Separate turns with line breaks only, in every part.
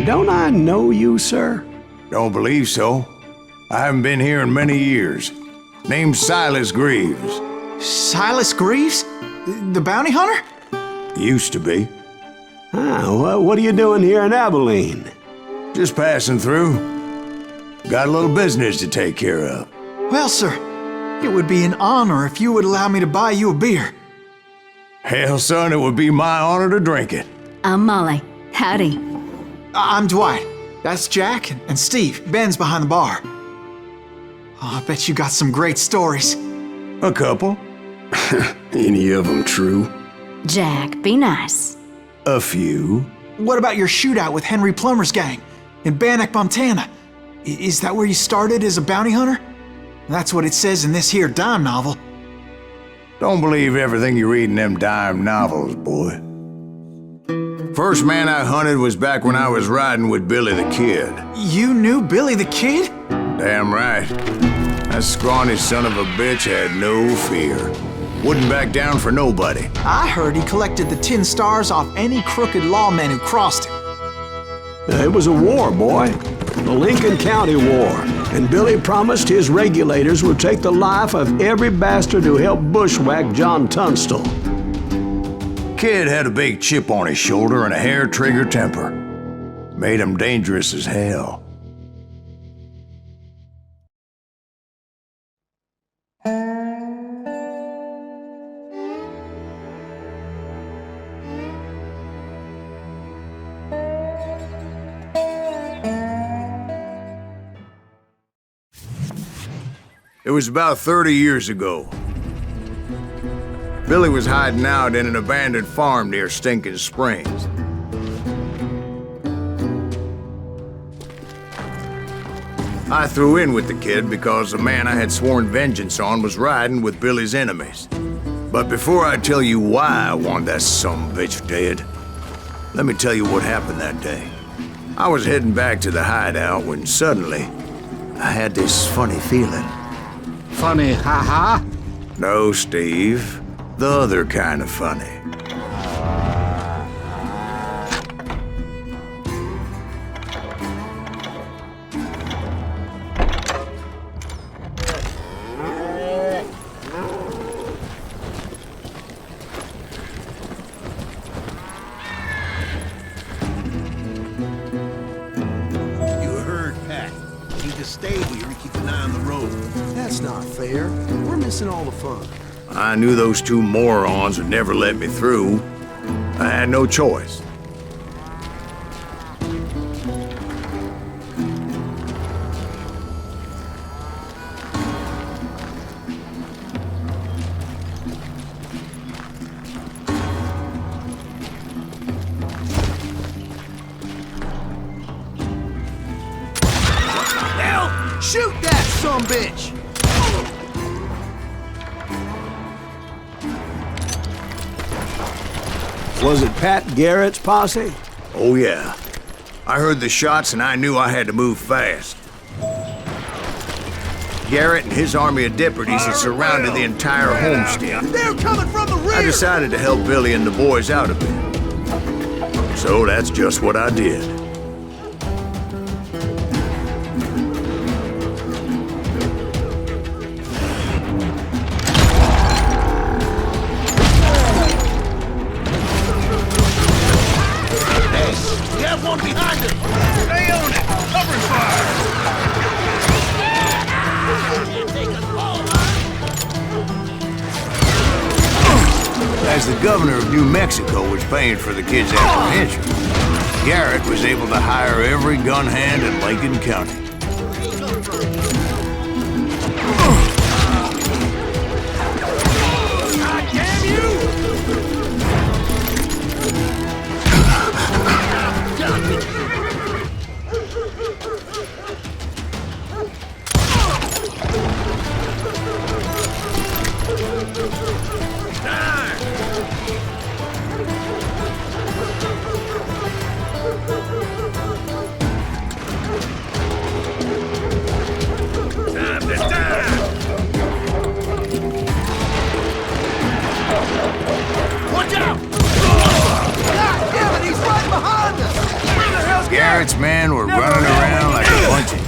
don't I know you, sir?
Don't believe so. I haven't been here in many years. Name's Silas Greaves.
Silas Greaves? The bounty hunter?
Used to be.
Well, what are you doing here in Abilene?
Just passing through. Got a little business to take care of.
Well, sir, it would be an honor if you would allow me to buy you a beer.
Hell, son, it would be my honor to drink it.
I'm Molly. Howdy.
I'm Dwight. That's Jack and Steve. Ben's behind the bar. Oh, I bet you got some great stories.
A couple.
Any of them true?
Jack, be nice.
A few.
What about your shootout with Henry Plummer's gang in Bannock, Montana? Is that where you started as a bounty hunter? That's what it says in this here dime novel.
Don't believe everything you read in them dime novels, boy. First man I hunted was back when I was riding with Billy the Kid.
You knew Billy the Kid?
Damn right. That scrawny son of a bitch had no fear. Wouldn't back down for nobody.
I heard he collected the 10 stars off any crooked lawmen who crossed him.
It was a war, boy. The Lincoln County War. And Billy promised his regulators would take the life of every bastard who helped bushwhack John Tunstall.
Kid had a big chip on his shoulder and a hair-trigger temper. Made him dangerous as hell. It was about 30 years ago. Billy was hiding out in an abandoned farm near Stinking Springs. I threw in with the kid because the man I had sworn vengeance on was riding with Billy's enemies. But before I tell you why I want that sumbitch dead, let me tell you what happened that day. I was heading back to the hideout when suddenly I had this funny feeling.
Funny, ha-ha?
No, Steve. The other kind of funny.
You heard, Pat. Need to stay here and keep an eye on the road.
That's not fair. We're missing all the fun.
I knew those two morons would never let me through. I had no choice.
Hell, shoot that sumbitch!
Was it Pat Garrett's posse?
Oh yeah. I heard the shots and I knew I had to move fast. Garrett and his army of deputies had surrounded the entire homestead.
They're coming from the rear!
I decided to help Billy and the boys out a bit. So that's just what I did.
One behind us! Stay on it! Cover fire!
As the governor of New Mexico was paying for the kid's apprehension, Garrett was able to hire every gun hand in Lincoln County.
God damn you!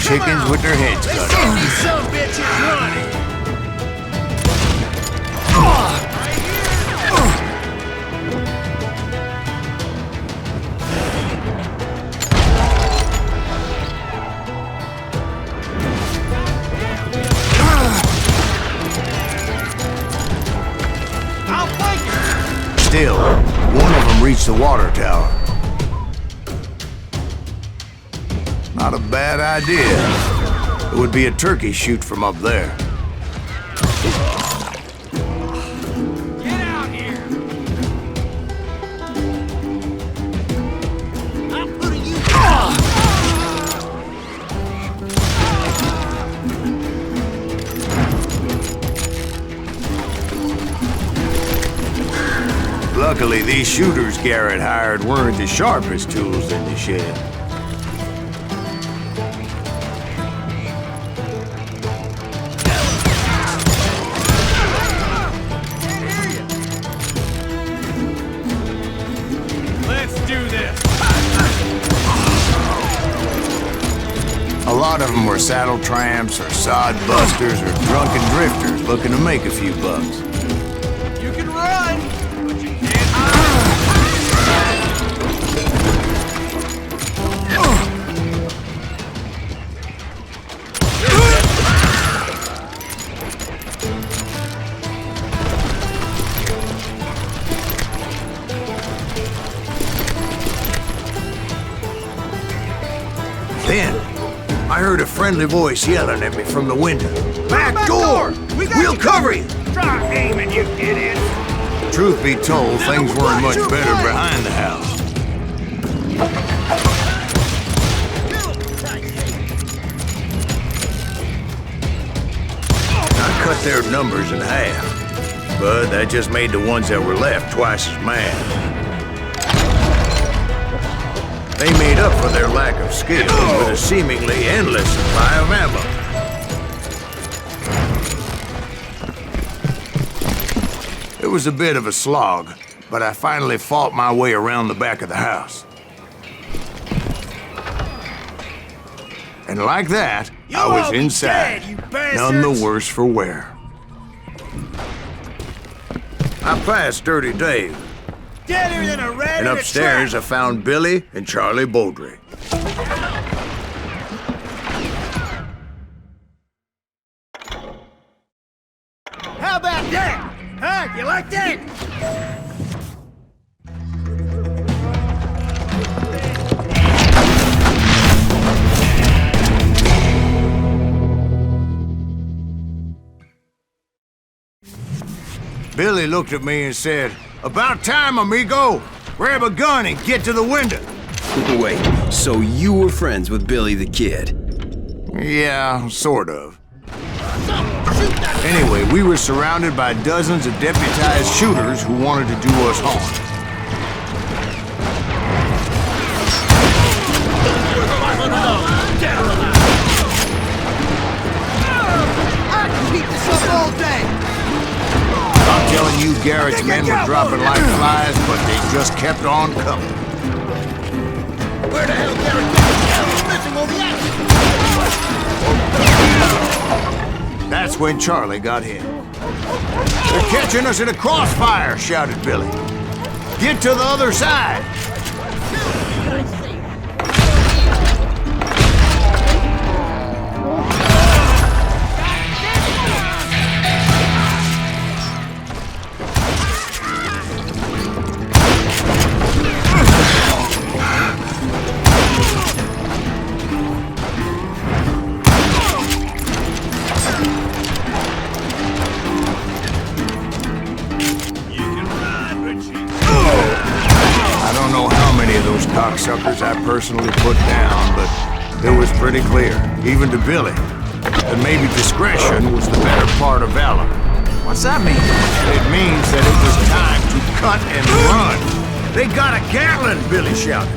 chickens with their heads cut off.
These some bitches running.
Still, one of them reached the water tower. Not a bad idea. It would be a turkey shoot from up there.
Get out here! I'm putting you
Luckily, these shooters Garrett hired weren't the sharpest tools in the shed.
Let's do this!
A lot of them were saddle tramps or sod busters or drunken drifters looking to make a few bucks.
You can run, but you can't
Then, I heard a friendly voice yelling at me from the window. Back door! We'll cover you!
Try aiming, you idiot!
Truth be told, things weren't much better behind the house. I cut their numbers in half, but that just made the ones that were left twice as mad. They made up for their lack of skill with a seemingly endless supply of ammo. It was a bit of a slog, but I finally fought my way around the back of the house. And like that, I was inside, none the worse for wear. I passed Dirty Dave,
Deader than a rat
and
in a
upstairs I
trap.
found Billy and Charlie Beaudry.
How about that? Huh? You like that?
Billy looked at me and said, "About time, amigo! Grab a gun and get to the window."
Wait, so you were friends with Billy the Kid?
Yeah, sort of. Anyway, we were surrounded by dozens of deputized shooters who wanted to do us harm.
I can keep this up all day!
I'm telling you, Garrett's men were dropping like flies, but they just kept on coming.
Where the hell Garrett is missing all the action?
That's when Charlie got hit. "They're catching us in a crossfire," shouted Billy. "Get to the other side!" Cocksuckers I personally put down, but it was pretty clear, even to Billy, that maybe discretion was the better part of valor.
What's that mean?
It means that it was time to cut and run. "They got a Gatling," Billy shouted.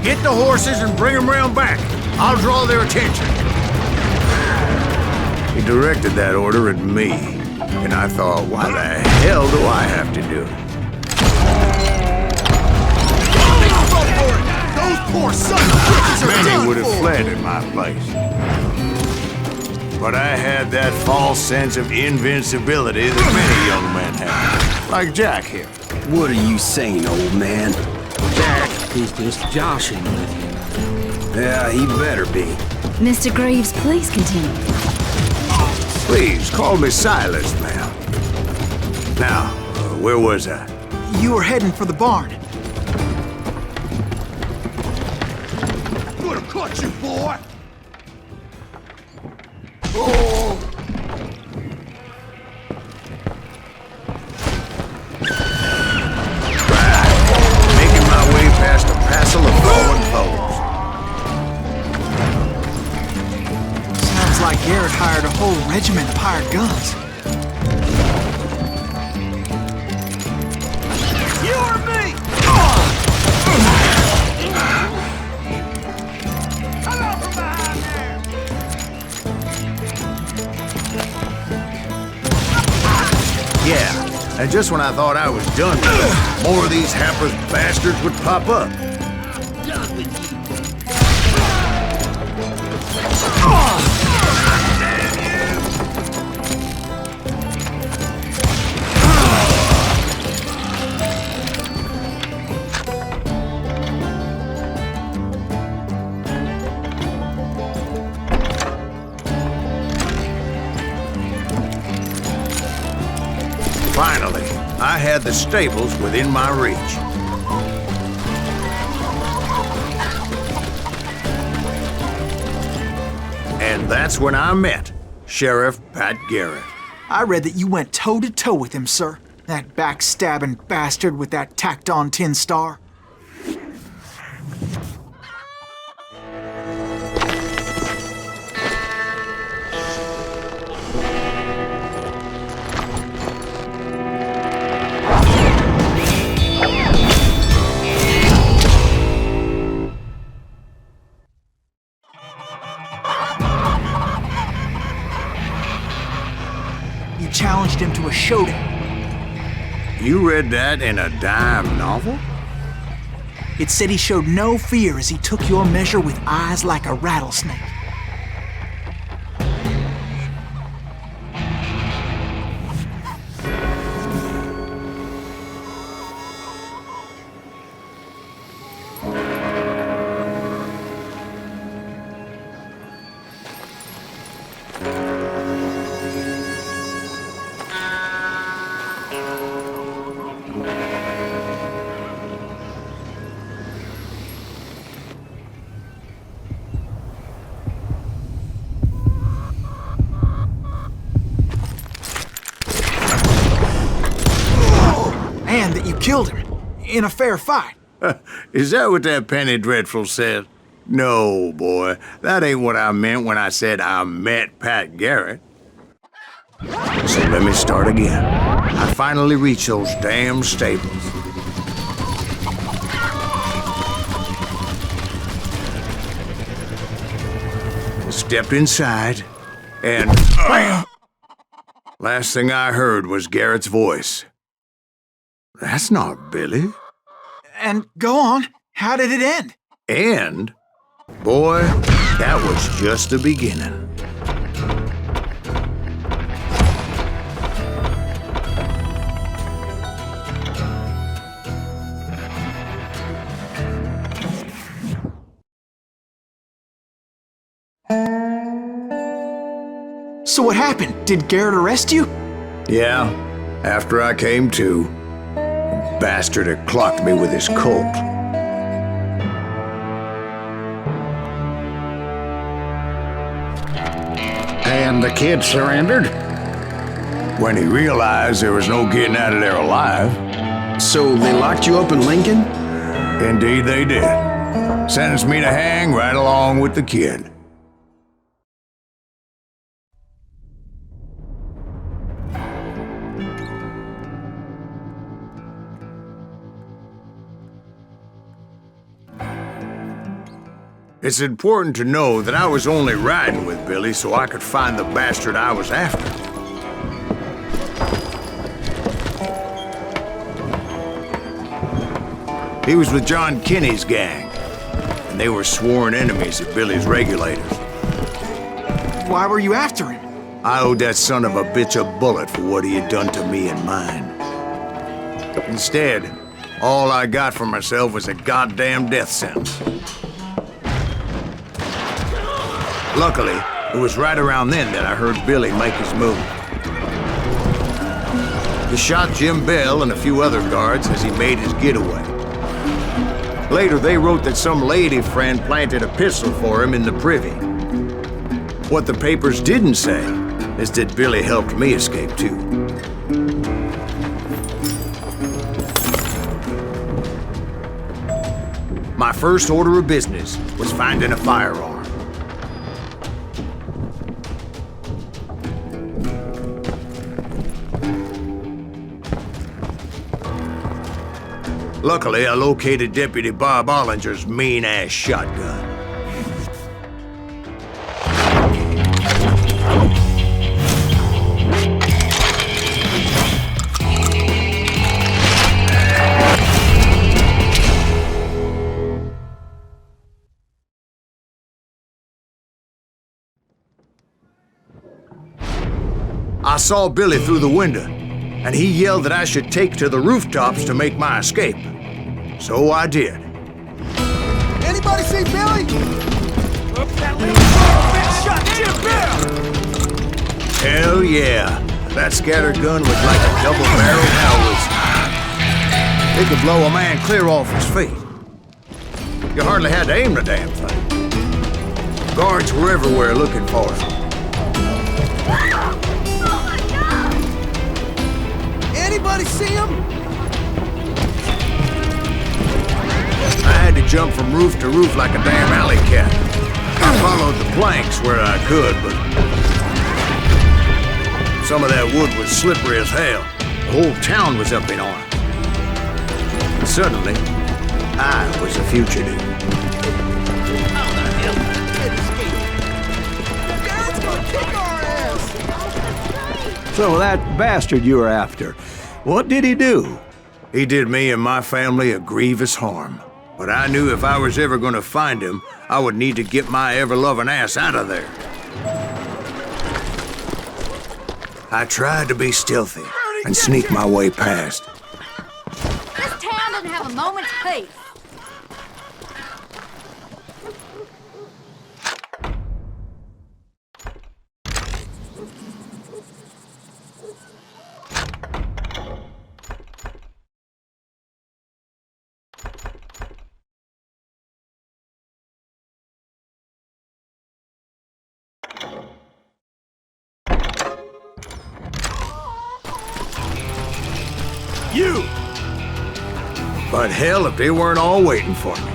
"Get the horses and bring them round back. I'll draw their attention." He directed that order at me, and I thought, why the hell do I have to do it?
Those
poor son of bitches are
Many
done
would have
for.
fled in my place. But I had that false sense of invincibility that many young men have. Like Jack here.
What are you saying, old man?
Jack, he's just joshing with you.
Yeah, he better be.
Mr. Greaves, please continue.
Please, call me Silas, ma'am. Now, where was I?
You were heading for the barn.
Could have caught you, boy!
Making my way past a passel of fallen foes.
Sounds like Garrett hired a whole regiment of hired guns.
You or me? Come out from behind there!
Yeah, and just when I thought I was done with it, more of these hapless bastards would pop up.
Done with you!
Finally, I had the stables within my reach. And that's when I met Sheriff Pat Garrett.
I read that you went toe-to-toe with him, sir. That backstabbing bastard with that tacked-on tin star. You challenged him to a showdown.
You read that in a dime novel?
It said he showed no fear as he took your measure with eyes like a rattlesnake. And that you killed him in a fair fight.
Is that what that penny dreadful said? No, boy. That ain't what I meant when I said I met Pat Garrett. So let me start again. I finally reached those damn stables. Stepped inside, and last thing I heard was Garrett's voice. That's not Billy.
And go on, how did it end?
And, boy, that was just the beginning.
So what happened? Did Garrett arrest you?
Yeah, after I came to, the bastard had clocked me with his Colt.
And the kid surrendered?
When he realized there was no getting out of there alive,
So they locked you up in Lincoln?
indeed they did. Sentenced me to hang right along with the kid. It's important to know that I was only riding with Billy so I could find the bastard I was after. He was with John Kinney's gang. They were sworn enemies of Billy's regulators.
Why were you after him?
I owed that son of a bitch a bullet for what he had done to me and mine. Instead, all I got for myself was a goddamn death sentence. Luckily, it was right around then that I heard Billy make his move. He shot Jim Bell and a few other guards as he made his getaway. Later, they wrote that some lady friend planted a pistol for him in the privy. What the papers didn't say is that Billy helped me escape too. My first order of business was finding a firearm. Luckily, I located Deputy Bob Ollinger's mean-ass shotgun. I saw Billy through the window, and he yelled that I should take to the rooftops to make my escape. So I did.
Anybody see Billy?
Hell yeah. That scattergun was like a double-barreled howitzer. It could blow a man clear off his feet. You hardly had to aim the damn thing. Guards were everywhere looking for him.
Anybody see him?
I had to jump from roof to roof like a damn alley cat. I followed the planks where I could, but some of that wood was slippery as hell. The whole town was up in arms. And suddenly, I was a fugitive.
Dad's gonna kick our ass!
So that bastard you were after, what did he do?
He did me and my family a grievous harm. But I knew if I was ever going to find him, I would need to get my ever-loving ass out of there. I tried to be stealthy and sneak my way past.
This town doesn't have a moment's peace.
You! But hell, if they weren't all waiting for me.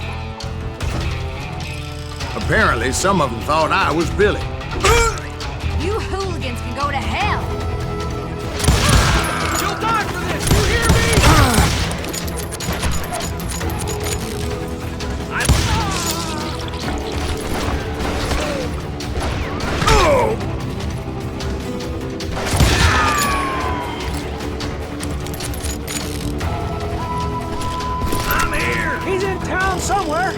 Apparently, some of them thought I was Billy.
You hooligans can go to hell.
You'll die for this, you hear me?
He's in town somewhere.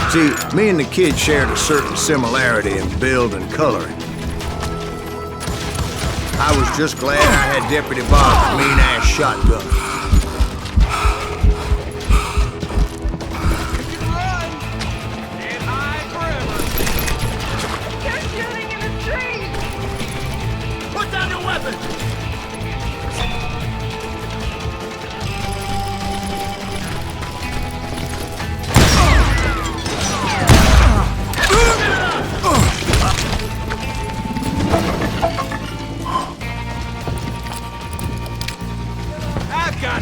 See, me and the kid shared a certain similarity in build and coloring. I was just glad I had Deputy Bob's mean-ass shotgun.
They're shooting in the street.
Put down your weapon!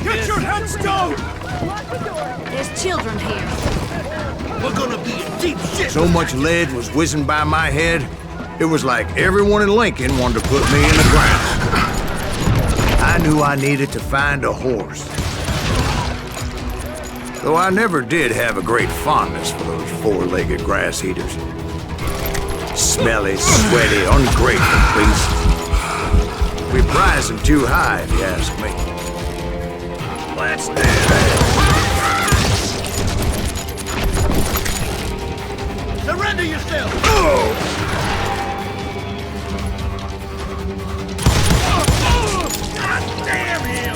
Get your head stoned!
There's children here.
We're gonna be in deep shit!
So much lead was whizzing by my head, it was like everyone in Lincoln wanted to put me in the ground. I knew I needed to find a horse. Though I never did have a great fondness for those four-legged grass eaters. Smelly, sweaty, ungrateful beasts. We prize them too high, if you ask me. Let's do it.
Surrender yourself! God damn him!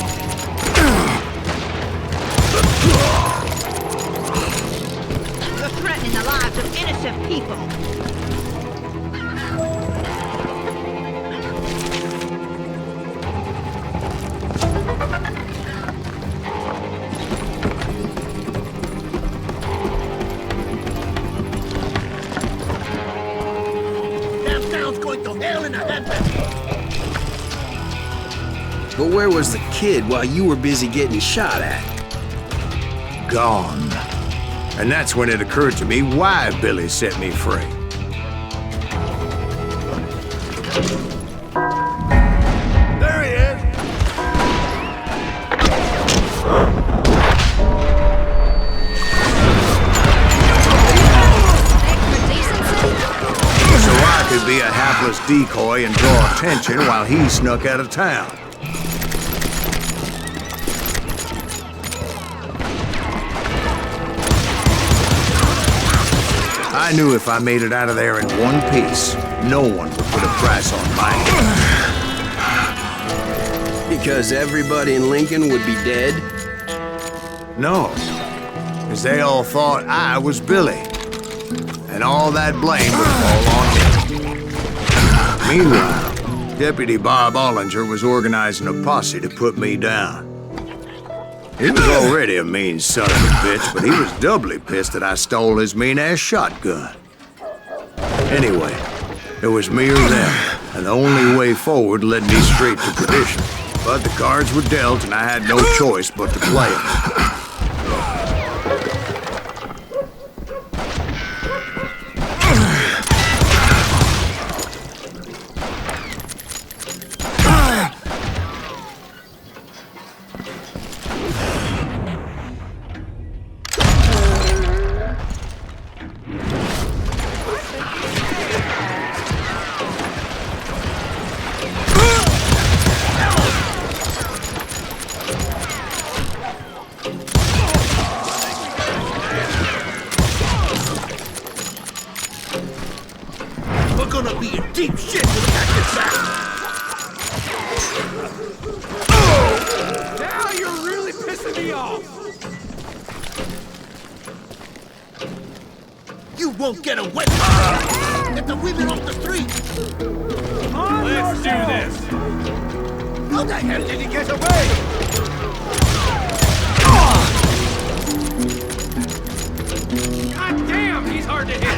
You're threatening the lives of innocent people.
Damn town's going to hell in a handbasket!
But where was the kid while you were busy getting shot at?
Gone. And that's when it occurred to me why Billy set me free. There he is! So I could be a hapless decoy and draw attention while he snuck out of town. I knew if I made it out of there in one piece, no one would put a price on mine.
Because everybody in Lincoln would be dead?
No, because they all thought I was Billy. And all that blame would fall on me. Meanwhile, Deputy Bob Ollinger was organizing a posse to put me down. He was already a mean son of a bitch, but he was doubly pissed that I stole his mean-ass shotgun. Anyway, it was me or them, and the only way forward led me straight to perdition. But the cards were dealt, and I had no choice but to play them.
We're gonna be in deep shit when we got this back!
Now you're really pissing me off!
You won't get away from me! Get the women off the street!
Let's do this!
How the hell did he get away?
God damn, he's hard to hit!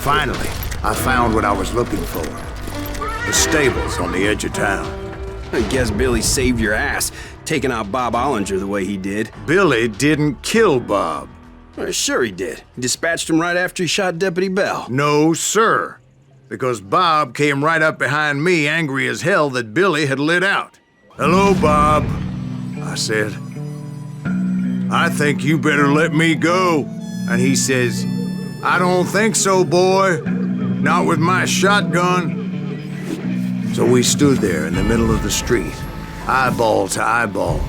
Finally, I found what I was looking for. The stables on the edge of town.
I guess Billy saved your ass, taking out Bob Ollinger the way he did.
Billy didn't kill Bob.
Well, sure he did. He dispatched him right after he shot Deputy Bell.
No, sir. Because Bob came right up behind me, angry as hell that Billy had lit out. "Hello, Bob," I said. "I think you better let me go." And he says, "I don't think so, boy. Not with my shotgun." So we stood there in the middle of the street, eyeball to eyeball.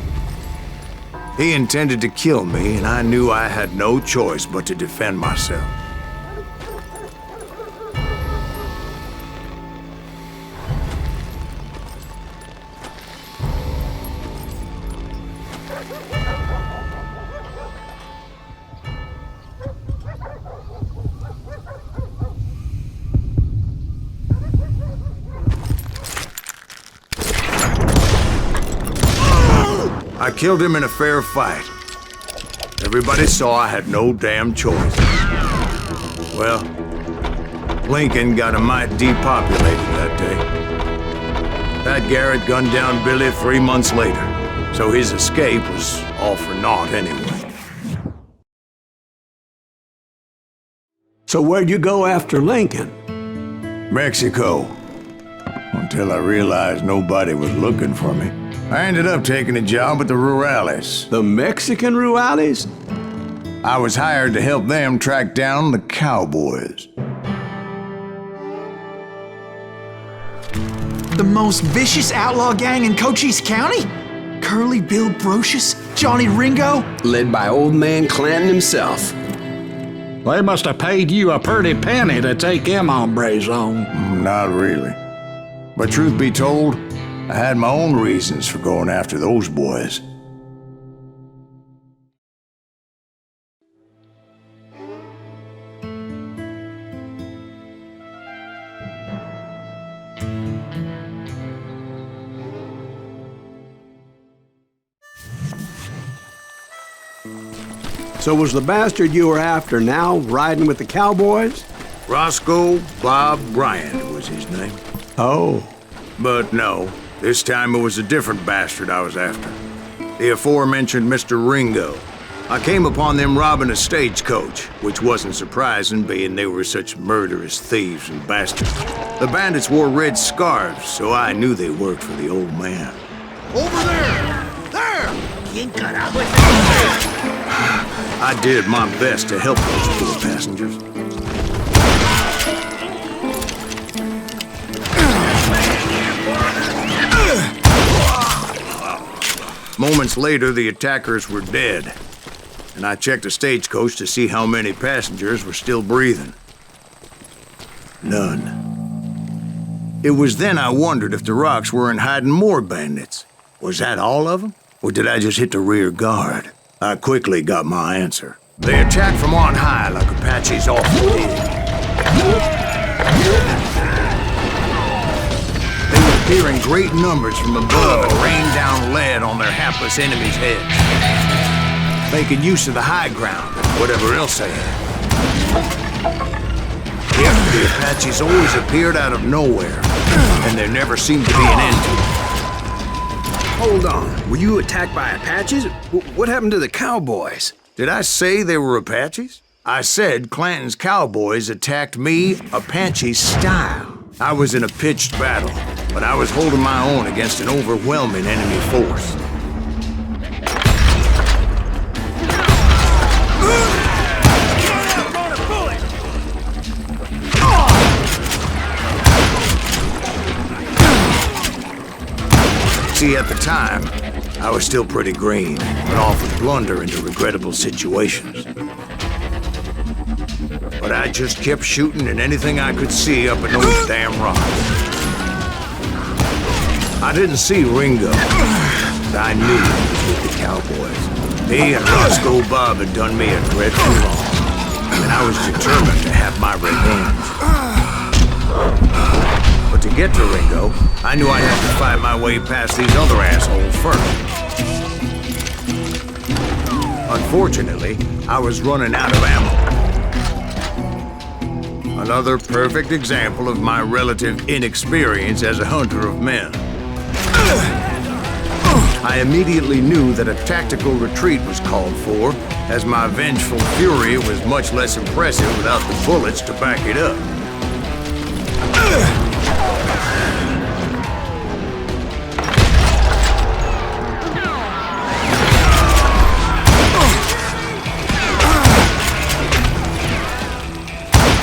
He intended to kill me, and I knew I had no choice but to defend myself. I killed him in a fair fight. Everybody saw I had no damn choice. Well, Lincoln got a mite depopulated that day. Pat Garrett gunned down Billy 3 months later, so his escape was all for naught anyway.
So where'd you go after Lincoln?
Mexico. Until I realized nobody was looking for me. I ended up taking a job at the Rurales.
The Mexican Rurales?
I was hired to help them track down the cowboys.
The most vicious outlaw gang in Cochise County? Curly Bill Brocious? Johnny Ringo?
Led by old man Clanton himself.
They must have paid you a pretty penny to take them hombres on.
Not really. But truth be told, I had my own reasons for going after those boys.
So was the bastard you were after now riding with the cowboys?
Roscoe Bob Bryant was his name.
Oh.
But no, this time it was a different bastard I was after. The aforementioned Mr. Ringo. I came upon them robbing a stagecoach, which wasn't surprising, being they were such murderous thieves and bastards. The bandits wore red scarves, so I knew they worked for the old man.
Over there! There! ¿Quién carajo es
I did my best to help those poor passengers. Moments later, the attackers were dead, and I checked the stagecoach to see how many passengers were still breathing. None. It was then I wondered if the rocks weren't hiding more bandits. Was that all of them? Or did I just hit the rear guard? I quickly got my answer. They attacked from on high like Apaches often did. They would appear in great numbers from above and rain down lead on their hapless enemies' heads, making use of the high ground and whatever else they had. Yet the Apaches always appeared out of nowhere, and there never seemed to be an end to it.
Hold on. Were you attacked by Apaches? What happened to the cowboys?
Did I say they were Apaches? I said Clanton's cowboys attacked me Apache style. I was in a pitched battle, but I was holding my own against an overwhelming enemy force. See, at the time, I was still pretty green, but often blunder into regrettable situations. But I just kept shooting at anything I could see up in those damn rocks. I didn't see Ringo, but I knew he was with the cowboys. He and Roscoe Bob had done me a dreadful wrong, and I was determined to have my revenge. But to get to Ringo, I knew I'd have to find my way past these other assholes first. Unfortunately, I was running out of ammo. Another perfect example of my relative inexperience as a hunter of men. I immediately knew that a tactical retreat was called for, as my vengeful fury was much less impressive without the bullets to back it up.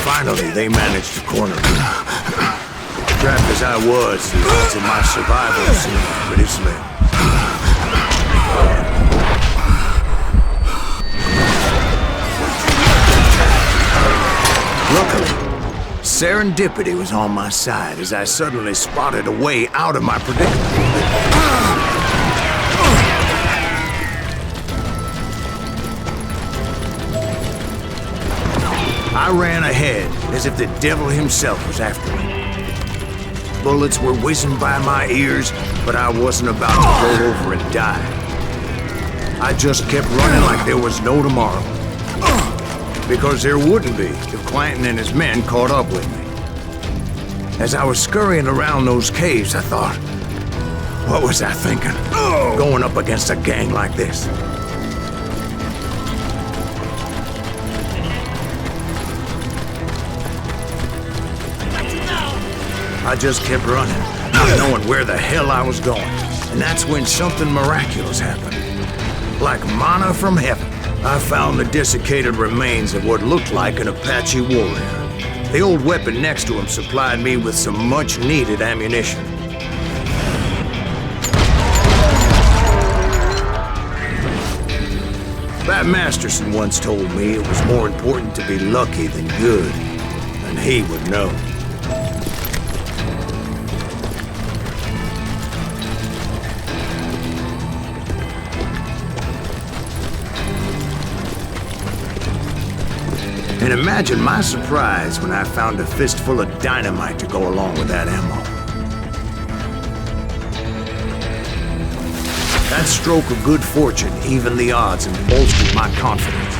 Finally, they managed to corner me. Trapped as I was, the odds of my survival seemed pretty slim. Luckily, serendipity was on my side as I suddenly spotted a way out of my predicament. I ran ahead as if the devil himself was after me. Bullets were whizzing by my ears, but I wasn't about to roll over and die. I just kept running like there was no tomorrow. Because there wouldn't be if Clanton and his men caught up with me. As I was scurrying around those caves, I thought, what was I thinking? Going up against a gang like this? I just kept running, not knowing where the hell I was going. And that's when something miraculous happened. Like manna from heaven, I found the desiccated remains of what looked like an Apache warrior. The old weapon next to him supplied me with some much-needed ammunition. Bat Masterson once told me it was more important to be lucky than good, and he would know. And imagine my surprise when I found a fistful of dynamite to go along with that ammo. That stroke of good fortune evened the odds and bolstered my confidence.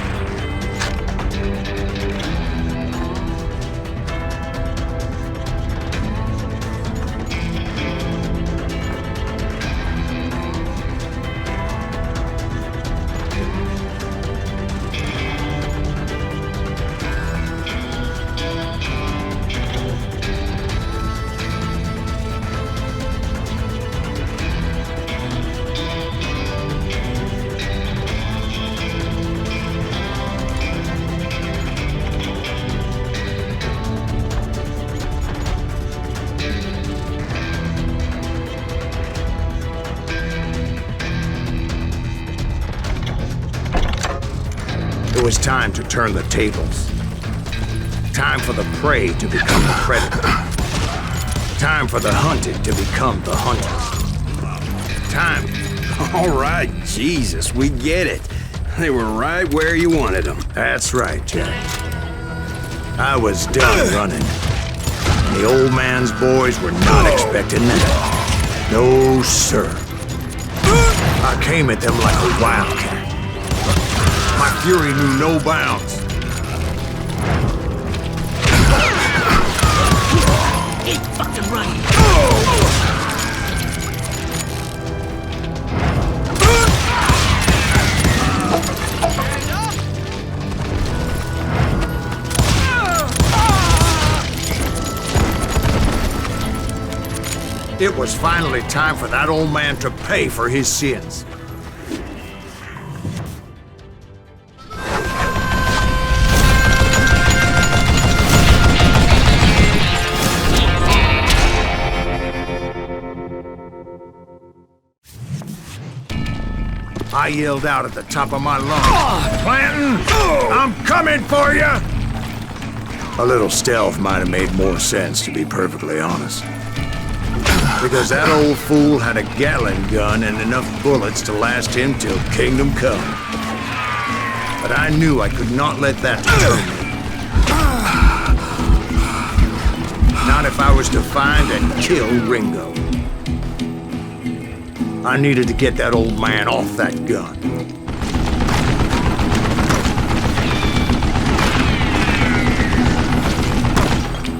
It was time to turn the tables. Time for the prey to become the predator. Time for the hunted to become the hunters. Time.
All right, Jesus, we get it. They were right where you wanted them.
That's right, Jack. I was done running. The old man's boys were not expecting that. No, sir. I came at them like a wildcat. My fury knew no bounds.
Keep fucking running.
It was finally time for that old man to pay for his sins. I yelled out at the top of my lungs, Clanton, I'm coming for you! A little stealth might have made more sense, to be perfectly honest. Because that old fool had a Gatling gun and enough bullets to last him till kingdom come. But I knew I could not let that deter me. Not if I was to find and kill Ringo. I needed to get that old man off that gun.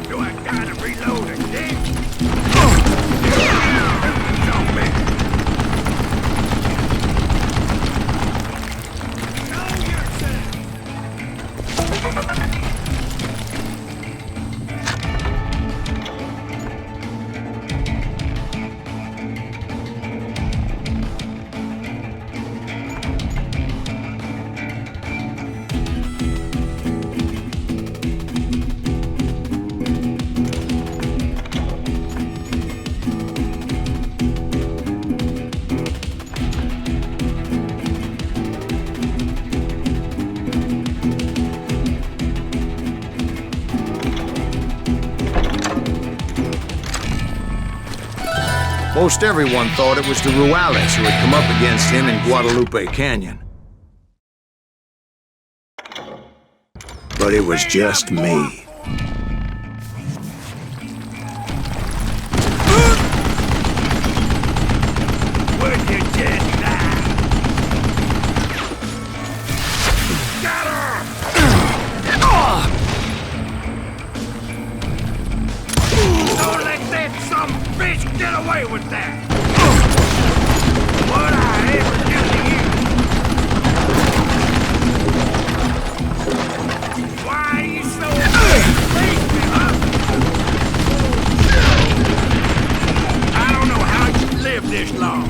Do I gotta reload again?
Most everyone thought it was the Ruales who had come up against him in Guadalupe Canyon. But it was just me.
Would you just die? Got her! Don't let that some bitch get away with that! What I ever do to you? Why are you so afraid me, huh? I don't know how you lived this long.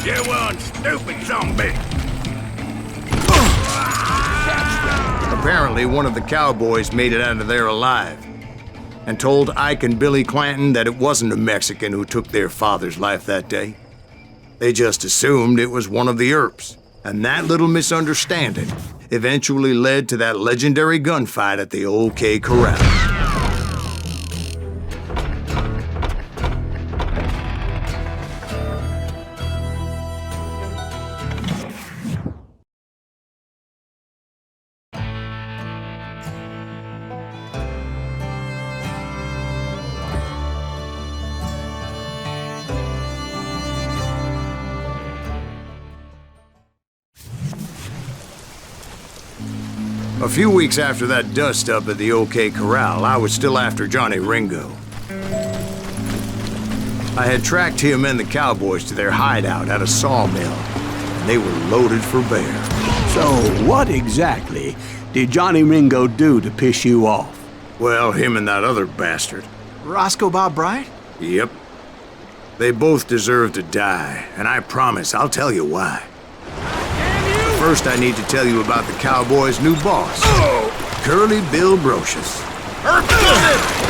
You one stupid zombie.
Apparently, one of the cowboys made it out of there alive and told Ike and Billy Clanton that it wasn't a Mexican who took their father's life that day. They just assumed it was one of the Earps, and that little misunderstanding eventually led to that legendary gunfight at the OK Corral. A few weeks after that dust-up at the OK Corral, I was still after Johnny Ringo. I had tracked him and the cowboys to their hideout at a sawmill, and they were loaded for bear.
So what exactly did Johnny Ringo do to piss you off?
Well, him and that other bastard.
Roscoe Bob Bryant?
Yep. They both deserve to die, and I promise I'll tell you why. First, I need to tell you about the Cowboys' new boss, Curly Bill Brocious.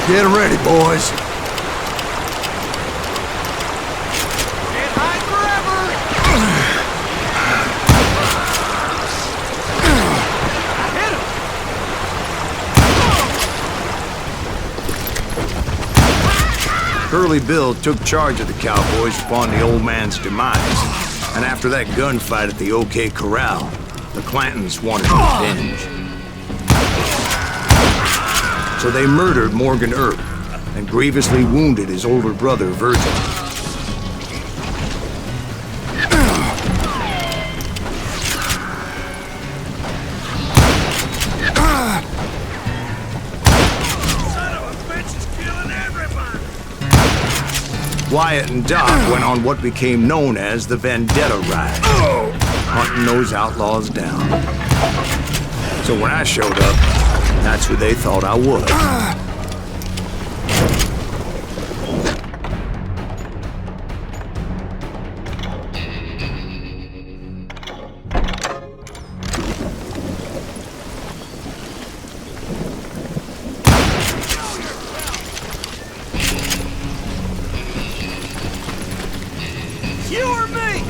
Get ready, boys.
Can't hide forever! I hit him!
Curly Bill took charge of the Cowboys upon the old man's demise. And after that gunfight at the OK Corral, the Clantons wanted revenge. So they murdered Morgan Earp and grievously wounded his older brother, Virgil. Wyatt and Doc went on what became known as the Vendetta Ride, hunting those outlaws down. So when I showed up, that's who they thought I was.
You or me?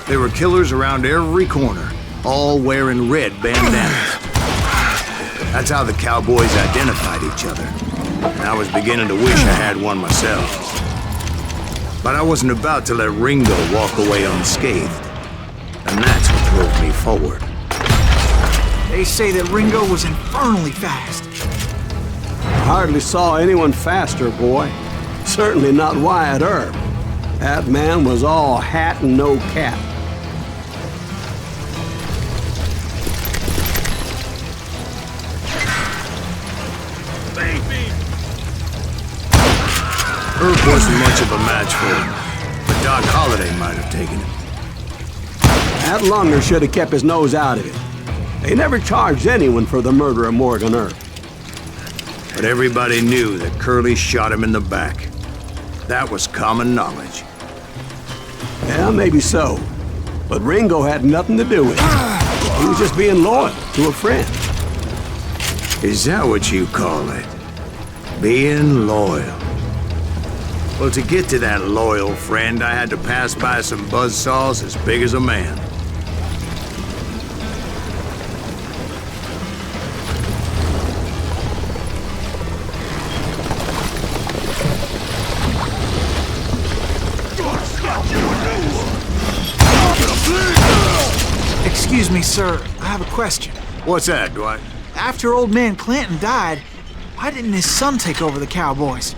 There were killers around every corner, all wearing red bandanas. That's how the cowboys identified each other. And I was beginning to wish I had one myself. But I wasn't about to let Ringo walk away unscathed. And that's what drove me forward.
They say that Ringo was infernally fast.
I hardly saw anyone faster, boy. Certainly not Wyatt Earp. That man was all hat and no cap.
Earp wasn't much of a match for him, but Doc Holliday might have taken him.
That Longer should have kept his nose out of it. They never charged anyone for the murder of Morgan Earp.
But everybody knew that Curly shot him in the back. That was common knowledge.
Yeah, maybe so. But Ringo had nothing to do with it. He was just being loyal to a friend.
Is that what you call it? Being loyal? Well, to get to that loyal friend, I had to pass by some buzzsaws as big as a man.
Excuse me, sir. I have a question.
What's that, Dwight?
After old man Clanton died, why didn't his son take over the Cowboys?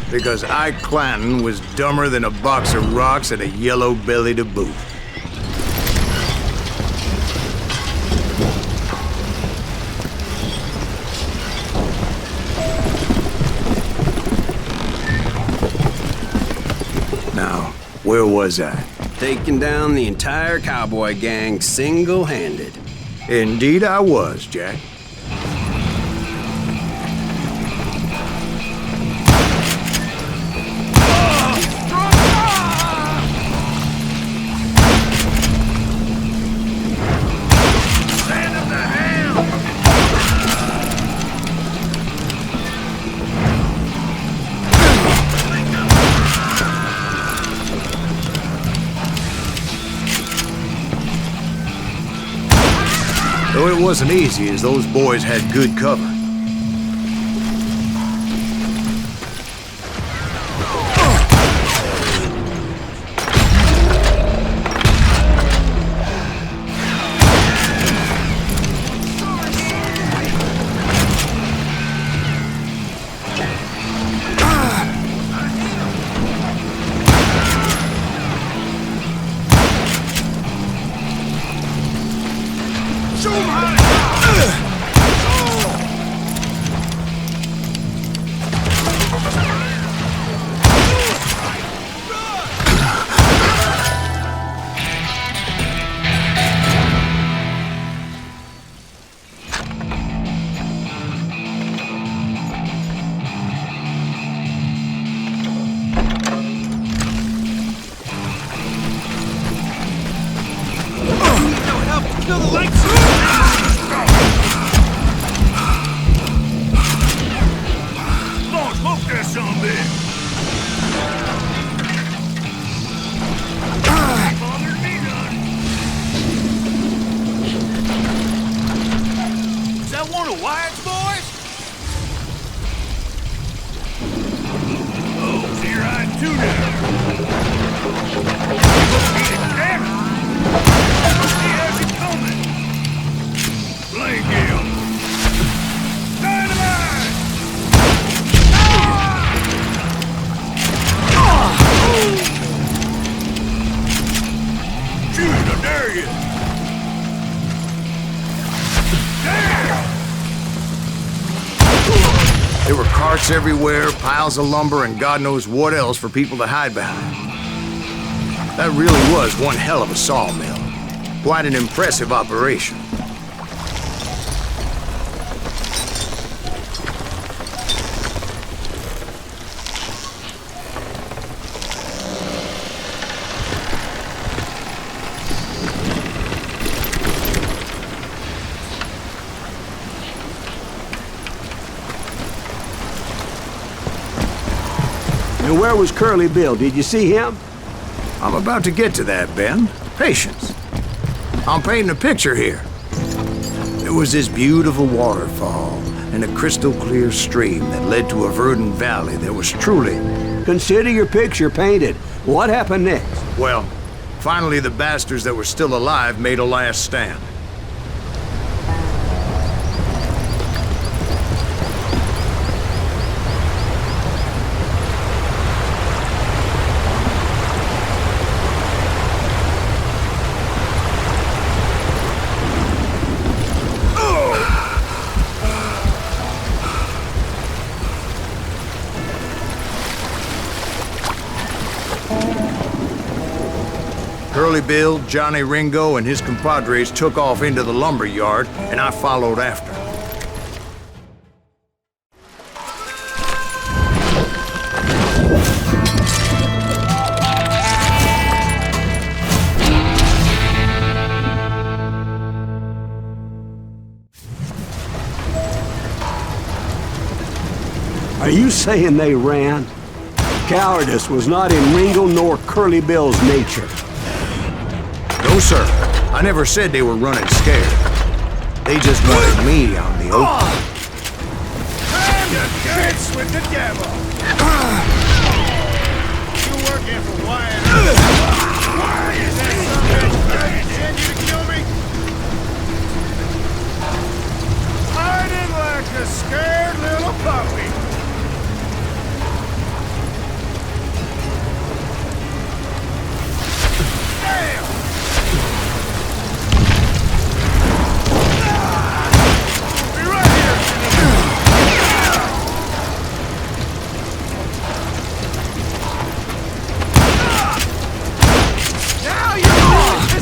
Because Ike Clanton was dumber than a box of rocks and a yellow belly to boot. Now, where was I?
Taking down the entire cowboy gang single-handed.
Indeed I was, Jack. Though it wasn't easy, as those boys had good cover. There were carts everywhere, piles of lumber, and God knows what else for people to hide behind. That really was one hell of a sawmill. Quite an impressive operation.
And where was Curly Bill? Did you see him?
I'm about to get to that, Ben. Patience. I'm painting a picture here. There was this beautiful waterfall and a crystal clear stream that led to a verdant valley that was truly...
Consider your picture painted. What happened next?
Well, finally the bastards that were still alive made a last stand. Curly Bill, Johnny Ringo, and his compadres took off into the lumber yard, and I followed after.
Are you saying they ran? Cowardice was not in Ringo nor Curly Bill's nature.
No, sir. I never said they were running scared. They just wanted me on the open.
Time to dance with the devil! You working for Wyatt? Why is that some bitch send you to kill me? Hiding like a scared little puppy. Damn!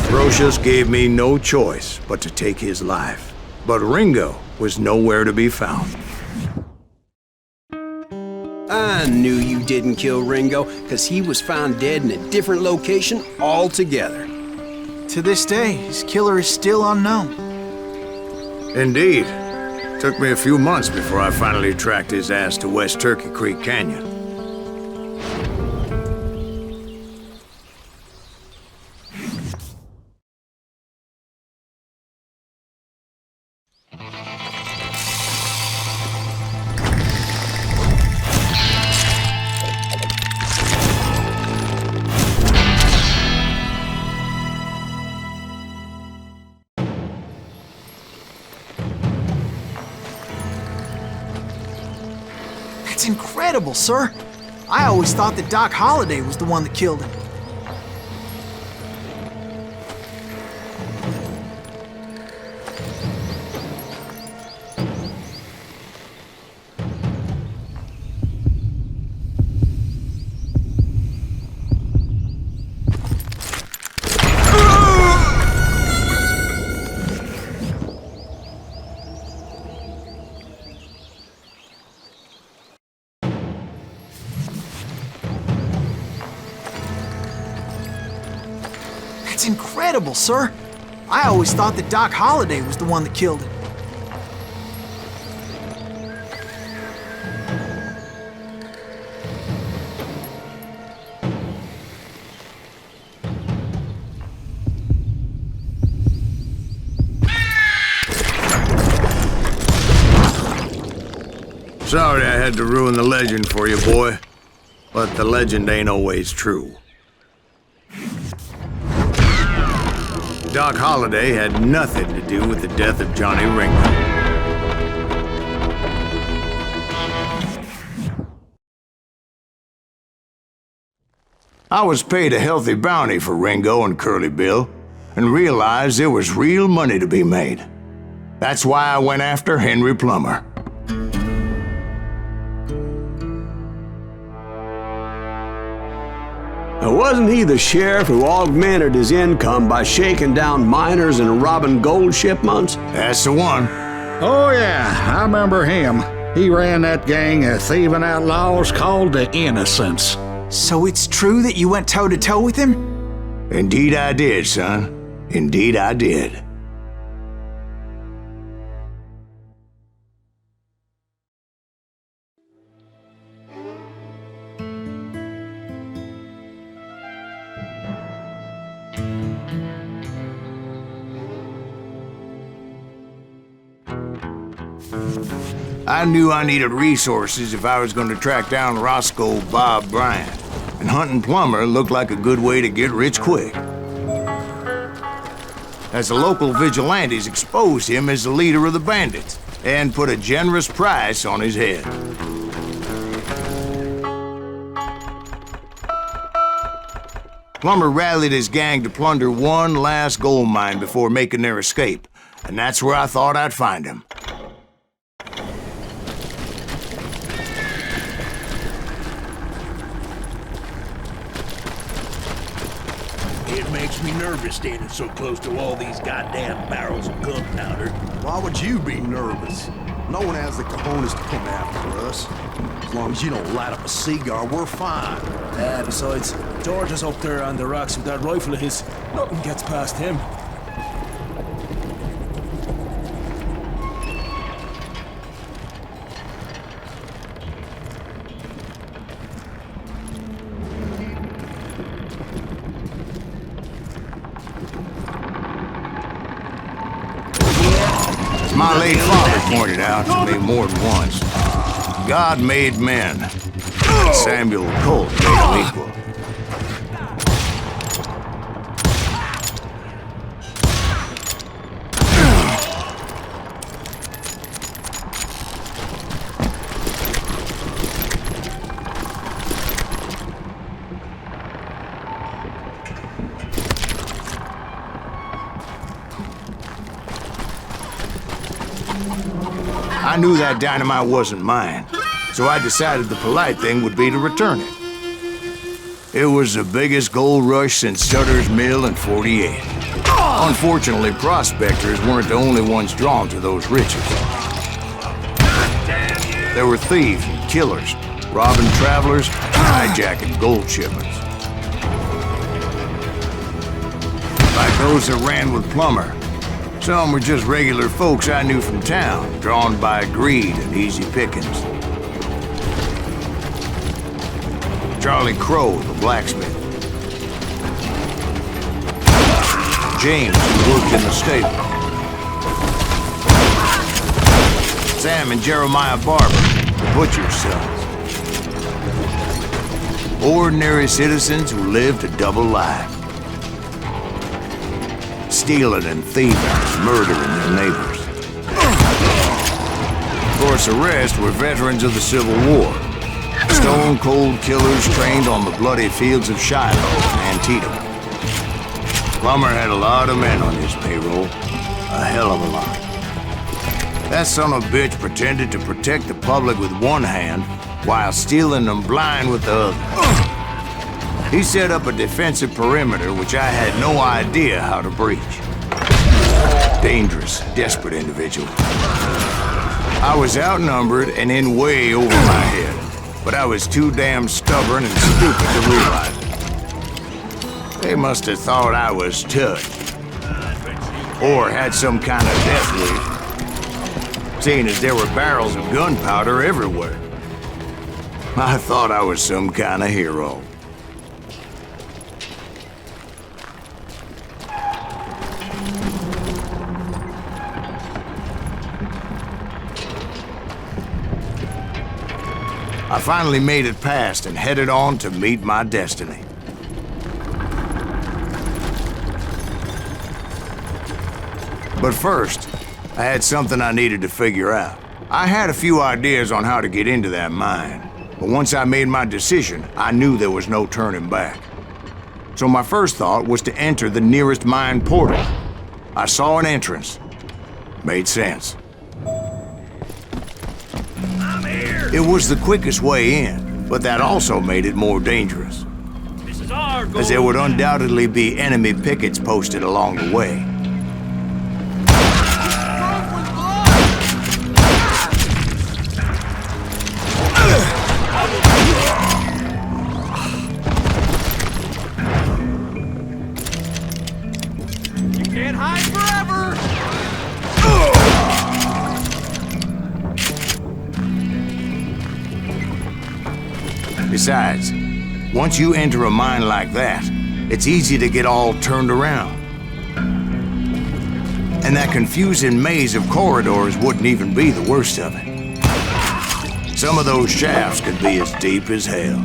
Brocious gave me no choice but to take his life. But Ringo was nowhere to be found.
I knew you didn't kill Ringo, because he was found dead in a different location altogether.
To this day, his killer is still unknown.
Indeed. Took me a few months before I finally tracked his ass to West Turkey Creek Canyon.
That's incredible, sir. I always thought that Doc Holliday was the one that killed him. That's incredible, sir. I always thought that Doc Holliday was the one that killed him.
Sorry I had to ruin the legend for you, boy. But the legend ain't always true. Doc Holliday had nothing to do with the death of Johnny Ringo. I was paid a healthy bounty for Ringo and Curly Bill, and realized there was real money to be made. That's why I went after Henry Plummer.
Now, wasn't he the sheriff who augmented his income by shaking down miners and robbing gold shipments?
That's the one.
Oh, yeah, I remember him. He ran that gang of thieving outlaws called the Innocents.
So it's true that you went toe-to-toe with him?
Indeed I did, son. Indeed I did. I knew I needed resources if I was going to track down Roscoe Bob Bryant, and hunting Plummer looked like a good way to get rich quick. As the local vigilantes exposed him as the leader of the bandits, and put a generous price on his head. Plummer rallied his gang to plunder one last gold mine before making their escape, and that's where I thought I'd find him.
It makes me nervous standing so close to all these goddamn barrels of gunpowder.
Why would you be nervous? No one has the cojones to come after us. As long as you don't light up a cigar, we're fine.
Besides, George is up there on the rocks with that rifle of his. Nothing gets past him.
My late father pointed out to me more than once. God made men. Samuel Colt made them equal. I knew that dynamite wasn't mine, so I decided the polite thing would be to return it. It was the biggest gold rush since Sutter's Mill in '48. Unfortunately, prospectors weren't the only ones drawn to those riches. There were thieves and killers, robbing travelers, hijacking gold shipments. Like those that ran with Plummer. Some were just regular folks I knew from town, drawn by greed and easy pickings. Charlie Crow, the blacksmith. James, who worked in the stable. Sam and Jeremiah Barber, the butcher's sons. Ordinary citizens who lived a double life. Stealing and thieving, murdering their neighbors. Of course, the rest were veterans of the Civil War. Stone-cold killers trained on the bloody fields of Shiloh and Antietam. Plummer had a lot of men on his payroll. A hell of a lot. That son of a bitch pretended to protect the public with one hand while stealing them blind with the other. He set up a defensive perimeter which I had no idea how to breach. Dangerous, desperate individual. I was outnumbered and in way over my head, but I was too damn stubborn and stupid to realize it. They must have thought I was touched. Or had some kind of death wish, seeing as there were barrels of gunpowder everywhere. I thought I was some kind of hero. I finally made it past and headed on to meet my destiny. But first, I had something I needed to figure out. I had a few ideas on how to get into that mine, but once I made my decision, I knew there was no turning back. So my first thought was to enter the nearest mine portal. I saw an entrance. Made sense. It was the quickest way in, but that also made it more dangerous,
This is our goal.
as there would undoubtedly be enemy pickets posted along the way.
You can't hide forever.
Besides, once you enter a mine like that, it's easy to get all turned around. And that confusing maze of corridors wouldn't even be the worst of it. Some of those shafts could be as deep as hell.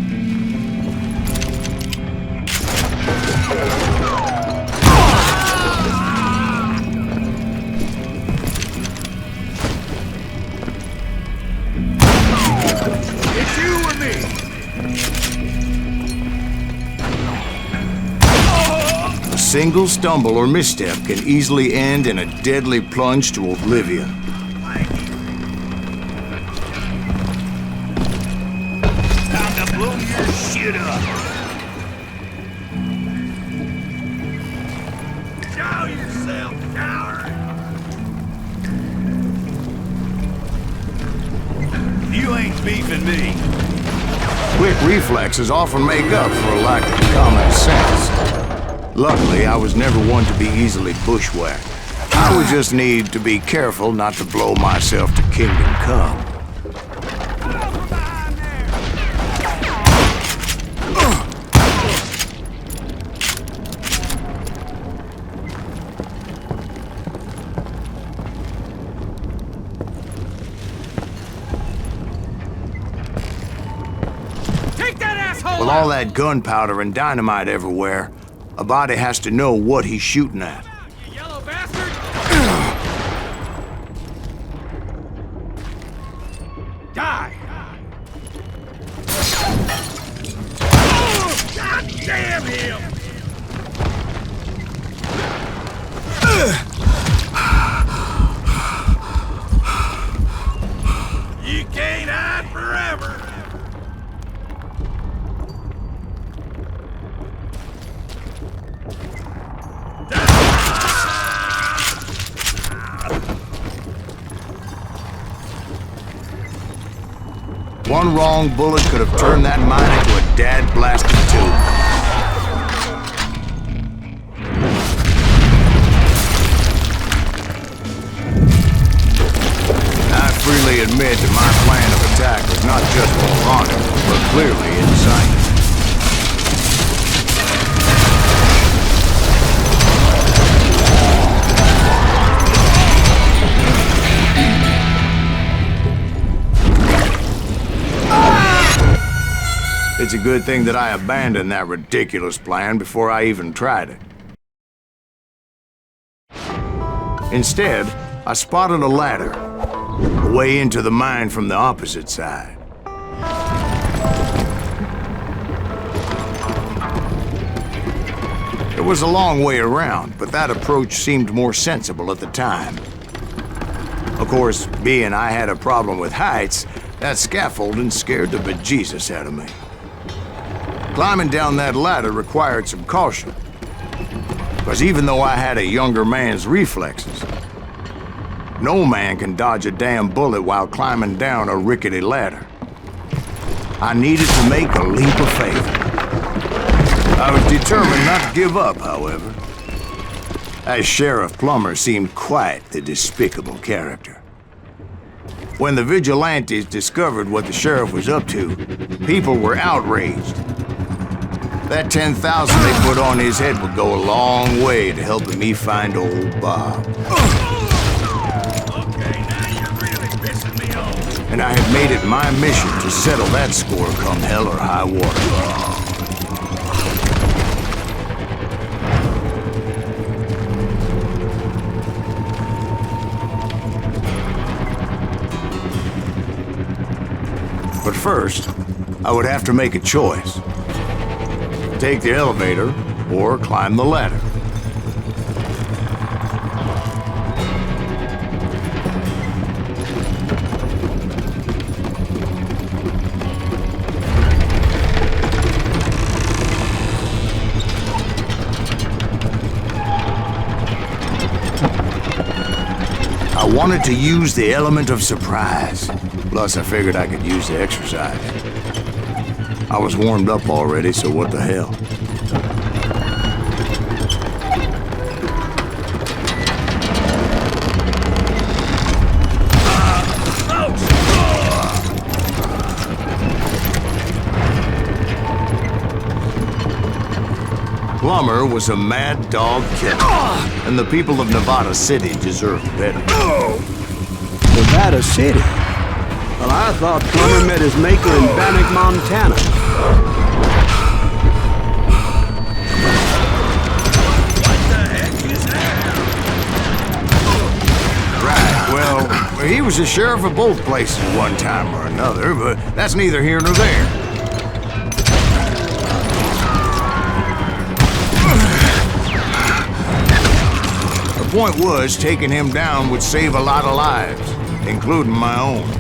It's you or me!
A single stumble or misstep can easily end in a deadly plunge to oblivion.
Time to blow your shit up!
You ain't beefing me.
Quick reflexes often make up for a lack of common sense. Luckily, I was never one to be easily bushwhacked. I would just need to be careful not to blow myself to kingdom come. With all that gunpowder and dynamite everywhere, a body has to know what he's shooting at.
You yellow bastard! Die!
God damn him! You can't hide forever!
One wrong bullet could have turned that mine into a dad-blasted tube. I freely admit that my plan of attack was not just moronic, but clearly insane. It's a good thing that I abandoned that ridiculous plan before I even tried it. Instead, I spotted a ladder, a way into the mine from the opposite side. It was a long way around, but that approach seemed more sensible at the time. Of course, being I had a problem with heights, that scaffolding scared the bejesus out of me. Climbing down that ladder required some caution, because even though I had a younger man's reflexes, no man can dodge a damn bullet while climbing down a rickety ladder. I needed to make a leap of faith. I was determined not to give up, however, as Sheriff Plummer seemed quite the despicable character. When the vigilantes discovered what the sheriff was up to, people were outraged. That 10,000 they put on his head would go a long way to helping me find old Bob.
Okay, now you're really pissing me off.
And I had made it my mission to settle that score come hell or high water. But first, I would have to make a choice. Take the elevator or climb the ladder. I wanted to use the element of surprise. Plus, I figured I could use the exercise. I was warmed up already, so what the hell? Plummer was a mad dog killer, and the people of Nevada City deserved better.
Nevada City? Well, I thought Plummer met his maker in Bannock, Montana.
Right, well, he was the sheriff of both places one time or another, but that's neither here nor there. The point was, taking him down would save a lot of lives, including my own.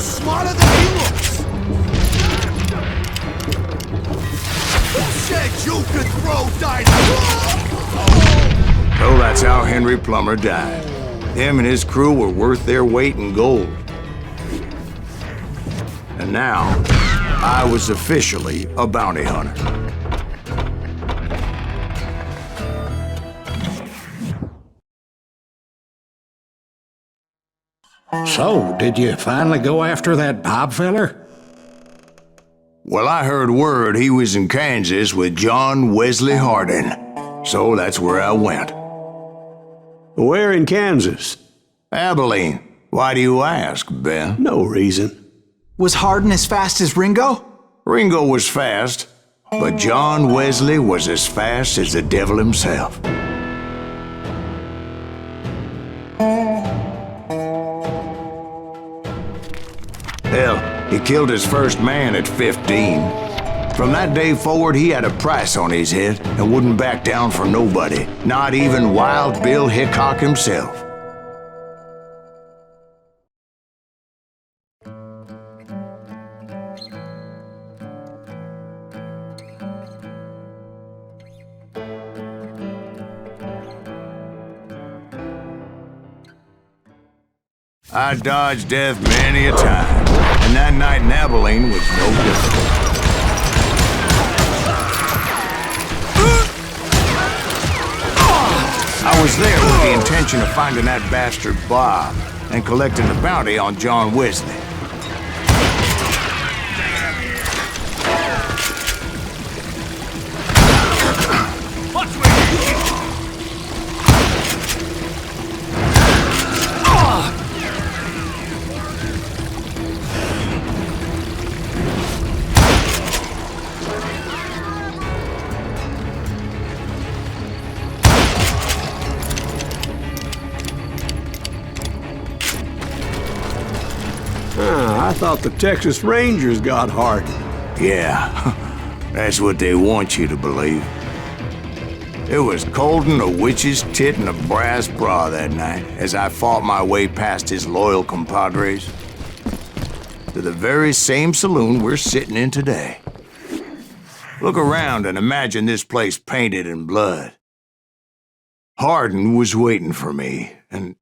smarter than he looks. Who said you could throw dynamite?
So that's how Henry Plummer died. Him and his crew were worth their weight in gold. And now, I was officially a bounty hunter.
So, did you finally go after that Bob feller?
Well, I heard word he was in Kansas with John Wesley Hardin. So that's where I went.
Where in Kansas?
Abilene. Why do you ask, Ben?
No reason.
Was Hardin as fast as Ringo?
Ringo was fast, but John Wesley was as fast as the devil himself. Hell, he killed his first man at 15. From that day forward, he had a price on his head and wouldn't back down for nobody, not even Wild Bill Hickok himself. I dodged death many a time, and that night in Abilene was no different. I was there with the intention of finding that bastard Bob and collecting the bounty on John Wesley.
I thought the Texas Rangers got Hardin.
Yeah, that's what they want you to believe. It was coldin' a witch's tit and a brass bra that night as I fought my way past his loyal compadres to the very same saloon we're sitting in today. Look around and imagine this place painted in blood. Hardin was waiting for me, and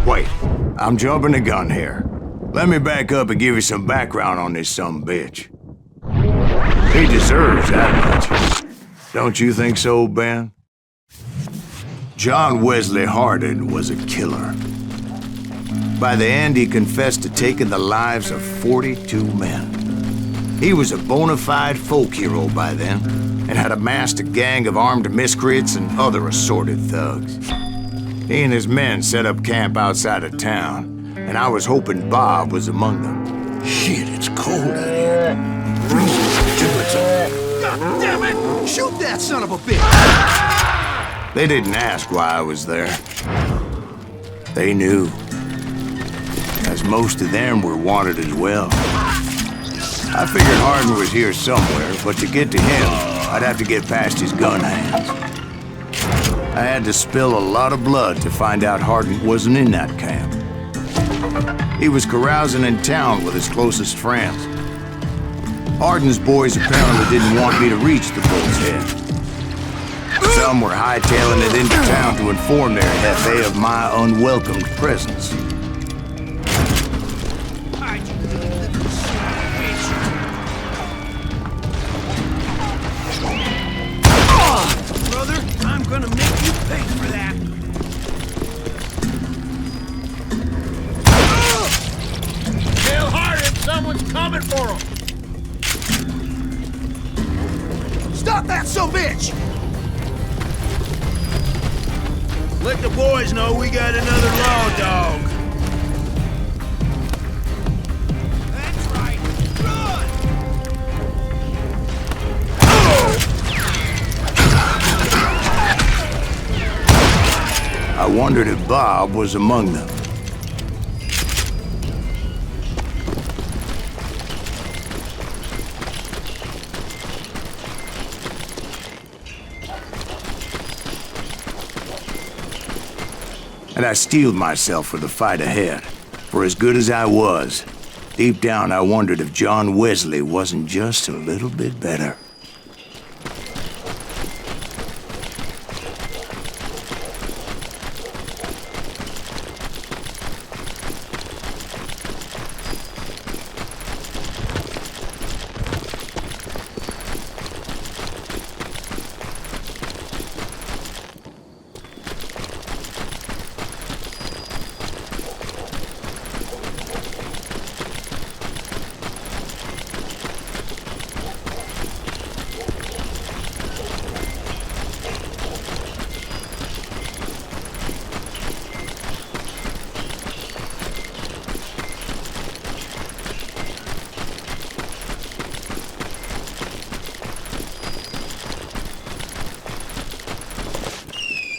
wait, I'm jumping the gun here. Let me back up and give you some background on this sumbitch. He deserves that much. Don't you think so, Ben? John Wesley Hardin was a killer. By the end, he confessed to taking the lives of 42 men. He was a bona fide folk hero by then, and had amassed a gang of armed miscreants and other assorted thugs. He and his men set up camp outside of town, and I was hoping Bob was among them.
Shit, it's cold out here.
God damn it! Shoot that son of a bitch!
They didn't ask why I was there. They knew. As most of them were wanted as well. I figured Hardin was here somewhere, but to get to him, I'd have to get past his gun hands. I had to spill a lot of blood to find out Hardin wasn't in that camp. He was carousing in town with his closest friends. Hardin's boys apparently didn't want me to reach the bull's head. Some were hightailing it into town to inform their Hefe of my unwelcomed presence.
Brother, I'm gonna make you pay for that.
Tell Hardin someone's coming for him.
Stop that sumbitch!
Let the boys know we got another law dog. That's right. Run!
I wondered if Bob was among them. and I steeled myself for the fight ahead. For as good as I was, deep down I wondered if John Wesley wasn't just a little bit better.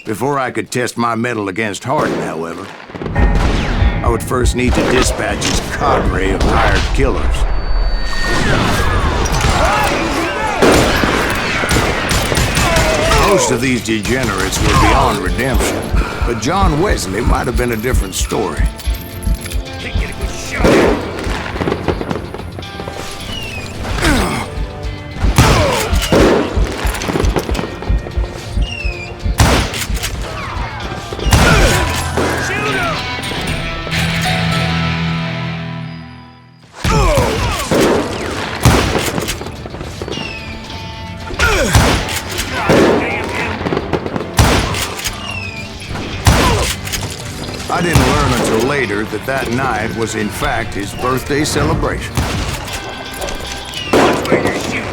Before I could test my mettle against Hardin, however, I would first need to dispatch his cadre of hired killers. Most of these degenerates were beyond redemption, but John Wesley might have been a different story.
Can't get a good shot at him.
I didn't learn until later that that night was in fact his birthday celebration.
Watch where you're shooting.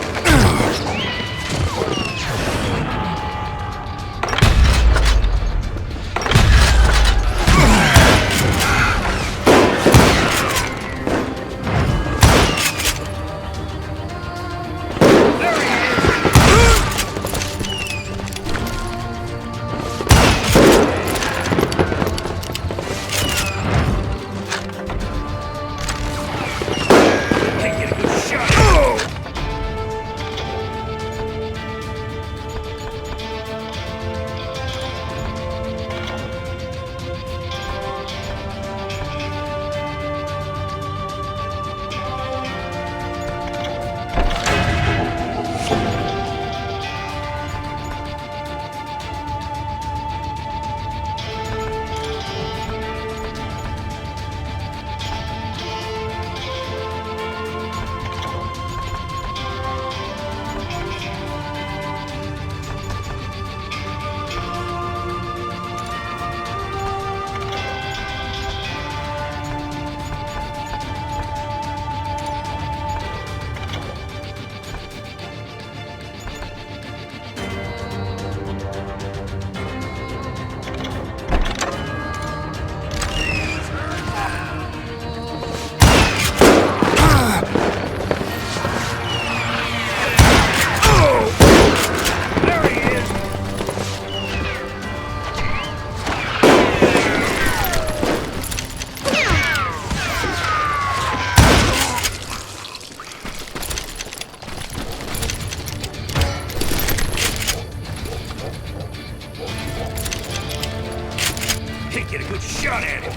Can't get a good shot at him.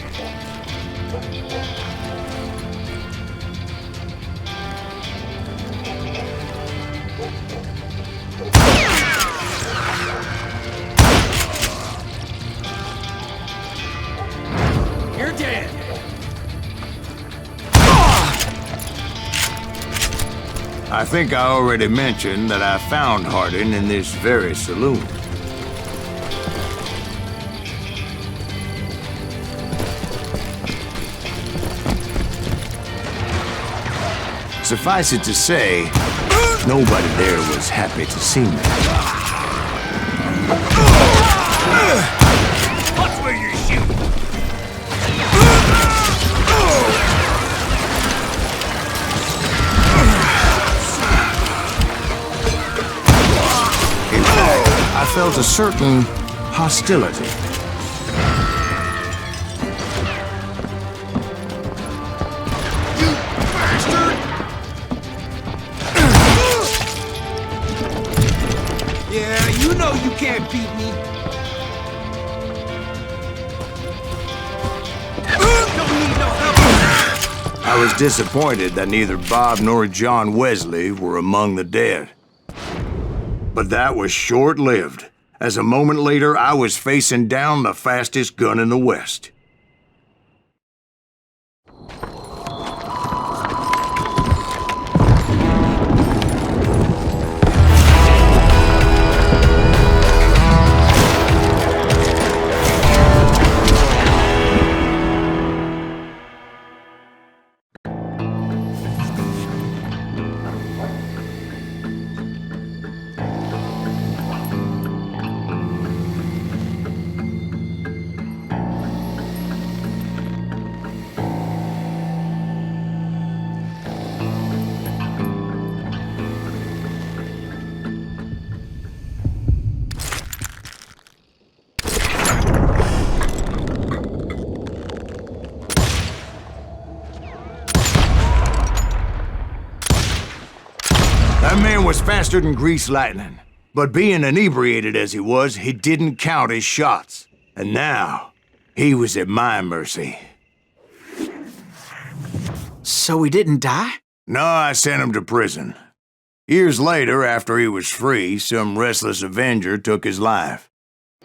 You're dead.
I think I already mentioned that I found Hardin in this very saloon. Suffice it to say, nobody there was happy to see me.
Watch where you're shooting.
In fact, I felt a certain hostility.
Yeah, you know you can't beat me.
I was disappointed that neither Bob nor John Wesley were among the dead. But that was short-lived, as a moment later I was facing down the fastest gun in the West. That man was faster than greased lightning. But being inebriated as he was, he didn't count his shots. And now, he was at my mercy.
So he didn't die?
No, I sent him to prison. Years later, after he was free, some restless Avenger took his life.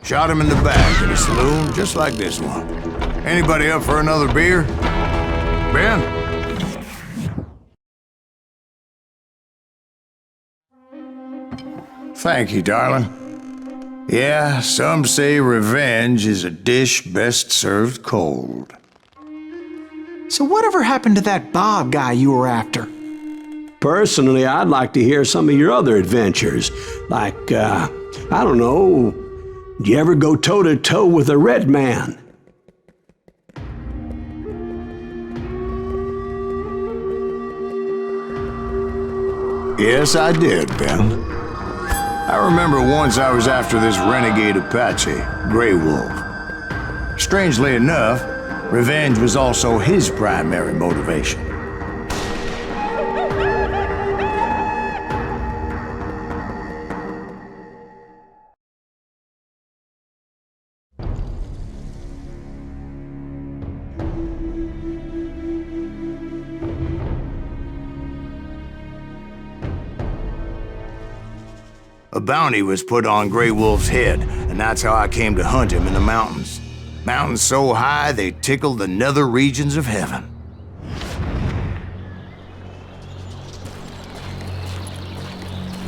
Shot him in the back at a saloon just like this one. Anybody up for another beer? Ben? Thank you, darling. Yeah, some say revenge is a dish best served cold.
So whatever happened to that Bob guy you were after?
Personally, I'd like to hear some of your other adventures. Like, I don't know, did you ever go toe-to-toe with a red man?
Yes, I did, Ben. I remember once I was after this renegade Apache, Grey Wolf. Strangely enough, revenge was also his primary motivation. A bounty was put on Grey Wolf's head, and that's how I came to hunt him in the mountains. Mountains so high they tickled the nether regions of heaven.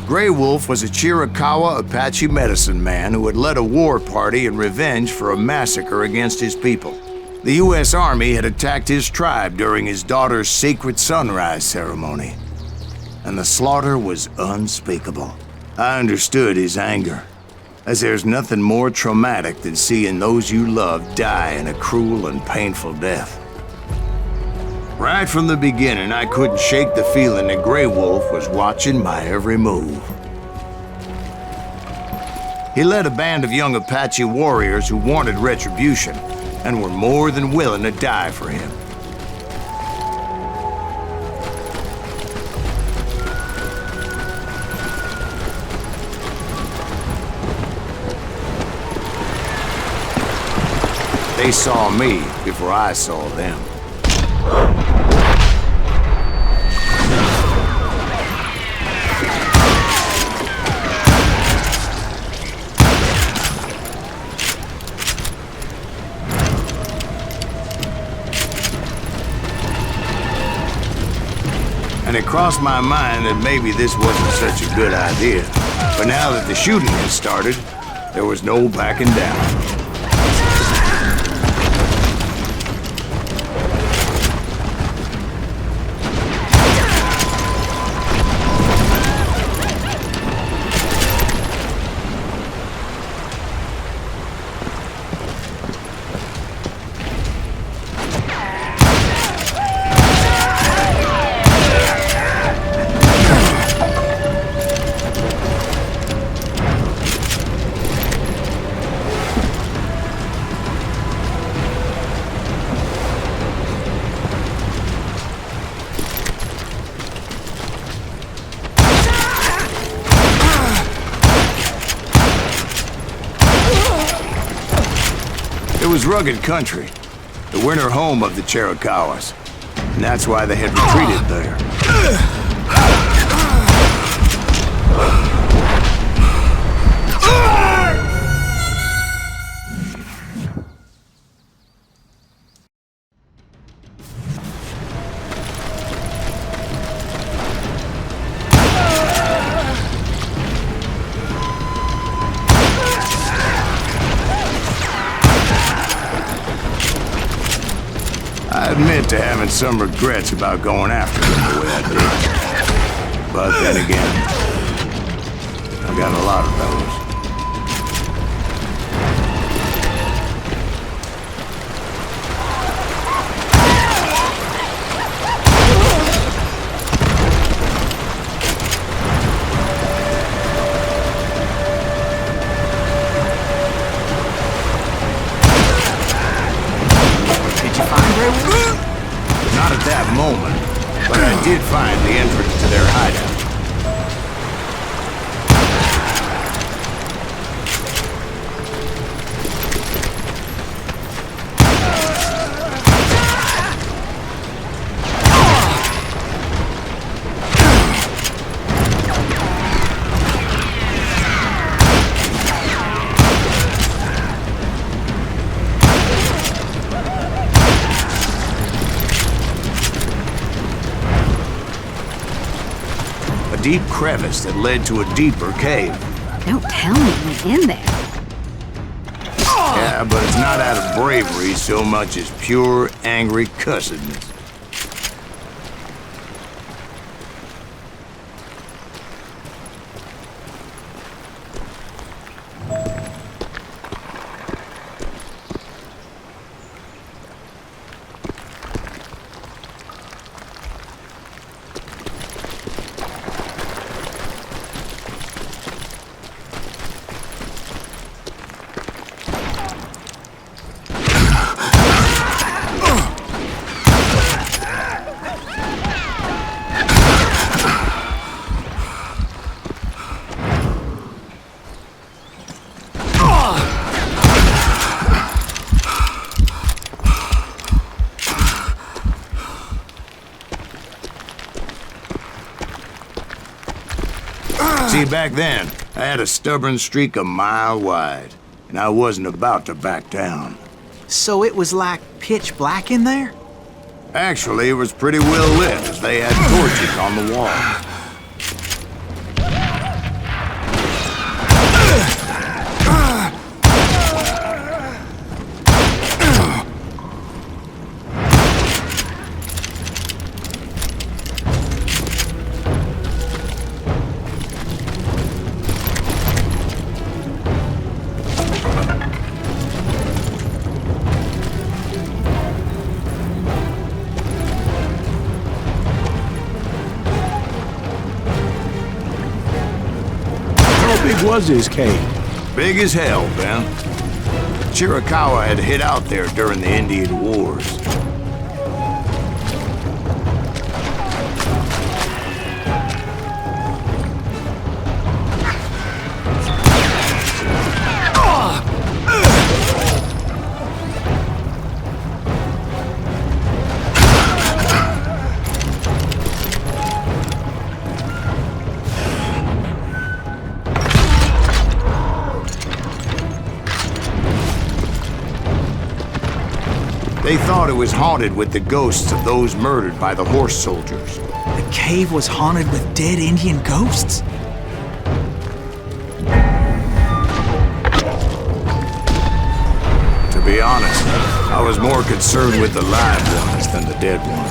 Grey Wolf was a Chiricahua Apache medicine man who had led a war party in revenge for a massacre against his people. The U.S. Army had attacked his tribe during his daughter's sacred sunrise ceremony, and the slaughter was unspeakable. I understood his anger, as there's nothing more traumatic than seeing those you love die in a cruel and painful death. Right from the beginning, I couldn't shake the feeling that Grey Wolf was watching my every move. He led a band of young Apache warriors who wanted retribution and were more than willing to die for him. They saw me before I saw them. And it crossed my mind that maybe this wasn't such a good idea. But now that the shooting had started, there was no backing down. It was rugged country, the winter home of the Chiricahuas. And that's why they had retreated there. I admit to having some regrets about going after them the way I did. But then again, I got a lot of those. Not at that moment, but I did find the entrance to their hideout. Deep crevice that led to a deeper cave.
Don't tell me you went in there.
Yeah, but it's not out of bravery so much as pure, angry cussedness. See, back then, I had a stubborn streak a mile wide, and I wasn't about to back down.
So it was like pitch black in there?
Actually, it was pretty well lit, as they had torches on the wall.
How big was this cave?
Big as hell, Ben. Chiricahua had hid out there during the Indian Wars. They thought it was haunted with the ghosts of those murdered by the horse soldiers.
The cave was haunted with dead Indian ghosts?
To be honest, I was more concerned with the live ones than the dead ones.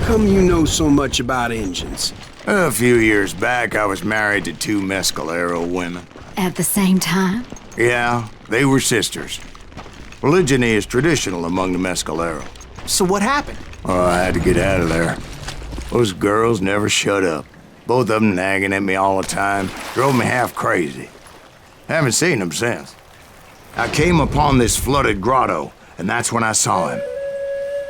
come you know so much about engines?
A few years back, I was married to 2 Mescalero women.
At the same time?
Yeah, they were sisters. Polygyny is traditional among the Mescalero.
So what happened?
Oh, I had to get out of there. Those girls never shut up. Both of them nagging at me all the time. Drove me half crazy. Haven't seen them since. I came upon this flooded grotto, and that's when I saw him.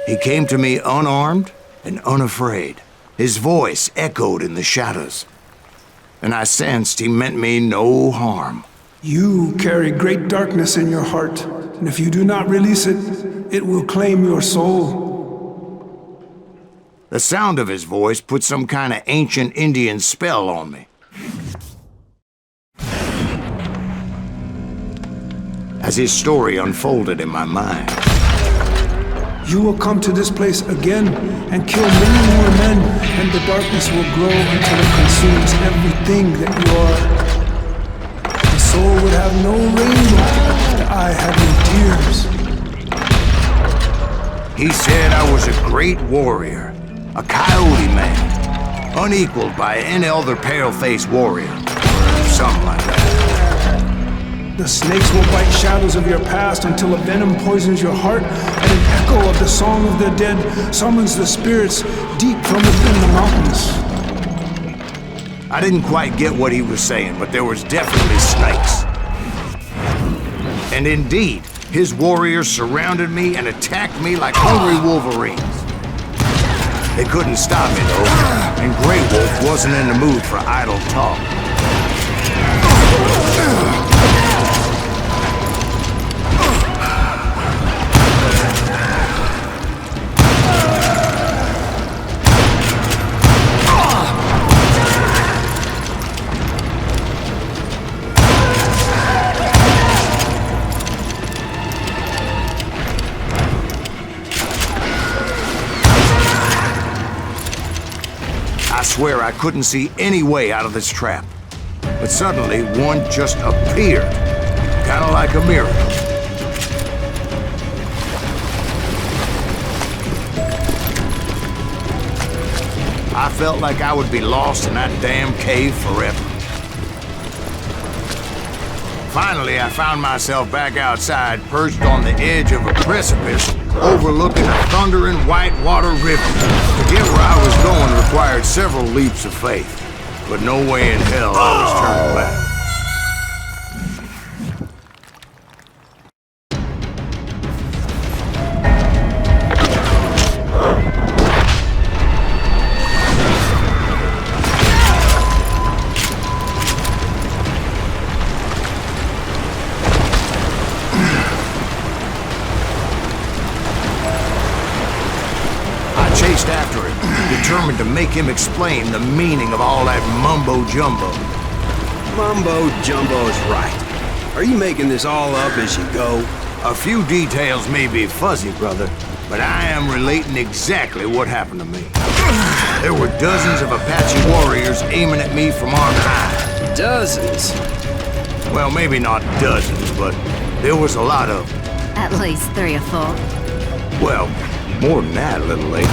He came to me unarmed and unafraid. His voice echoed in the shadows. And I sensed he meant me no harm.
You carry great darkness in your heart, and if you do not release it, it will claim your soul.
The sound of his voice put some kind of ancient Indian spell on me. As his story unfolded in my mind.
You will come to this place again and kill many more men, and the darkness will grow until it consumes everything that you are. The soul would have no rainbow, the eye have no tears.
He said I was a great warrior, a coyote man, unequaled by any other pale-faced warrior, or something like that.
The snakes will bite shadows of your past until a venom poisons your heart, and an echo of the song of the dead summons the spirits deep from within the mountains.
I didn't quite get what he was saying, but there was definitely snakes. And indeed, his warriors surrounded me and attacked me like hungry wolverines. They couldn't stop me, though, and Grey Wolf wasn't in the mood for idle talk. I swear I couldn't see any way out of this trap. But suddenly, one just appeared. Kind of like a miracle. I felt like I would be lost in that damn cave forever. Finally, I found myself back outside, perched on the edge of a precipice, overlooking a thundering whitewater river. To get where I was going required several leaps of faith, but no way in hell I was turning back. Chased after him, determined to make him explain the meaning of all that mumbo-jumbo.
Mumbo-jumbo's right. Are you making this all up as you go?
A few details may be fuzzy, brother, but I am relating exactly what happened to me. There were dozens of Apache warriors aiming at me from on high.
Dozens?
Well, maybe not dozens, but there was a lot of them.
At least 3 or 4.
Well, more than that a little later.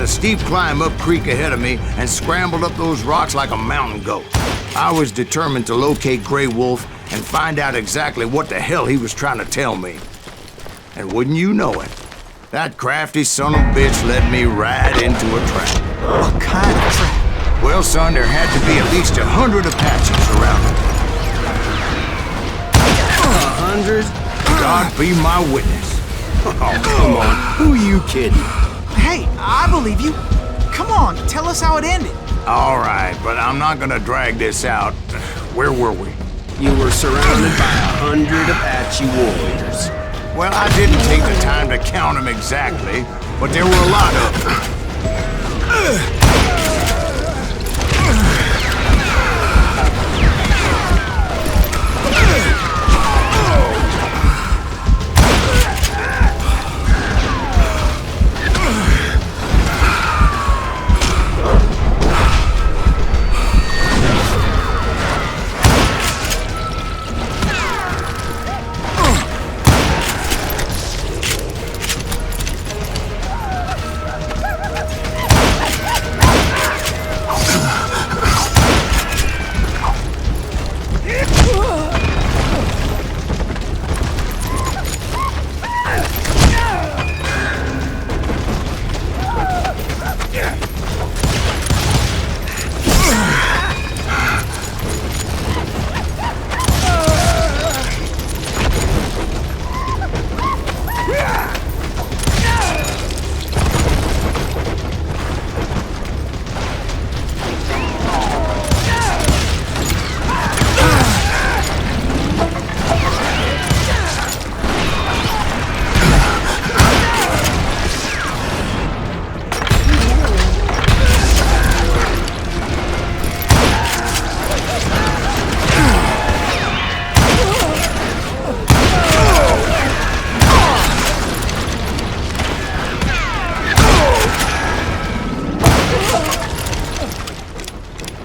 Steep climb up creek ahead of me and scrambled up those rocks like a mountain goat. I was determined to locate Grey Wolf and find out exactly what the hell he was trying to tell me. And wouldn't you know it, that crafty son of a bitch led me right into a trap.
What kind of trap?
Well, son, there had to be at least 100 Apaches around me.
100?
God be my witness.
Oh, come on. Who are you kidding?
Hey, I believe you. Come on, tell us how it ended.
All right, but I'm not gonna drag this out. Where were we?
You were surrounded by 100 Apache warriors.
Well, I didn't take the time to count them exactly, but there were a lot of them.
Ugh.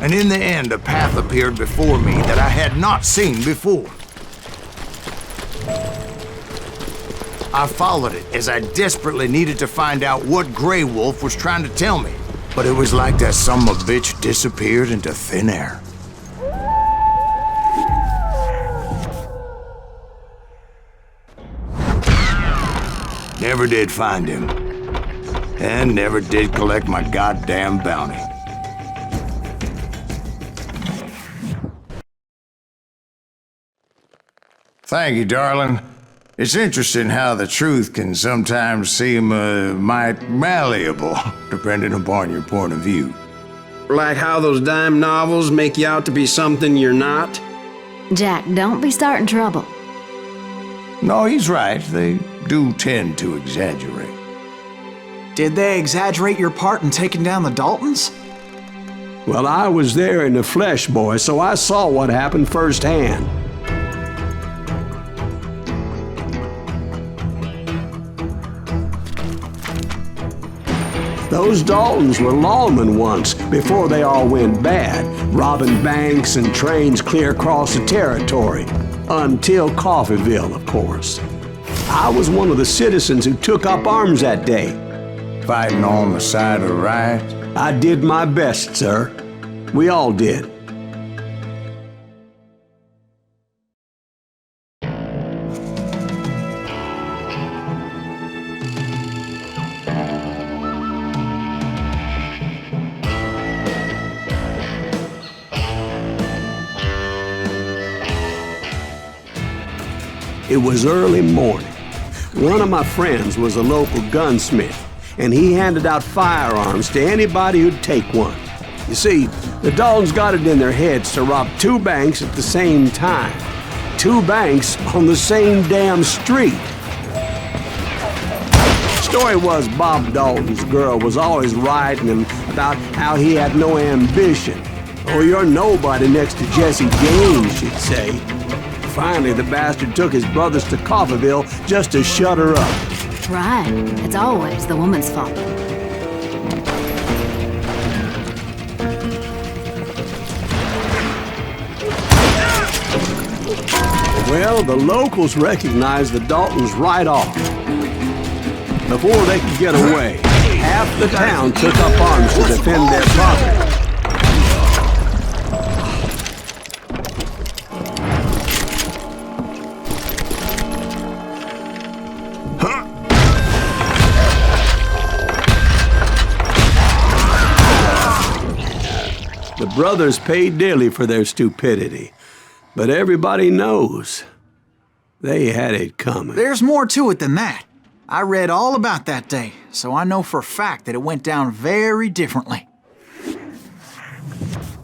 And in the end, a path appeared before me that I had not seen before. I followed it as I desperately needed to find out what Grey Wolf was trying to tell me. But it was like that son of a bitch disappeared into thin air. Never did find him. And never did collect my goddamn bounty. Thank you, darling. It's interesting how the truth can sometimes seem, might malleable, depending upon your point of view.
Like how those dime novels make you out to be something you're not?
Jack, don't be starting trouble.
No, he's right. They do tend to exaggerate.
Did they exaggerate your part in taking down the Daltons?
Well, I was there in the flesh, boy, so I saw what happened firsthand. Those Daltons were lawmen once, before they all went bad, robbing banks and trains clear across the territory. Until Coffeeville, of course. I was one of the citizens who took up arms that day.
Fighting on the side of the right?
I did my best, sir. We all did. It was early morning. One of my friends was a local gunsmith, and he handed out firearms to anybody who'd take one. You see, the Daltons got it in their heads to rob 2 banks at the same time. 2 banks on the same damn street. Story was Bob Dalton's girl was always writing him about how he had no ambition. Oh, you're nobody next to Jesse James, she'd say. Finally, the bastard took his brothers to Coffeeville just to shut her up.
Right. It's always the woman's fault.
Well, the locals recognized the Daltons right off. Before they could get away, half the town took up arms to defend their property. The brothers paid dearly for their stupidity, but everybody knows they had it coming.
There's more to it than that. I read all about that day, so I know for a fact that it went down very differently.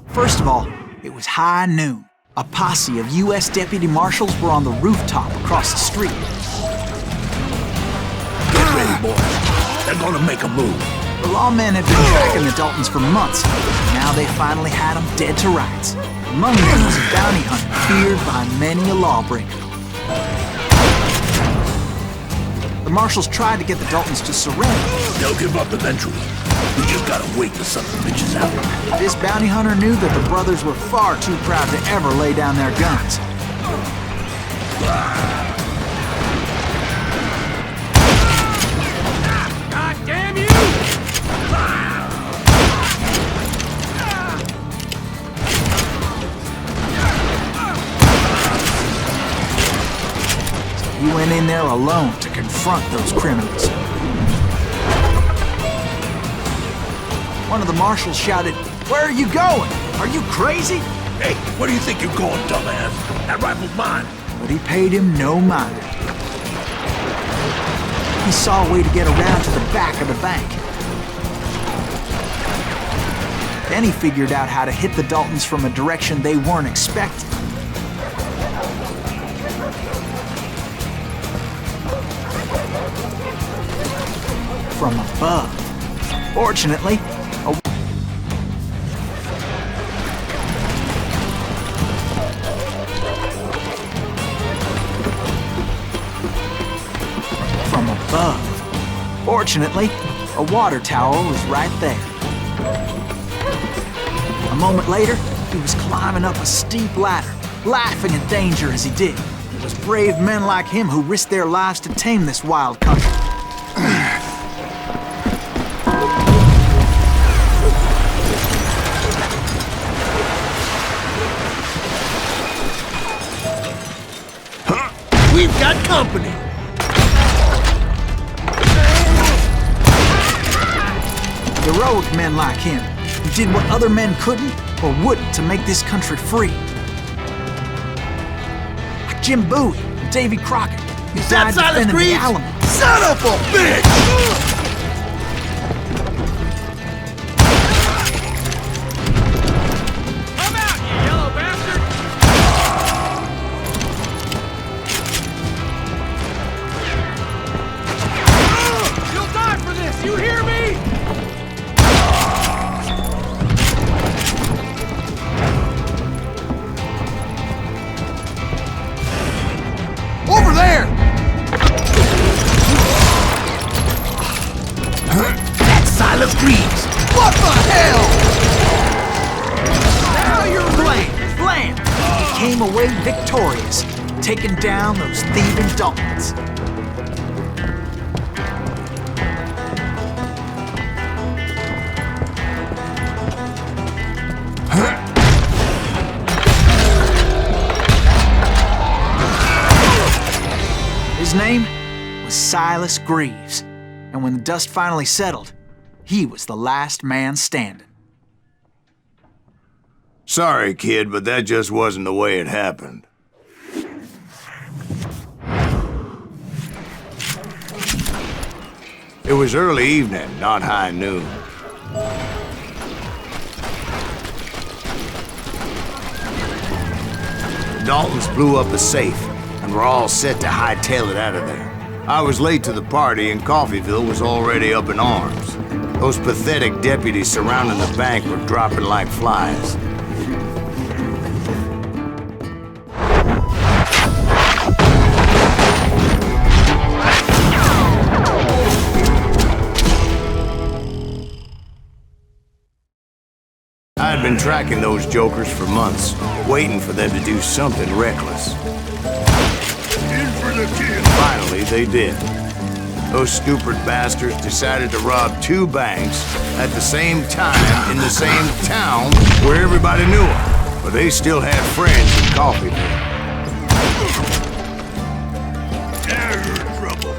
First of all, it was high noon. A posse of U.S. deputy marshals were on the rooftop across the street.
Get ready, boys. They're gonna make a move.
The lawmen had been tracking the Daltons for months. Now they finally had them dead to rights. Among them was a bounty hunter feared by many a lawbreaker. The marshals tried to get the Daltons to surrender.
They'll give up eventually. We just gotta wait the son of bitches out.
This bounty hunter knew that the brothers were far too proud to ever lay down their guns.
God damn you!
He went in there alone to confront those criminals. One of the marshals shouted, "Where are you going? Are you crazy?"
Hey, where do you think you're going, dumbass? That rifle's mine.
But he paid him no mind. He saw a way to get around to the back of the bank. Then he figured out how to hit the Daltons from a direction they weren't expecting. From above. Fortunately, Fortunately, a water tower was right there. A moment later, he was climbing up a steep ladder, laughing at danger as he did. It was brave men like him who risked their lives to tame this wild country.
We've got company!
Heroic men like him, who did what other men couldn't or wouldn't to make this country free. Like Jim Bowie and Davy Crockett, who died defending the Alamo.
Son of a bitch!
Over there!
That's Silas Greaves!
What the hell?
Now you're blam! He came away victorious, taking down those thieving Daltons. His name was Silas Greaves, and when the dust finally settled, he was the last man standing.
Sorry, kid, but that just wasn't the way it happened. It was early evening, not high noon. Daltons blew up a safe, and we're all set to hightail it out of there. I was late to the party, and Coffeyville was already up in arms. Those pathetic deputies surrounding the bank were dropping like flies. I had been tracking those jokers for months, waiting for them to do something reckless. Finally, they did. Those stupid bastards decided to rob 2 banks at the same time in the same town where everybody knew them. But they still had friends in Coffeyville.
Now you're in trouble.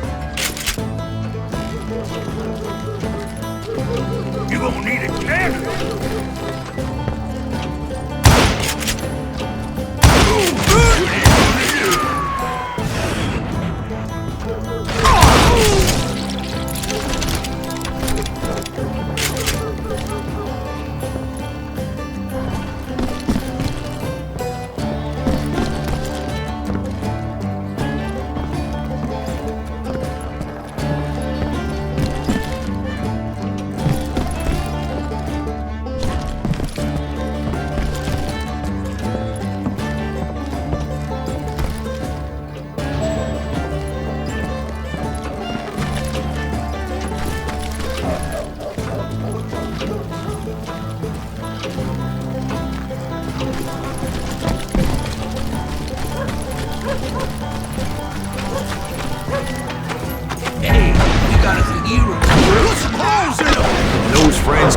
You gonna need a candle.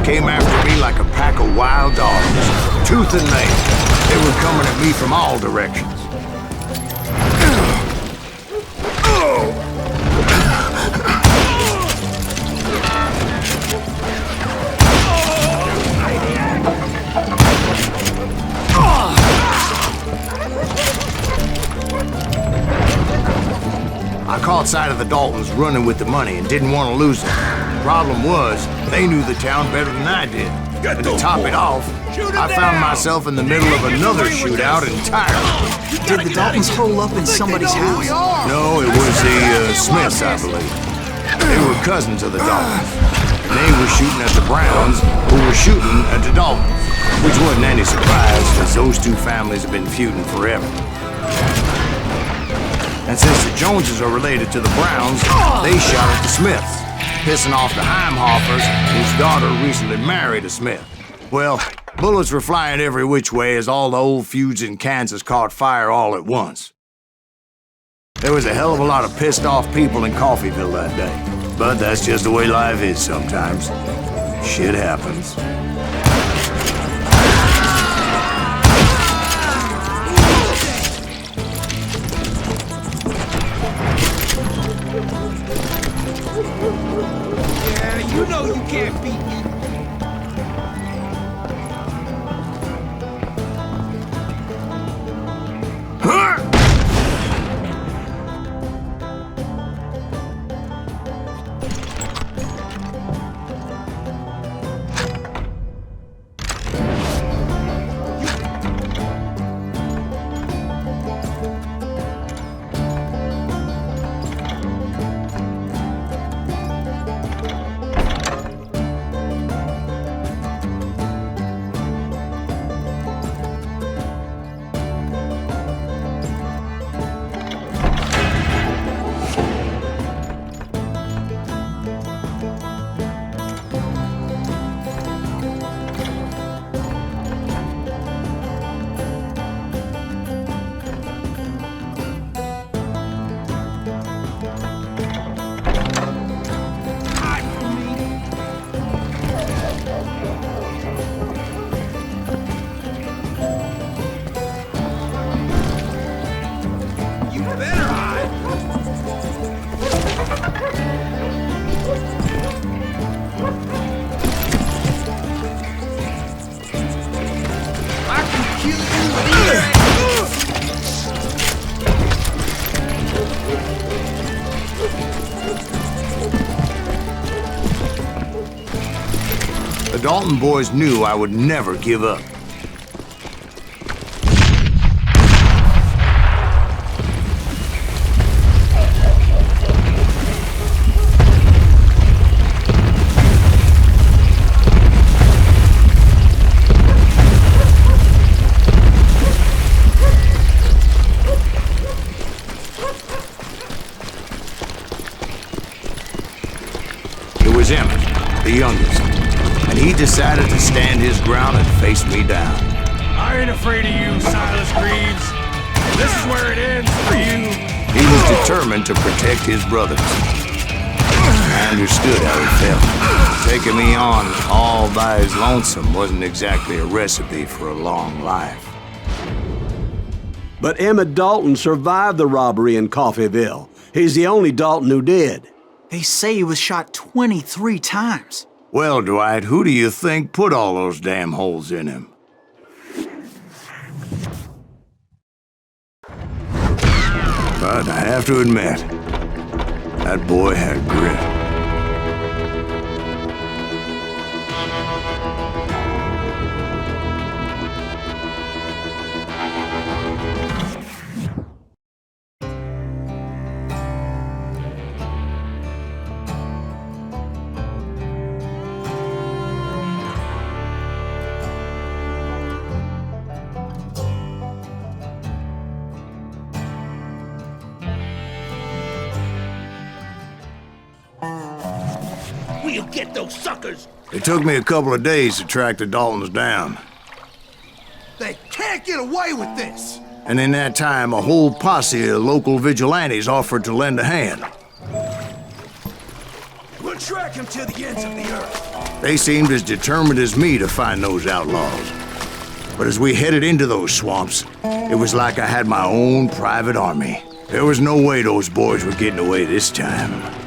Came after me like a pack of wild dogs, tooth and nail. They were coming at me from all directions. I caught sight of the Daltons running with the money and didn't want to lose it. Problem was, they knew the town better than I did. And to top it off, I found myself in the middle of another shootout entirely.
Did the Daltons hole up in somebody's house?
No, it was the Smiths, I believe. They were cousins of the Daltons. And they were shooting at the Browns, who were shooting at the Daltons. Which wasn't any surprise, because those 2 families have been feuding forever. And since the Joneses are related to the Browns, they shot at the Smiths, pissing off the Heimhoffers, whose daughter recently married a Smith. Well, Bullets were flying every which way as all the old feuds in Kansas caught fire all at once. There was a hell of a lot of pissed off people in Coffeyville that day. But that's just the way life is sometimes. Shit happens.
Yeah, you know you can't beat me.
The Dalton boys knew I would never give up. It was Emmett, the youngest. And he decided to stand his ground and face me down.
I ain't afraid of you, Silas Greaves. This is where it ends for you.
He was determined to protect his brothers. I understood how he felt. Taking me on all by his lonesome wasn't exactly a recipe for a long life.
But Emmett Dalton survived the robbery in Coffeyville. He's the only Dalton who did.
They say he was shot 23 times.
Well, Dwight, who do you think put all those damn holes in him? But I have to admit, that boy had grit.
We'll get those suckers!
It took me a couple of days to track the Daltons down.
They can't get away with this!
And in that time, a whole posse of local vigilantes offered to lend a hand.
We'll track him to the ends of the earth.
They seemed as determined as me to find those outlaws. But as we headed into those swamps, it was like I had my own private army. There was no way those boys were getting away this time.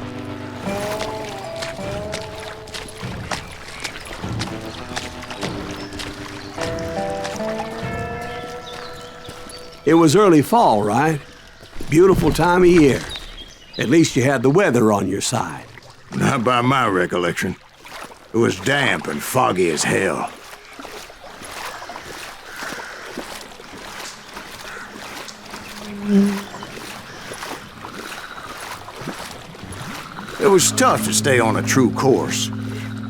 It was early fall, right? Beautiful time of year. At least you had the weather on your side.
Not by my recollection. It was damp and foggy as hell. It was tough to stay on a true course,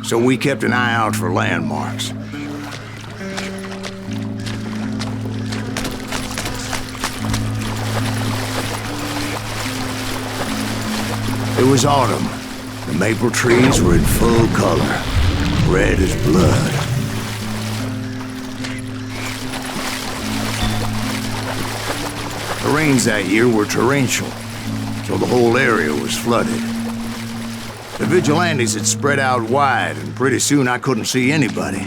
so we kept an eye out for landmarks. It was autumn. The maple trees were in full color, red as blood. rains that year were torrential, so the whole area was flooded. The vigilantes had spread out wide, and pretty soon I couldn't see anybody.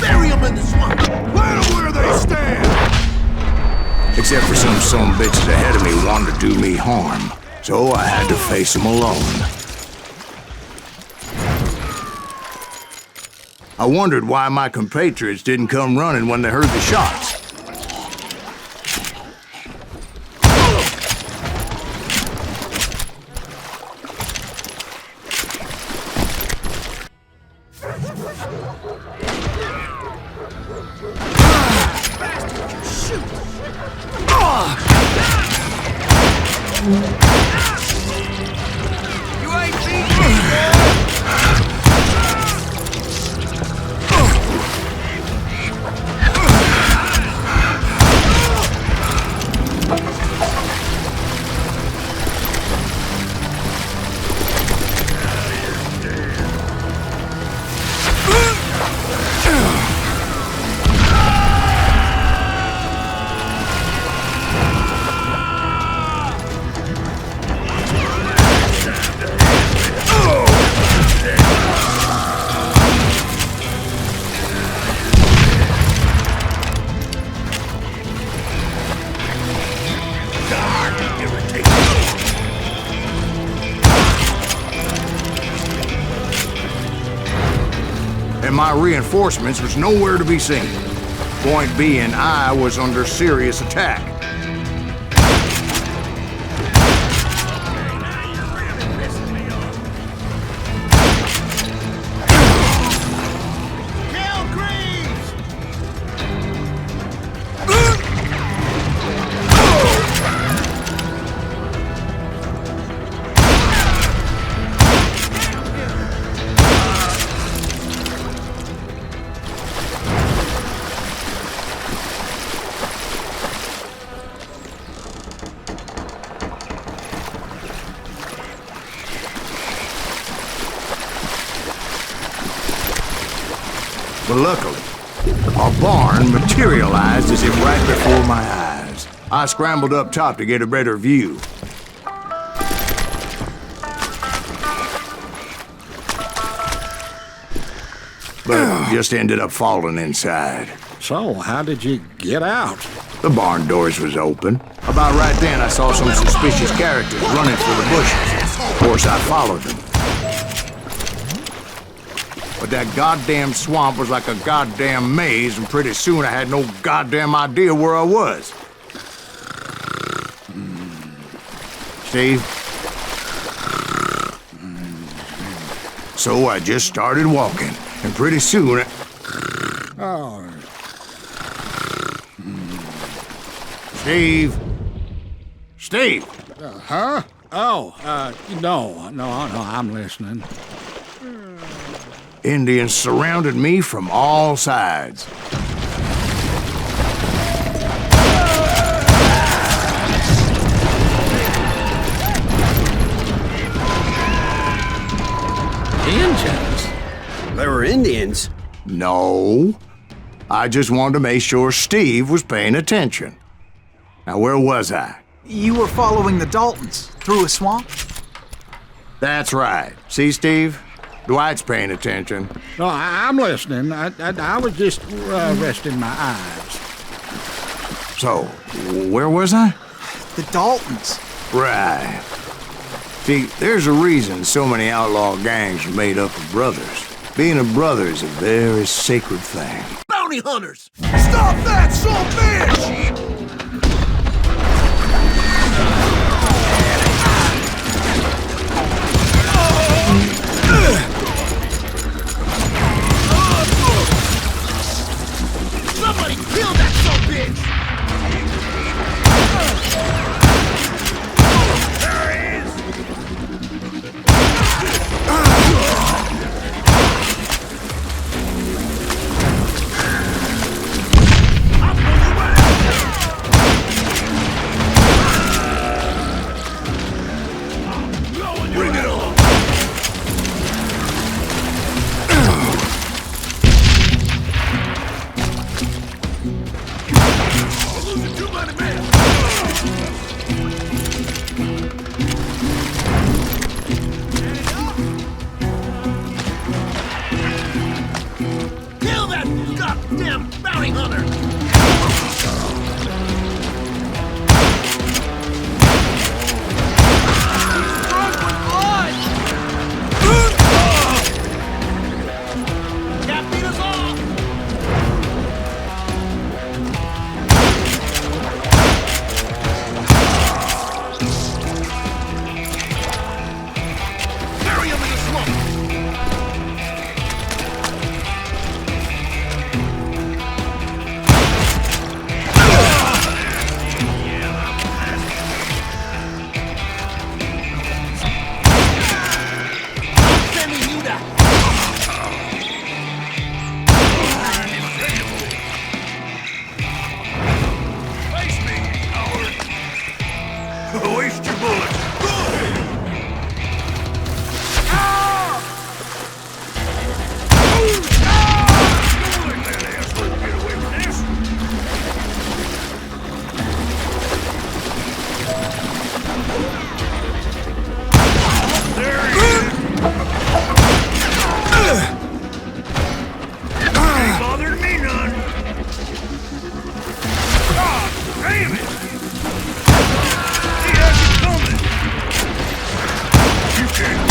Bury them in the swamp! Let them where they stand!
Except for some bitches ahead of me wanted to do me harm, so I had to face them alone. I wondered why my compatriots didn't come running when they heard the shots. And my reinforcements was nowhere to be seen. Point being, I was under serious attack. But luckily, a barn materialized as if right before my eyes. I scrambled up top to get a better view. But just ended up falling inside.
So, how did you get out?
The barn doors was open. About right then, I saw some suspicious characters running through the bushes. Of course, I followed them. But that goddamn swamp was like a goddamn maze, and pretty soon I had no goddamn idea where I was. Steve? So I just started walking, and pretty soon
Oh.
Steve? Steve!
Huh? Oh, no, I'm listening.
Indians surrounded me from all sides.
Indians? There were Indians?
No. I just wanted to make sure Steve was paying attention. Now, where was I?
You were following the Daltons through a swamp?
That's right. See, Steve? Dwight's paying attention.
No, I'm listening. I was just resting my eyes.
So, where was I?
The Daltons.
Right. See, there's a reason so many outlaw gangs are made up of brothers. Being a brother is a very sacred thing.
Bounty hunters! Stop that, son bitch!
Somebody kill that son bitch! There he is! I'll pull you out!
goddamn bounty hunter! Can't beat us all! Carry him in the smoke! Sending you to
Face me, coward! Waste your bullets! Ain't bothered me none. God damn it! He has it coming. You can't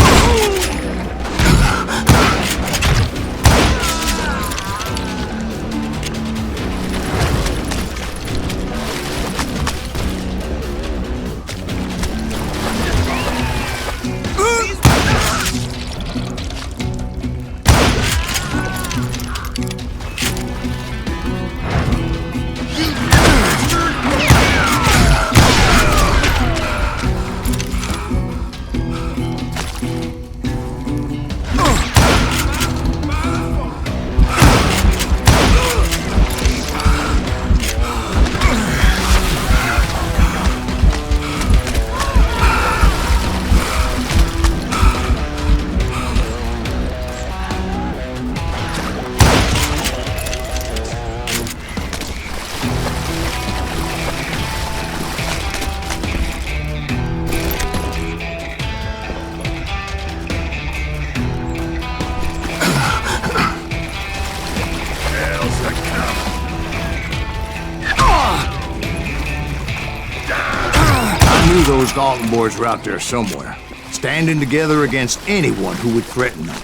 Those Dalton boys were out there somewhere, standing together against anyone who would threaten them.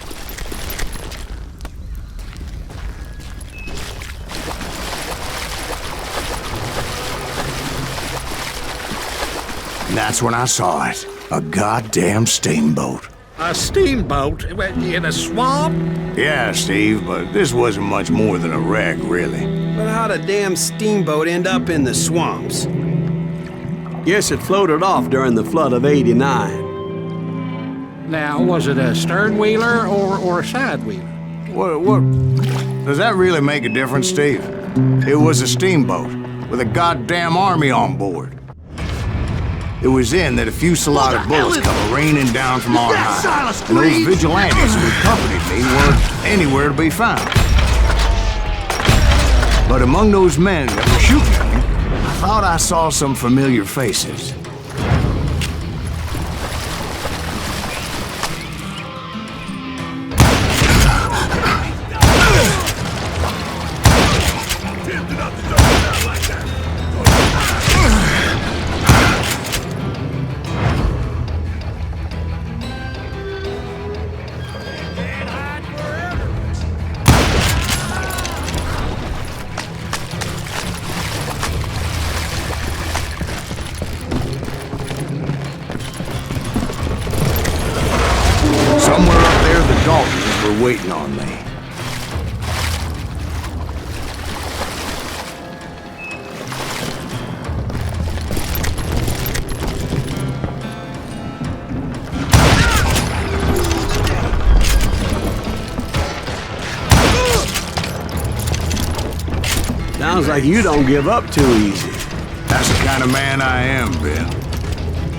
And that's when I saw it. A goddamn steamboat.
A steamboat in a swamp?
Yeah, Steve, but this wasn't much more than a wreck, really.
But how'd a damn steamboat end up in the swamps?
Guess it floated off during the flood of '89.
Now, was it a stern wheeler or a side wheeler?
What? Does that really make a difference, Steve? It was a steamboat with a goddamn army on board. It was then that a fusillade of bullets come raining down from on high, and those vigilantes who accompanied me weren't anywhere to be found. But among those men that were shooting at me, I thought I saw some familiar faces. Somewhere up there, the Daltons were waiting on me.
Sounds like you don't give up too easy.
That's the kind of man I am, Ben.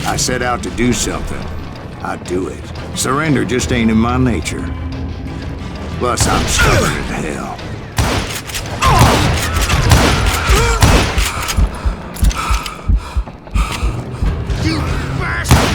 I set out to do something. I do it. Surrender just ain't in my nature. Plus, I'm stubborn as hell.
You bastard!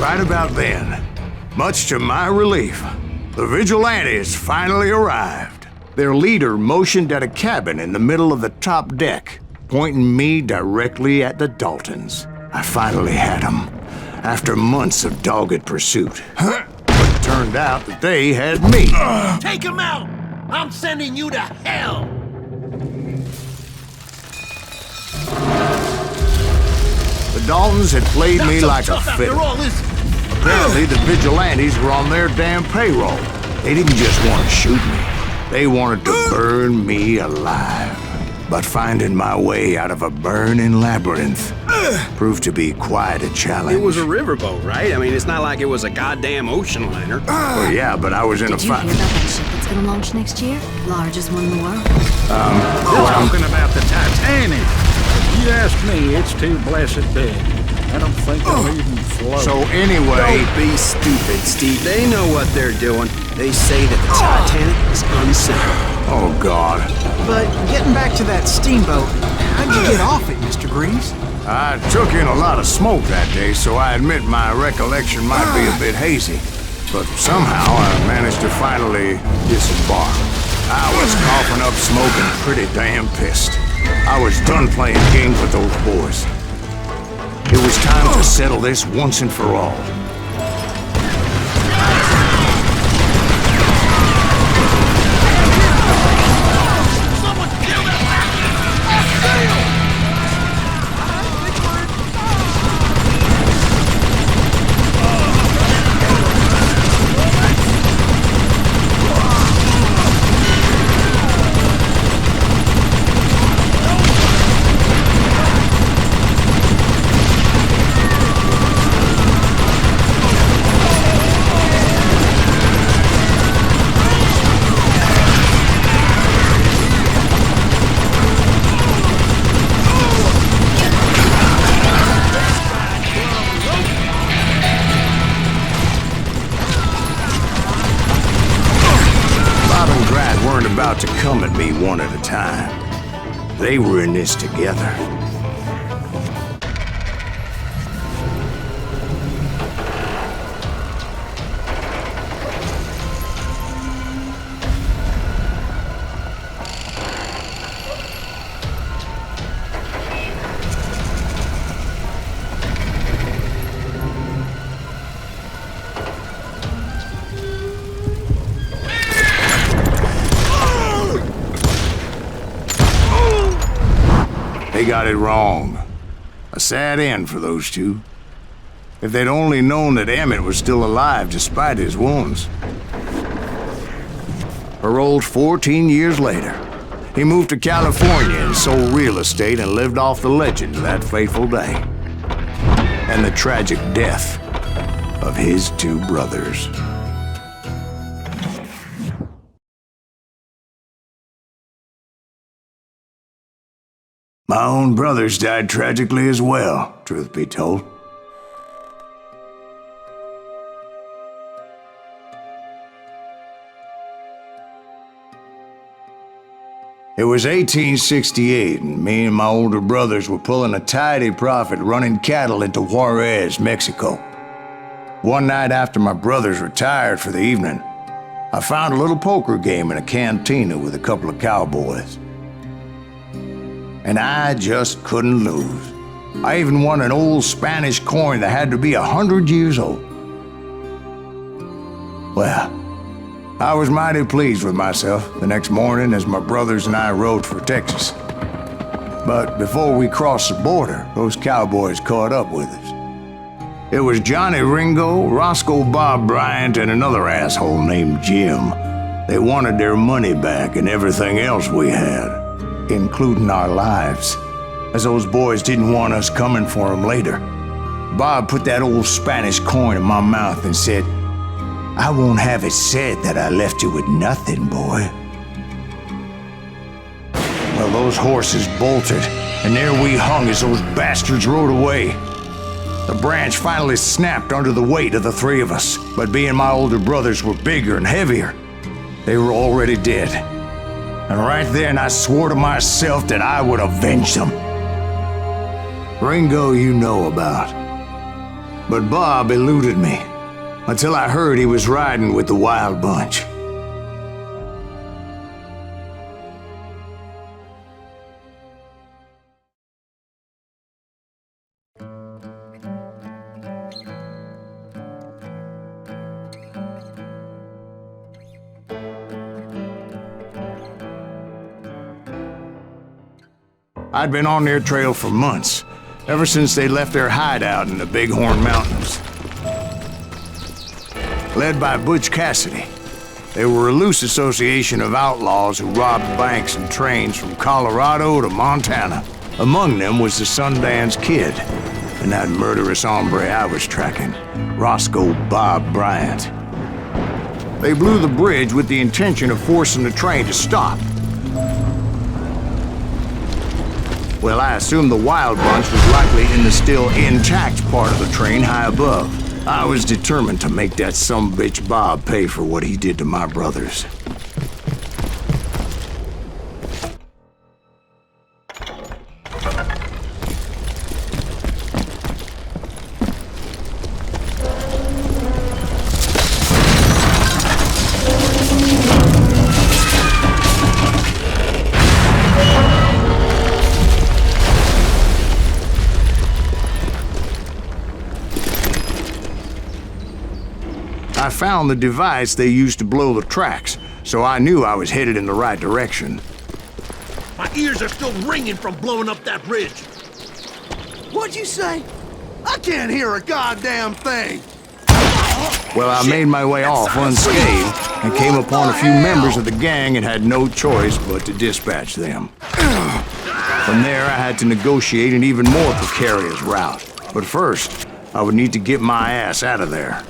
Right about then, much to my relief, the vigilantes finally arrived. Their leader motioned at a cabin in the middle of the top deck, pointing me directly at the Daltons. I finally had them, after months of dogged pursuit. But it turned out that they had me.
Take him out! I'm sending you to hell!
The Daltons had played me like a fiddle. Apparently, the vigilantes were on their damn payroll. They didn't just want to shoot me. They wanted to burn me alive. But finding my way out of a burning labyrinth proved to be quite a challenge.
It was a riverboat, right? I mean, it's not like it was a goddamn ocean liner.
Well, yeah, but I was in a fight.
Did you hear about that ship that's gonna launch next year? Largest one in the world.
We're talking about the Titanic. You ask me, it's too blessed big. I don't think it'll even float.
So anyway...
Don't be stupid, Steve. They know what they're doing. They say that the Titanic is unsinkable.
Oh, God.
But getting back to that steamboat, how'd you get off it, Mr. Greaves?
I took in a lot of smoke that day, so I admit my recollection might be a bit hazy. But somehow I managed to finally disembark. I was coughing up smoke and pretty damn pissed. I was done playing games with those boys. It was time to settle this once and for all. About to come at me one at a time. They were in this together. They got it wrong. A sad end for those two. If they'd only known that Emmett was still alive despite his wounds. Paroled 14 years later, he moved to California and sold real estate and lived off the legend of that fateful day. And the tragic death of his two brothers. My own brothers died tragically as well, truth be told. It was 1868, and me and my older brothers were pulling a tidy profit running cattle into Juarez, Mexico. One night after my brothers retired for the evening, I found a little poker game in a cantina with a couple of cowboys. And I just couldn't lose. I even won an old Spanish coin that had to be 100 years old. Well, I was mighty pleased with myself the next morning as my brothers and I rode for Texas. But before we crossed the border, those cowboys caught up with us. It was Johnny Ringo, Roscoe Bob Bryant, and another asshole named Jim. They wanted their money back and everything else we had, including our lives, as those boys didn't want us coming for them later. Bob put that old Spanish coin in my mouth and said, "I won't have it said that I left you with nothing, boy." Well, those horses bolted, and there we hung as those bastards rode away. The branch finally snapped under the weight of the three of us, but being my older brothers were bigger and heavier, they were already dead. And right then I swore to myself that I would avenge them. Ringo you know about. But Bob eluded me, until I heard he was riding with the Wild Bunch. I'd been on their trail for months, ever since they left their hideout in the Bighorn Mountains. Led by Butch Cassidy, they were a loose association of outlaws who robbed banks and trains from Colorado to Montana. Among them was the Sundance Kid, and that murderous hombre I was tracking, Roscoe Bob Bryant. They blew the bridge with the intention of forcing the train to stop. Well, I assumed the Wild Bunch was likely in the still intact part of the train high above. I was determined to make that sumbitch Bob pay for what he did to my brothers. I found the device they used to blow the tracks, so I knew I was headed in the right direction.
My ears are still ringing from blowing up that bridge.
What'd you say? I can't hear a goddamn thing.
Well, I made my way off unscathed and came upon a few members of the gang and had no choice but to dispatch them. From there, I had to negotiate an even more precarious route. But first, I would need to get my ass out of there.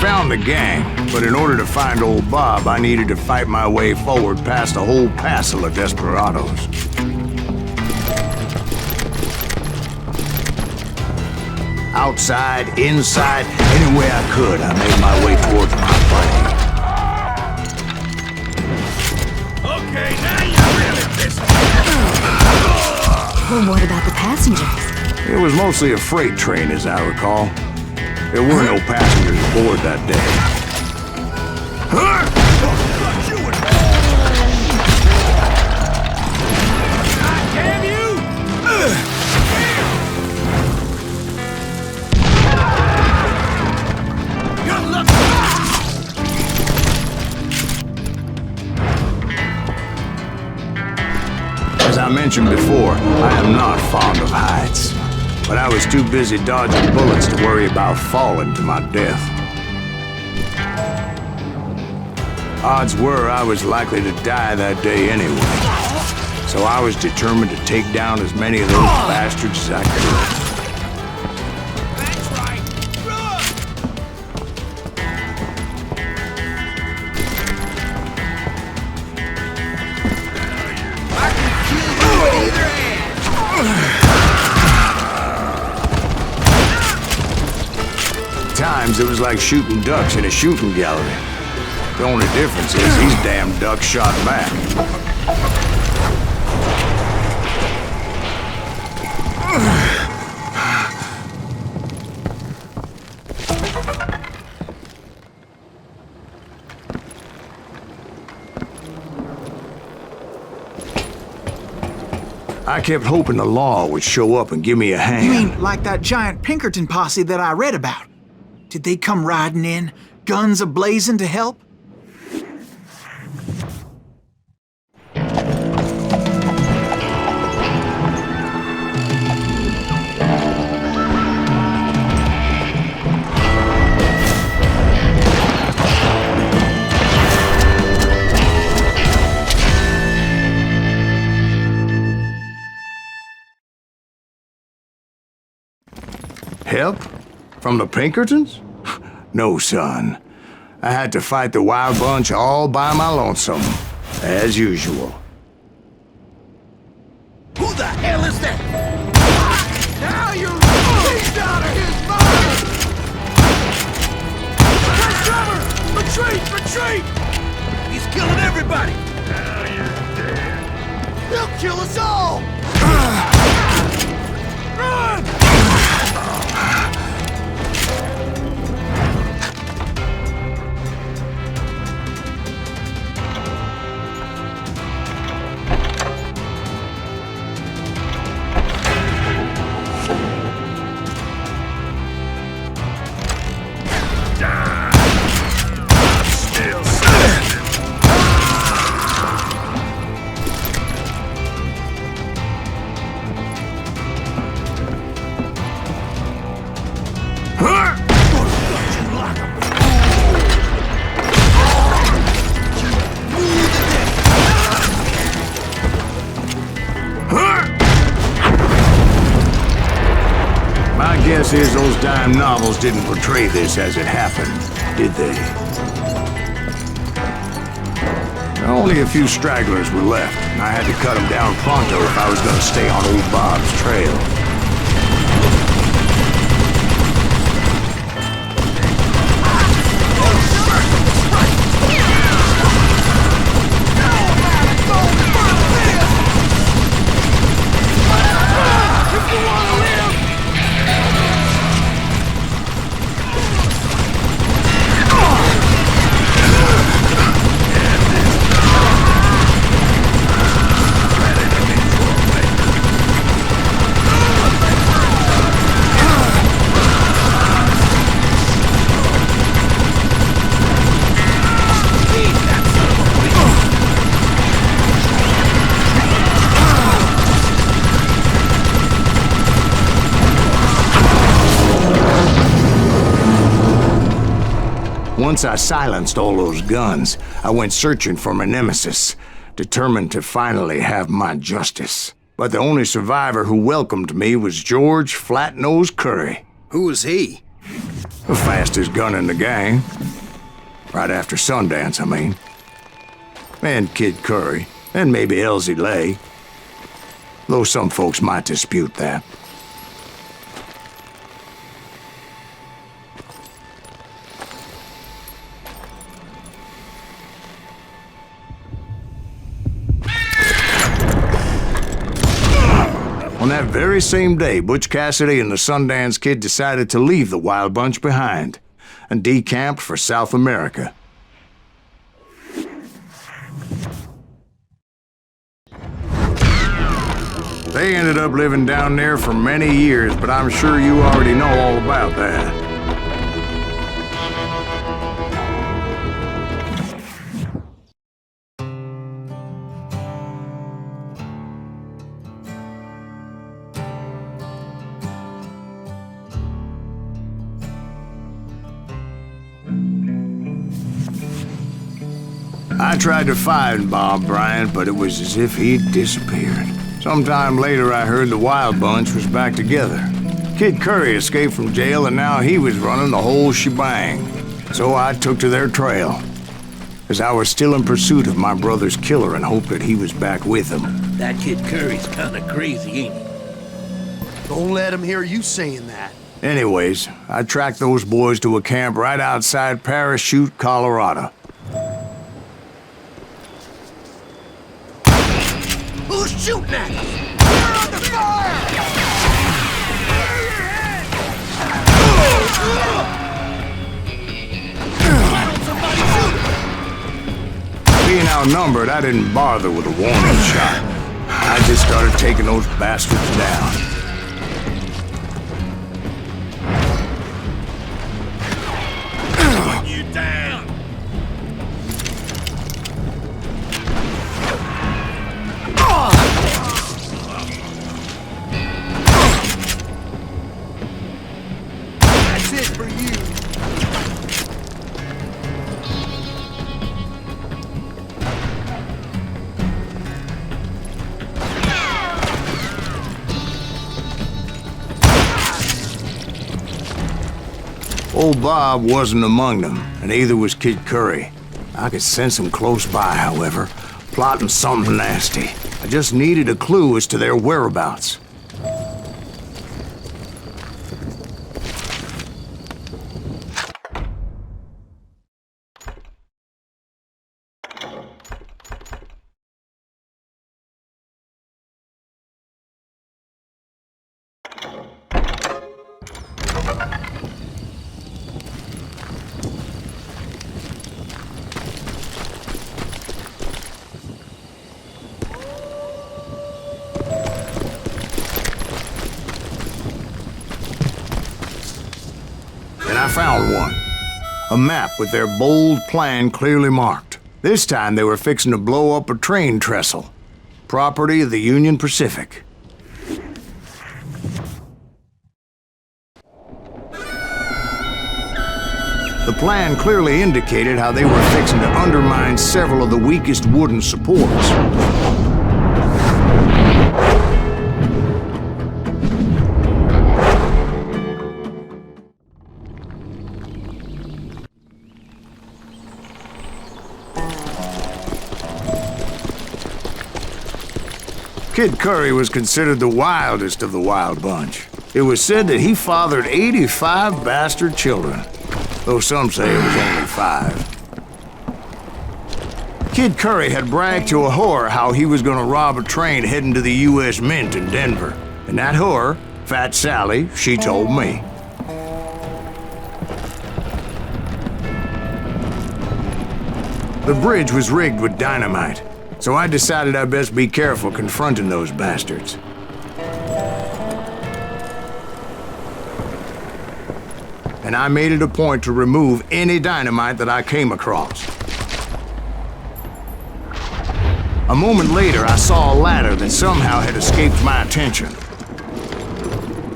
Found the gang, but in order to find old Bob, I needed to fight my way forward past a whole passel of desperados. Outside, inside, any way I could, I made my way towards my prey.
Okay, now you're really pissed me off.
Well, what about the passengers?
It was mostly a freight train, as I recall. There were no passengers aboard that day.
God damn you! Good luck!
As I mentioned before, I am not fond of heights. But I was too busy dodging bullets to worry about falling to my death. Odds were I was likely to die that day anyway, so I was determined to take down as many of those bastards as I could.
That's right! I can kill you with either hand!
Times it was like shooting ducks in a shooting gallery. The only difference is these damn ducks shot back. I kept hoping the law would show up and give me a hand.
You mean like that giant Pinkerton posse that I read about? Did they come riding in, guns a-blazing to help?
Help? From the Pinkertons? No, son. I had to fight the Wild Bunch all by my lonesome, as usual.
Who the hell is that?
Now you're he's out of his mind!
Retreat! Retreat! He's killing everybody!
Now you're dead.
He'll kill us all! Run!
Guess is those dime novels didn't portray this as it happened, did they? Only a few stragglers were left, and I had to cut them down pronto if I was going to stay on old Bob's trail. Once I silenced all those guns, I went searching for my nemesis, determined to finally have my justice. But the only survivor who welcomed me was George Flat-Nosed Curry.
Who was he?
The fastest gun in the gang. Right after Sundance, I mean. And Kid Curry, and maybe Elsie Lay. Though some folks might dispute that. On that very same day, Butch Cassidy and the Sundance Kid decided to leave the Wild Bunch behind and decamped for South America. They ended up living down there for many years, but I'm sure you already know all about that. I tried to find Bob Bryant, but it was as if he'd disappeared. Sometime later, I heard the Wild Bunch was back together. Kid Curry escaped from jail, and now he was running the whole shebang. So I took to their trail, as I was still in pursuit of my brother's killer and hoped that he was back with him.
That Kid Curry's kinda crazy, ain't he?
Don't let him hear you saying that.
Anyways, I tracked those boys to a camp right outside Parachute, Colorado.
Who's shooting at us? We're under fire!
Being outnumbered, I didn't bother with a warning shot. I just started taking those bastards down.
Put you down!
That's it for you.
Old Bob wasn't among them, and neither was Kid Curry. I could sense him close by, however, plotting something nasty. I just needed a clue as to their whereabouts. found one. A map with their bold plan clearly marked. This time they were fixing to blow up a train trestle. Property of the Union Pacific. The plan clearly indicated how they were fixing to undermine several of the weakest wooden supports. Kid Curry was considered the wildest of the wild bunch. It was said that he fathered 85 bastard children, though some say it was only 5. Kid Curry had bragged to a whore how he was gonna rob a train heading to the U.S. Mint in Denver. And that whore, Fat Sally, she told me. The bridge was rigged with dynamite, so I decided I'd best be careful confronting those bastards. And I made it a point to remove any dynamite that I came across. A moment later, I saw a ladder that somehow had escaped my attention.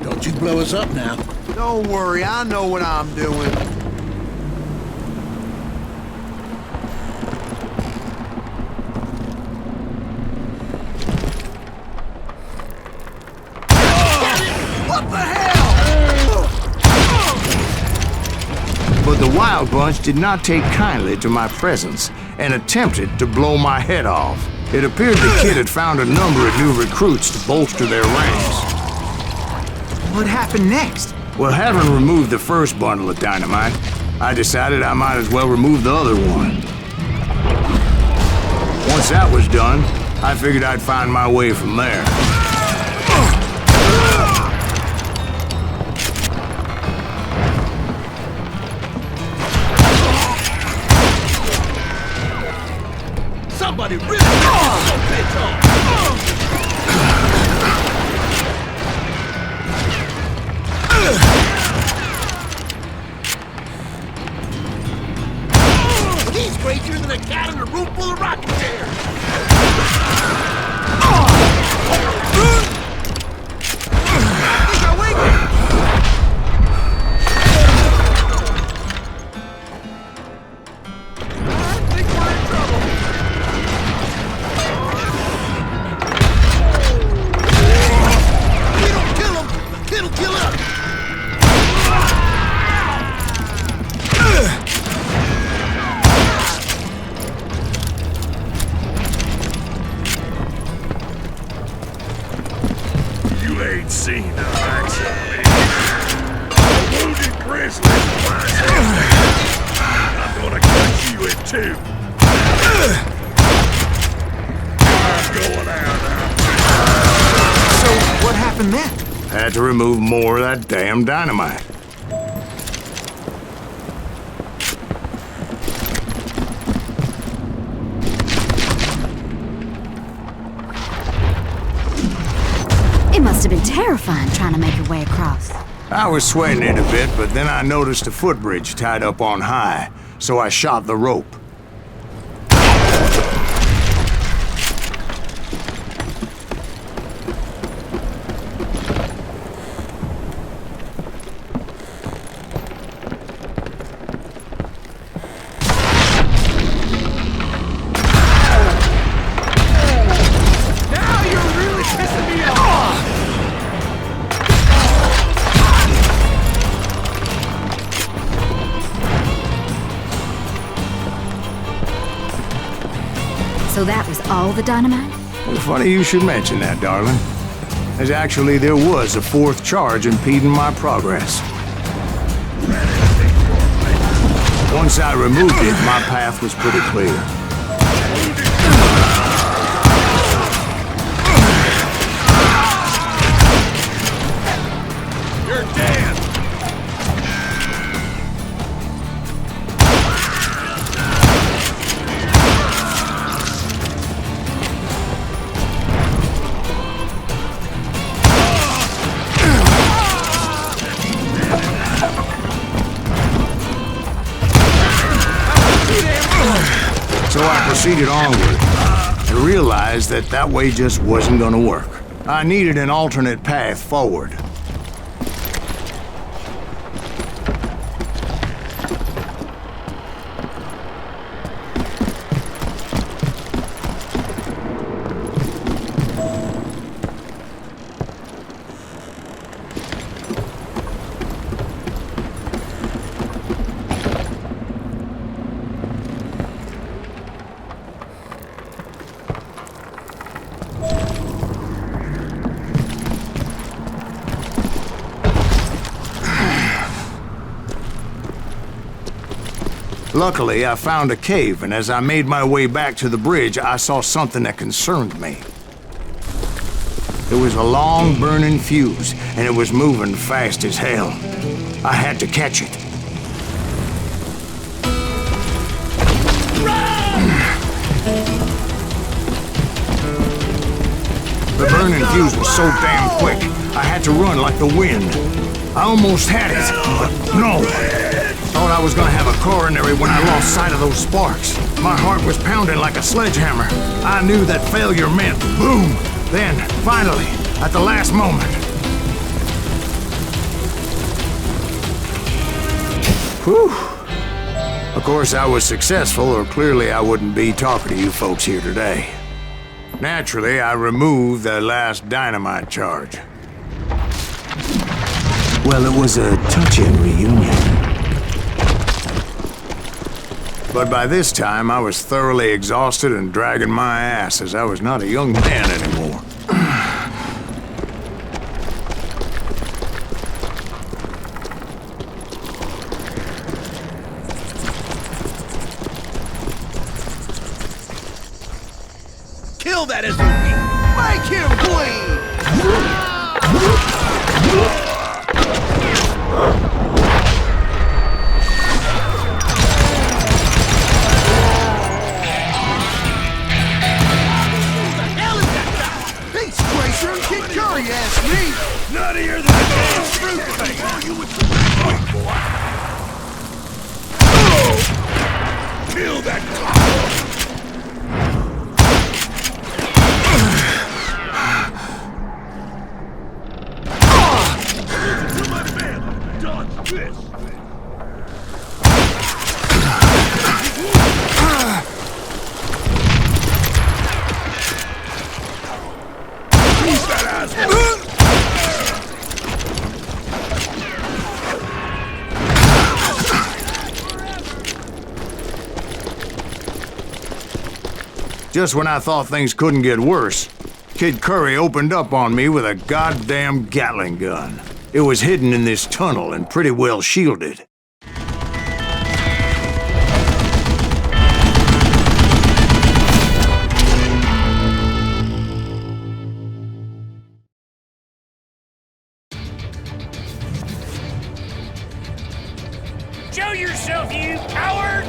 Don't you blow us up now.
Don't worry, I know what I'm doing.
What the hell?
But the Wild Bunch did not take kindly to my presence and attempted to blow my head off. It appeared the kid had found a number of new recruits to bolster their ranks.
What happened next?
Well, having removed the first bundle of dynamite, I decided I might as well remove the other one. Once that was done, I figured I'd find my way from there.
Somebody really some bitch on. He's greater than a cat in a room full of rocking chairs. Had to remove more of that damn dynamite.
It must have been terrifying trying to make your way across.
I was sweating it a bit, but then I noticed a footbridge tied up on high, so I shot the rope.
So that was all the dynamite?
Well, funny you should mention that, darling. As actually there was a fourth charge impeding my progress. Once I removed it, my path was pretty clear.
You're dead!
proceeded onward and realized that that way just wasn't gonna work. I needed an alternate path forward. Luckily, I found a cave, and as I made my way back to the bridge, I saw something that concerned me. It was a long, burning fuse, and it was moving fast as hell. I had to catch it. The burning fuse was so damn quick, I had to run like the wind. I almost had it, but no. Thought I was gonna have a coronary when I lost sight of those sparks. My heart was pounding like a sledgehammer. I knew that failure meant boom. Then, finally, at the last moment. Whew. Of course, I was successful, or clearly I wouldn't be talking to you folks here today. Naturally, I removed the last dynamite charge. Well, it was a touching reunion. But by this time, I was thoroughly exhausted and dragging my ass as I was not a young man anymore.
Kill that SOB! Make him bleed!
Ask me! Nuttier than a fruit thing! You would boy! Kill that to my man! Dodge this! Who's that asshole?
Just when I thought things couldn't get worse, Kid Curry opened up on me with a goddamn Gatling gun. It was hidden in this tunnel and pretty well shielded.
Show yourself, you coward!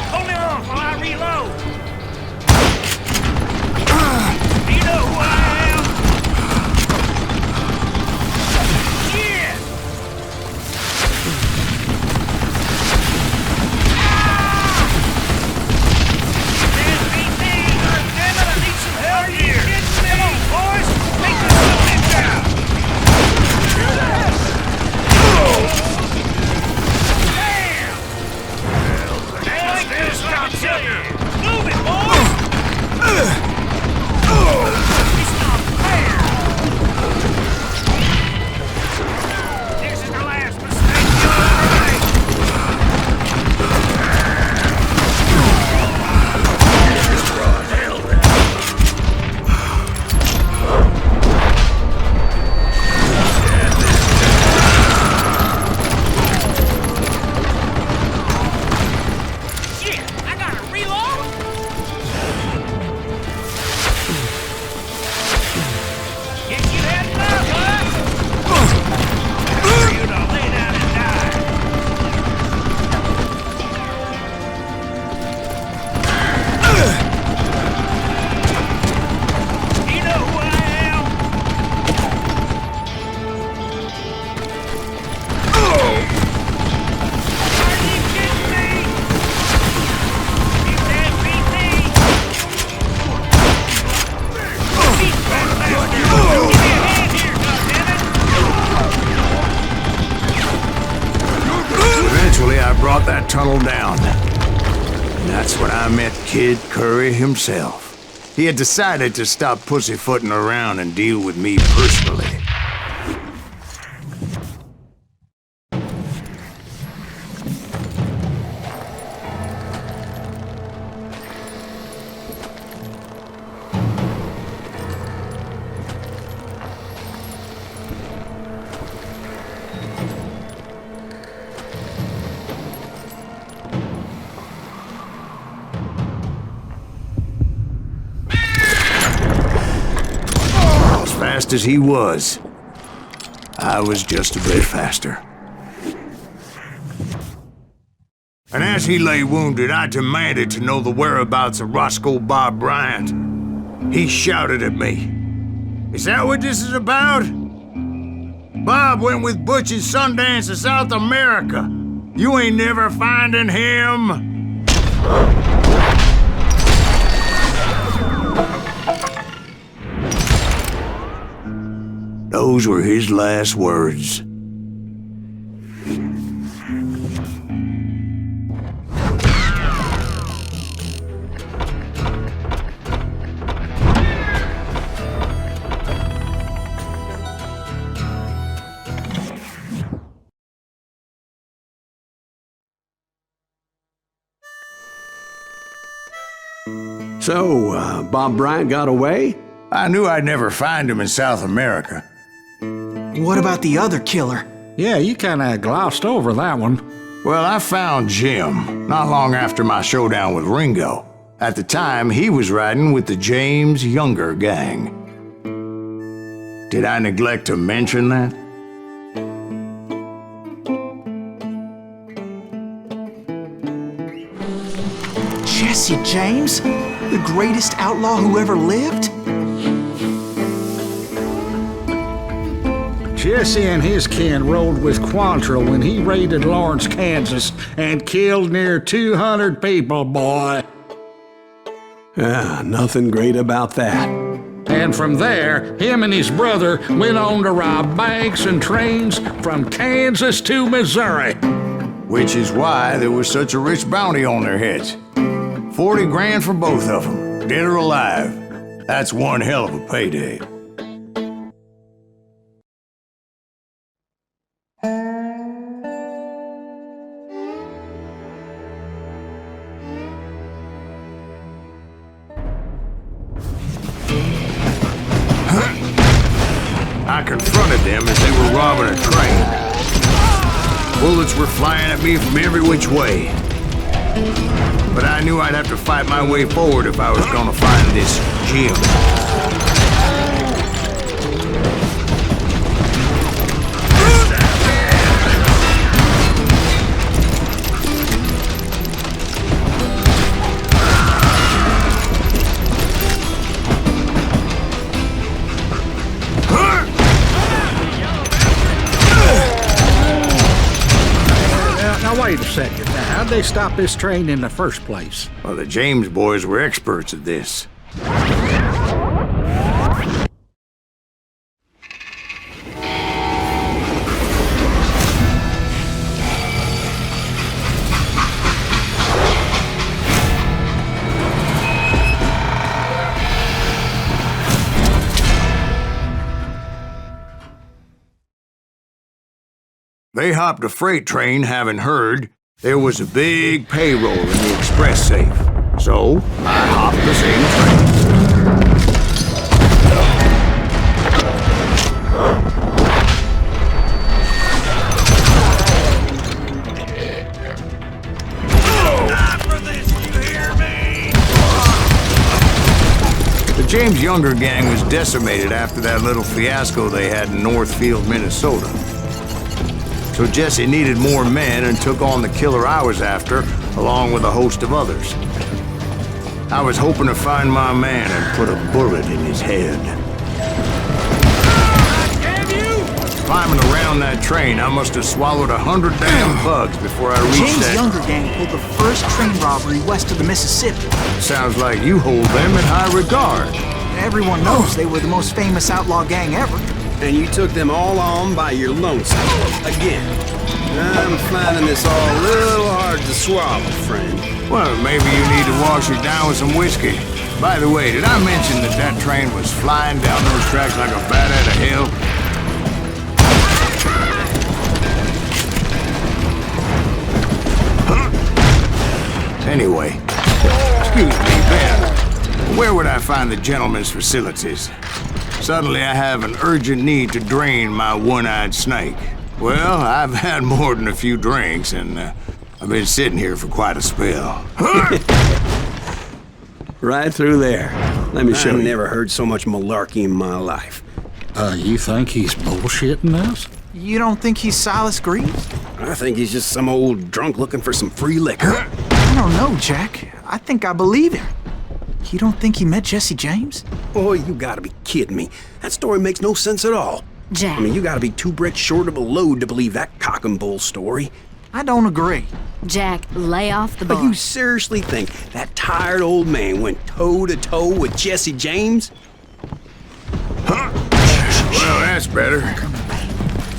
Hold him off while I reload! Do you know who I am? Yeah! MVP! Damn it, I need some help here! Come on, boys! Take this building down! Move it, boys! It's not fair! This is the last mistake you'll ever make! Shit! I gotta reload?
tunnel down. And that's when I met Kid Curry himself. He had decided to stop pussyfooting around and deal with me personally. Fast as he was, I was just a bit faster. And as he lay wounded, I demanded to know the whereabouts of Roscoe Bob Bryant. He shouted at me, "Is that what this is about? Bob went with Butch and Sundance to South America. You ain't never finding him." Those were his last words.
So, Bob Bryant got away?
I knew I'd never find him in South America.
What about the other killer?
Yeah, you kinda glossed over that one.
Well, I found Jim not long after my showdown with Ringo. At the time, he was riding with the James Younger gang. Did I neglect to mention that?
Jesse James? The greatest outlaw who ever lived?
Jesse and his kin rode with Quantrill when he raided Lawrence, Kansas, and killed near 200 people, boy.
Yeah, nothing great about that.
And from there, him and his brother went on to rob banks and trains from Kansas to Missouri.
Which is why there was such a rich bounty on their heads. 40 grand for both of them, dead or alive. That's one hell of a payday. I confronted them as they were robbing a train. Bullets were flying at me from every which way. But I knew I'd have to fight my way forward if I was gonna find this Jim.
Wait a second. Now, how'd they stop this train in the first place?
Well, the James boys were experts at this. They hopped a freight train, having heard there was a big payroll in the express safe. So, I hopped the same train.
Not for this, you hear me?
The James Younger gang was decimated after that little fiasco they had in Northfield, Minnesota. So Jesse needed more men and took on the killer I was after, along with a host of others. I was hoping to find my man and put a bullet in his head.
Damn you!
Climbing around that train, I must have swallowed 100 damn bugs before I reached
James
that...
Younger gang pulled the first train robbery west of the Mississippi.
Sounds like you hold them in high regard.
Everyone knows they were the most famous outlaw gang ever.
And you took them all on by your lonesome. Again. I'm finding this all a little hard to swallow, friend.
Well, maybe you need to wash it down with some whiskey. By the way, did I mention that that train was flying down those tracks like a bat out of hell? Anyway, excuse me, Ben. Where would I find the gentleman's facilities? Suddenly I have an urgent need to drain my one-eyed snake. Well, I've had more than a few drinks, and I've been sitting here for quite a spell.
Right through there. Let me show you.
I've never heard so much malarkey in my life.
You think he's bullshitting us?
You don't think he's Silas Greaves?
I think he's just some old drunk looking for some free liquor.
I don't know, Jack. I think I believe him. You don't think he met Jesse James?
Boy, you gotta be kidding me. That story makes no sense at all.
Jack.
I mean, you gotta be 2 bricks short of a load to believe that cock and bull story.
I don't agree.
Jack, lay off the
But
bar.
you seriously think that tired old man went toe-to-toe with Jesse James?
Well, that's better.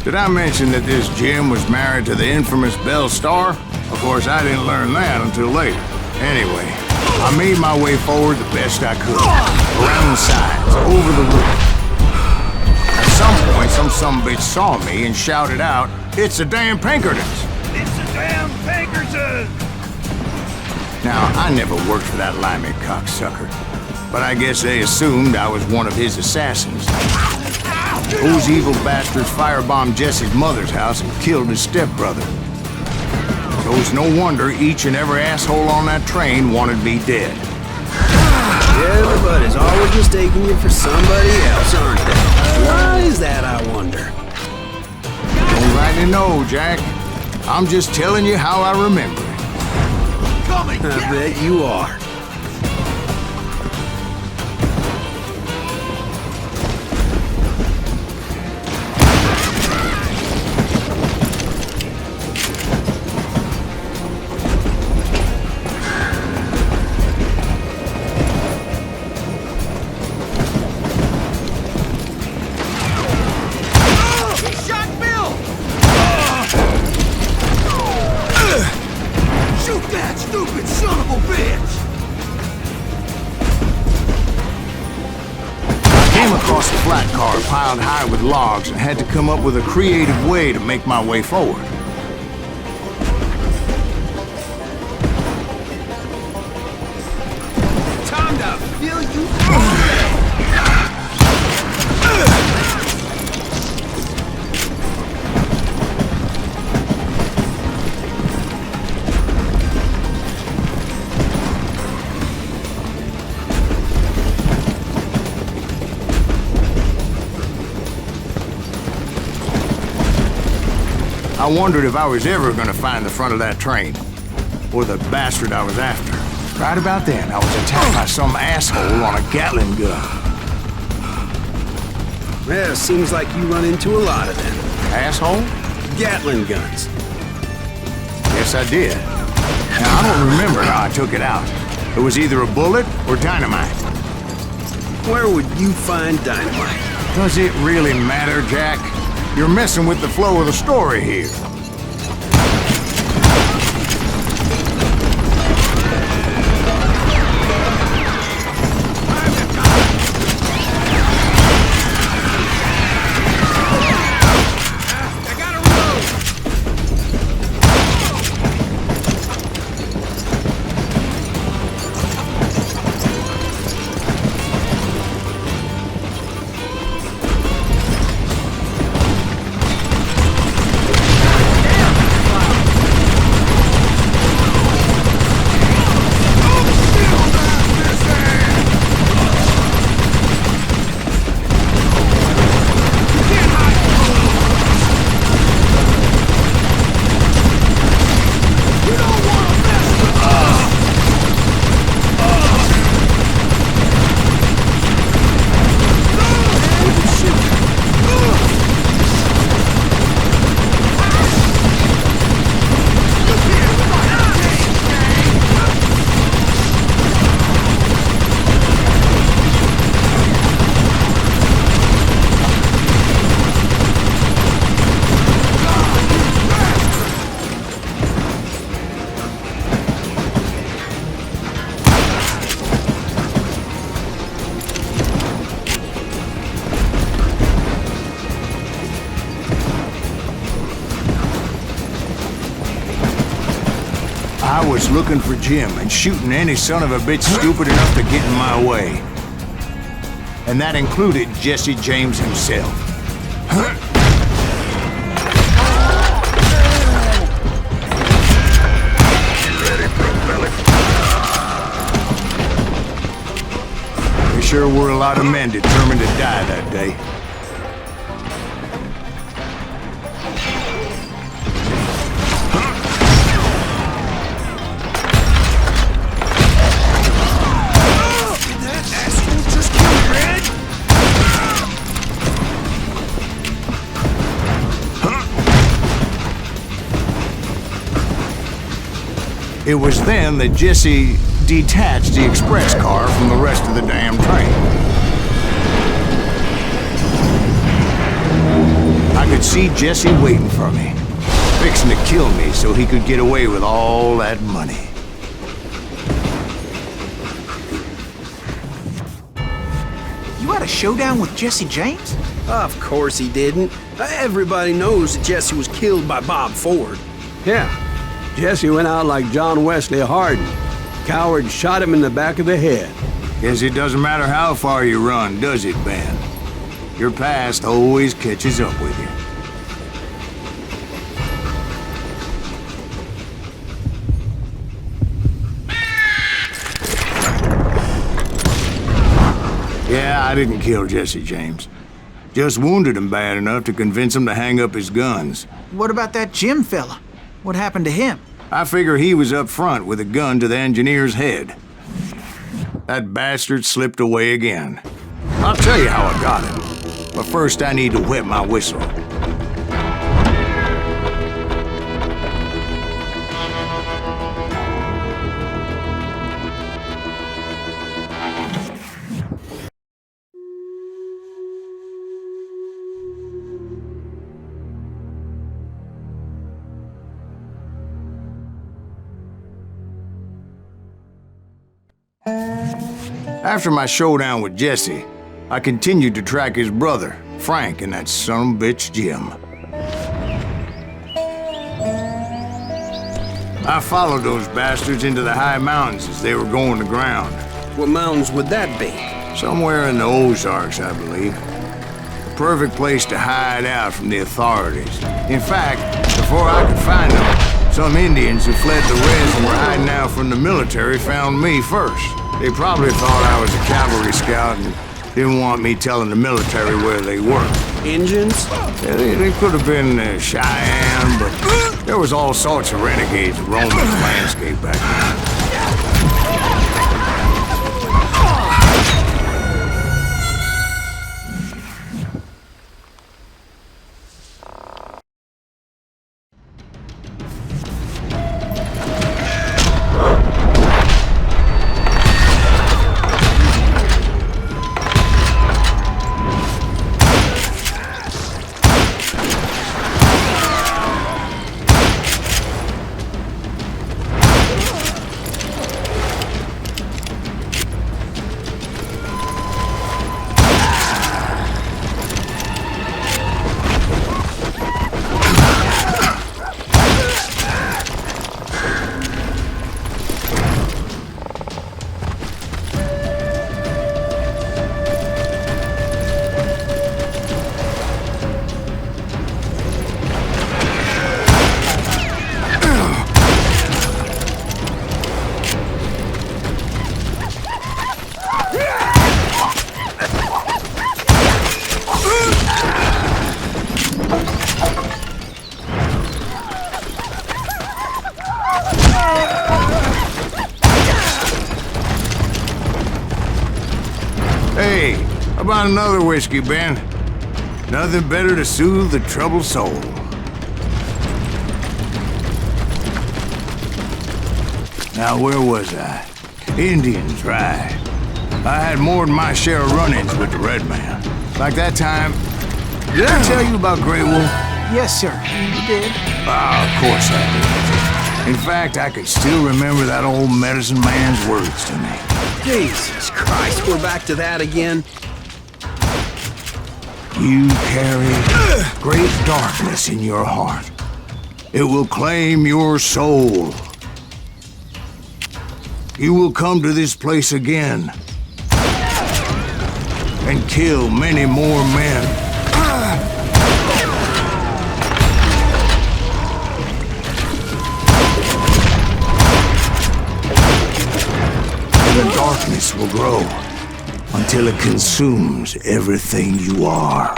Did I mention that this Jim was married to the infamous Belle Starr? Of course, I didn't learn that until later. Anyway, I made my way forward the best I could. Around the sides, over the roof. At some point, some sumbitch saw me and shouted out, "It's the damn Pinkertons!"
It's the damn Pinkertons!
Now, I never worked for that limey cocksucker, but I guess they assumed I was one of his assassins. Those evil bastards firebombed Jesse's mother's house and killed his stepbrother. So it's no wonder each and every asshole on that train wanted me dead.
Everybody's always mistaking you for somebody else, aren't they? Why is that, I wonder?
Don't rightly know, Jack. I'm just telling you how I remember it.
I bet you are.
Across a flat car piled high with logs and had to come up with a creative way to make my way forward.
Time to fill you
I wondered if I was ever gonna find the front of that train, or the bastard I was after. Right about then, I was attacked by some asshole on a Gatling gun.
Well, seems like you run into a lot of them.
Asshole?
Gatling guns.
Yes, I did. Now, I don't remember how I took it out. It was either a bullet or dynamite.
Where would you find dynamite?
Does it really matter, Jack? You're messing with the flow of the story here. was looking for Jim and shooting any son of a bitch stupid enough to get in my way. And that included Jesse James himself. There sure were a lot of men determined to die that day. It was then that Jesse detached the express car from the rest of the damn train. I could see Jesse waiting for me, fixing to kill me so he could get away with all that money.
You had a showdown with Jesse James?
Of course he didn't. Everybody knows that Jesse was killed by Bob Ford.
Yeah. Jesse went out like John Wesley Hardin. Coward shot him in the back of the head.
Guess it doesn't matter how far you run, does it, Ben? Your past always catches up with you. Yeah, I didn't kill Jesse James. Just wounded him bad enough to convince him to hang up his guns.
What about that Jim fella? What happened to him?
I figure he was up front with a gun to the engineer's head. That bastard slipped away again. I'll tell you how I got him. But first I need to wet my whistle. After my showdown with Jesse, I continued to track his brother, Frank, and that son of a bitch, Jim. I followed those bastards into the high mountains as they were going to ground.
What mountains would that be?
Somewhere in the Ozarks, I believe. The perfect place to hide out from the authorities. In fact, before I could find them, some Indians who fled the Reds and were hiding out from the military found me first. They probably thought I was a cavalry scout and didn't want me telling the military where they were.
Indians?
Yeah, they could have been Cheyenne, but there was all sorts of renegades roaming the landscape back then. Hey, how about another whiskey, Ben? Nothing better to soothe the troubled soul. Now, where was I? Indians, right. I had more than my share of run-ins with the Red Man. Like that time... Did I tell you about Grey Wolf?
Yes, sir. You did.
Ah, of course I did. In fact, I could still remember that old medicine man's words to me.
Jesus Christ, we're back to that again.
You carry great darkness in your heart. It will claim your soul. you will come to this place again and kill many more men. The darkness will grow until it consumes everything you are.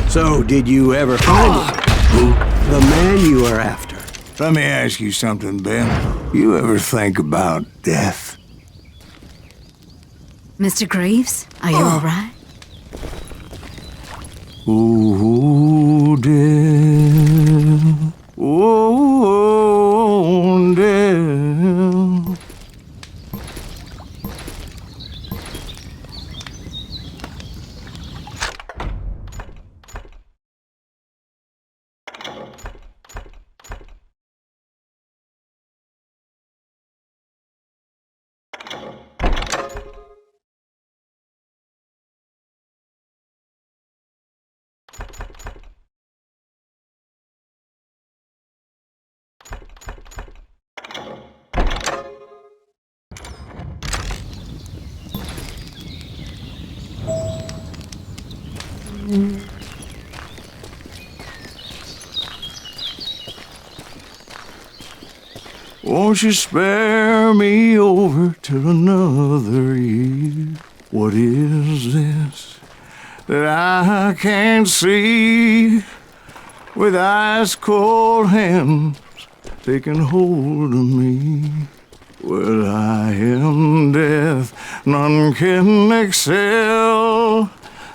So, did you ever find him? Who? The man you were after.
Let me ask you something, Ben. You ever think about death?
Mr. Greaves, are you all right?
Ooh, death. Ooh, death. Won't you spare me over till another year? What is this that I can't see? With ice cold hands taking hold of me. Well, I am death, none can excel.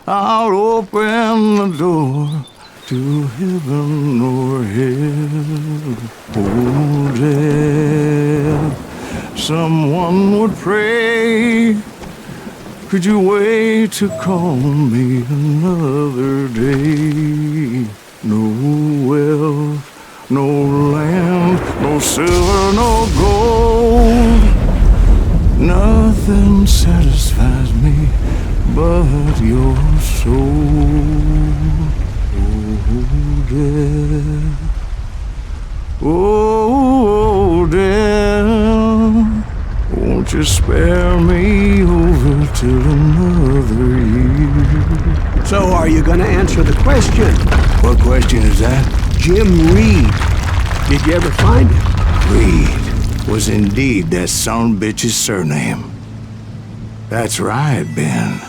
I'll open the door to heaven or hell. Oh, death, someone would pray. Could you wait to call me another day? No wealth, no land, no silver, no gold. Nothing satisfies me but your soul. Oh, death, won't you spare me over till another year?
So, are you gonna answer the question?
What question is that?
Jim Reed. Did you ever find him?
Reed was indeed that son-bitch's surname. That's right, Ben.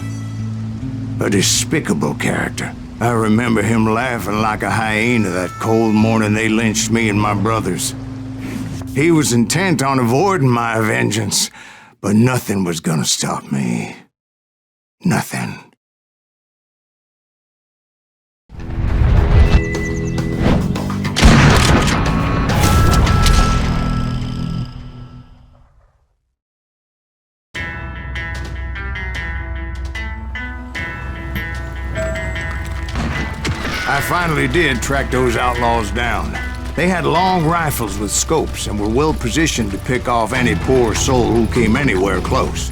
A despicable character. I remember him laughing like a hyena that cold morning they lynched me and my brothers. He was intent on avoiding my vengeance, but nothing was gonna stop me. Nothing. I finally did track those outlaws down. They had long rifles with scopes and were well positioned to pick off any poor soul who came anywhere close.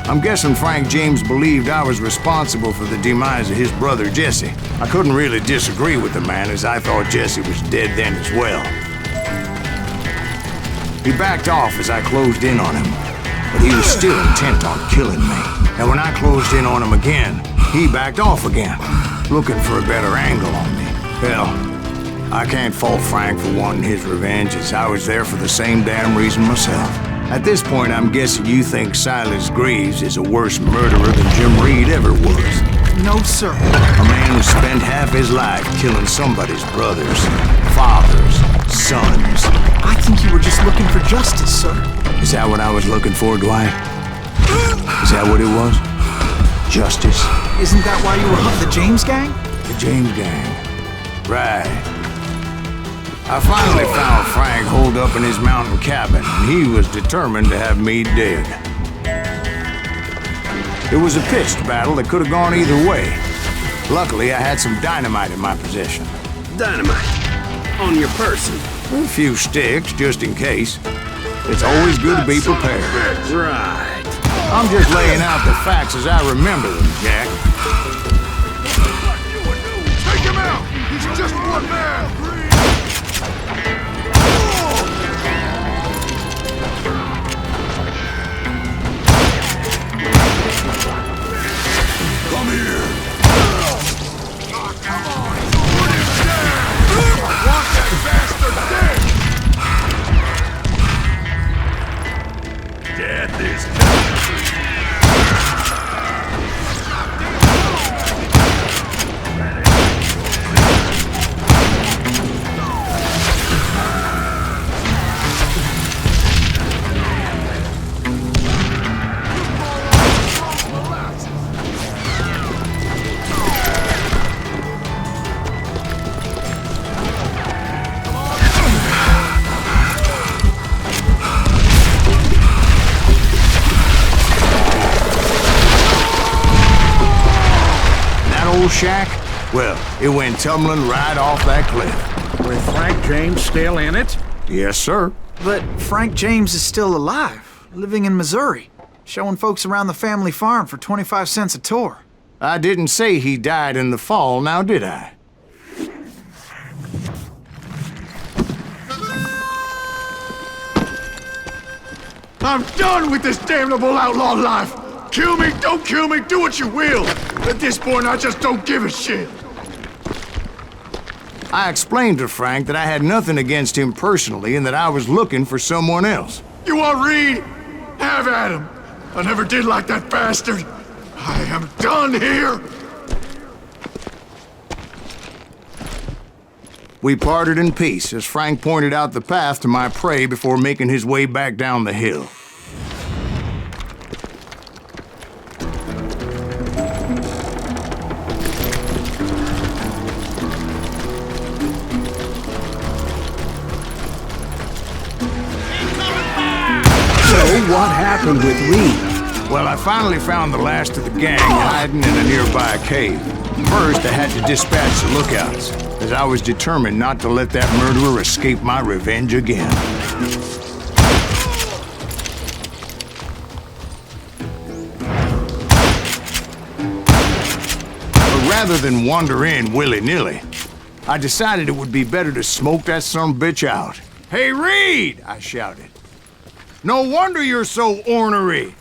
I'm guessing Frank James believed I was responsible for the demise of his brother Jesse. I couldn't really disagree with the man, as I thought Jesse was dead then as well. He backed off as I closed in on him, but he was still intent on killing me. And when I closed in on him again, he backed off again, looking for a better angle on me. Hell, I can't fault Frank for wanting his revenge, as I was there for the same damn reason myself. At this point, I'm guessing you think Silas Greaves is a worse murderer than Jim Reed ever was.
No, sir.
A man who spent half his life killing somebody's brothers, fathers, sons.
I think you were just looking for justice, sir.
Is that what I was looking for, Dwight? Is that what it was? Justice?
Isn't that why you were hunting the James gang?
The James gang. Right. I finally found Frank holed up in his mountain cabin, and he was determined to have me dead. It was a pitched battle that could have gone either way. Luckily, I had some dynamite in my possession.
Dynamite? On your person?
A few sticks, just in case. It's always good to be prepared.
Right.
I'm just laying out the facts as I remember them, Jack.
Take him out! He's just one man!
Come here!
Oh, come on! Put him down! I want that bastard dead! Death is coming!
Shack? Well, it went tumbling right off that cliff.
With Frank James still in it?
Yes, sir.
But Frank James is still alive, living in Missouri, showing folks around the family farm for 25 cents a tour.
I didn't say he died in the fall, now did I?
I'm done with this damnable outlaw life! Kill me, don't kill me, do what you will! At this point, I just don't give a shit!
I explained to Frank that I had nothing against him personally and that I was looking for someone else.
You want Reed? Have at him! I never did like that bastard! I am done here!
We parted in peace as Frank pointed out the path to my prey before making his way back down the hill.
What happened with Reed?
Well, I finally found the last of the gang hiding in a nearby cave. First, I had to dispatch the lookouts, as I was determined not to let that murderer escape my revenge again. But rather than wander in willy-nilly, I decided it would be better to smoke that sumbitch out. "Hey, Reed!" I shouted. "No wonder you're so ornery.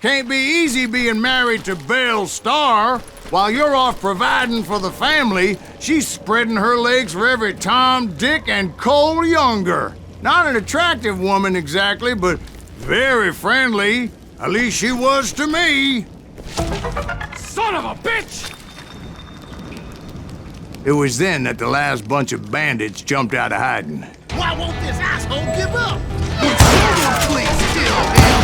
Can't be easy being married to Belle Starr. While you're off providing for the family, she's spreading her legs for every Tom, Dick, and Cole Younger. Not an attractive woman exactly, but very friendly. At least she was to me."
Son of a bitch!
It was then that the last bunch of bandits jumped out of hiding.
Why won't this asshole give up?
Please kill him!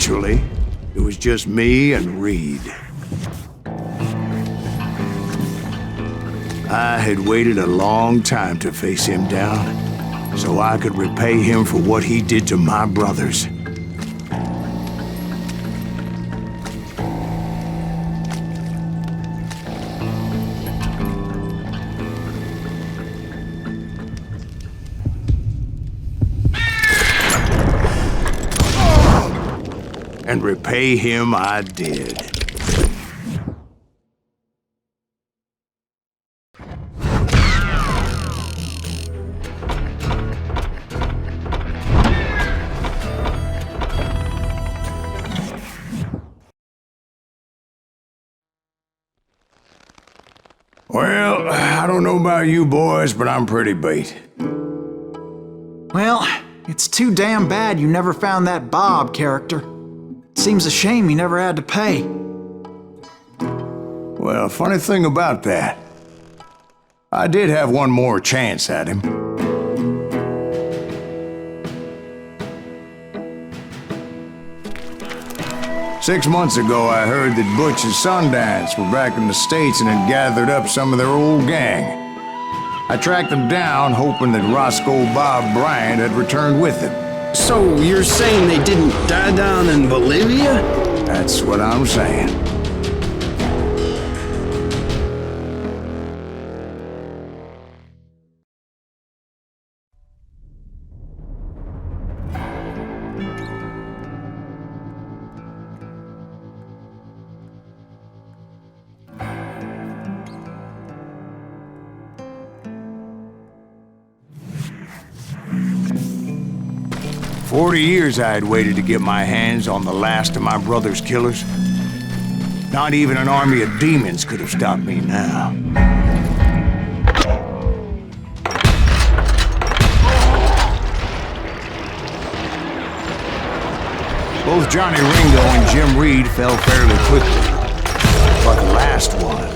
eventually, it was just me and Reed. I had waited a long time to face him down, so I could repay him for what he did to my brothers. And repay him I did. Well, I don't know about you boys, but I'm pretty beat.
Well, it's too damn bad you never found that Bob character. Seems a shame you never had to pay.
Well, funny thing about that, I did have one more chance at him. Six months ago, I heard that Butch and Sundance were back in the States and had gathered up some of their old gang. I tracked them down, hoping that Roscoe Bob Bryant had returned with them.
So you're saying they didn't die down in Bolivia?
That's what I'm saying. For 40 years I had waited to get my hands on the last of my brother's killers. Not even an army of demons could have stopped me now. Both Johnny Ringo and Jim Reed fell fairly quickly. But the last one,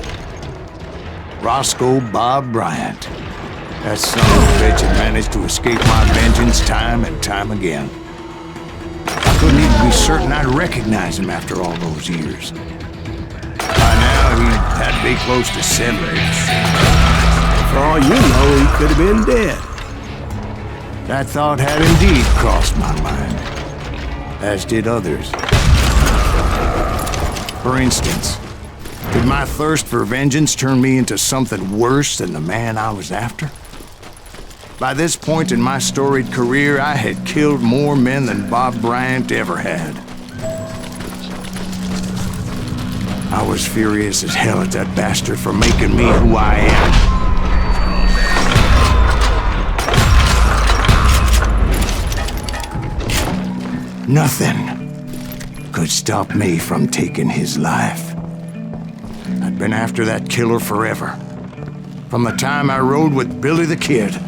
Roscoe Bob Bryant. That son of a bitch had managed to escape my vengeance time and time again. I couldn't even be certain I'd recognize him after all those years. By now, he had to be close to 70.
For all you know, he could have been dead.
That thought had indeed crossed my mind, as did others. For instance, did my thirst for vengeance turn me into something worse than the man I was after? By this point in my storied career, I had killed more men than Bob Bryant ever had. I was furious as hell at that bastard for making me who I am. Nothing could stop me from taking his life. I'd been after that killer forever. From the time I rode with Billy the Kid.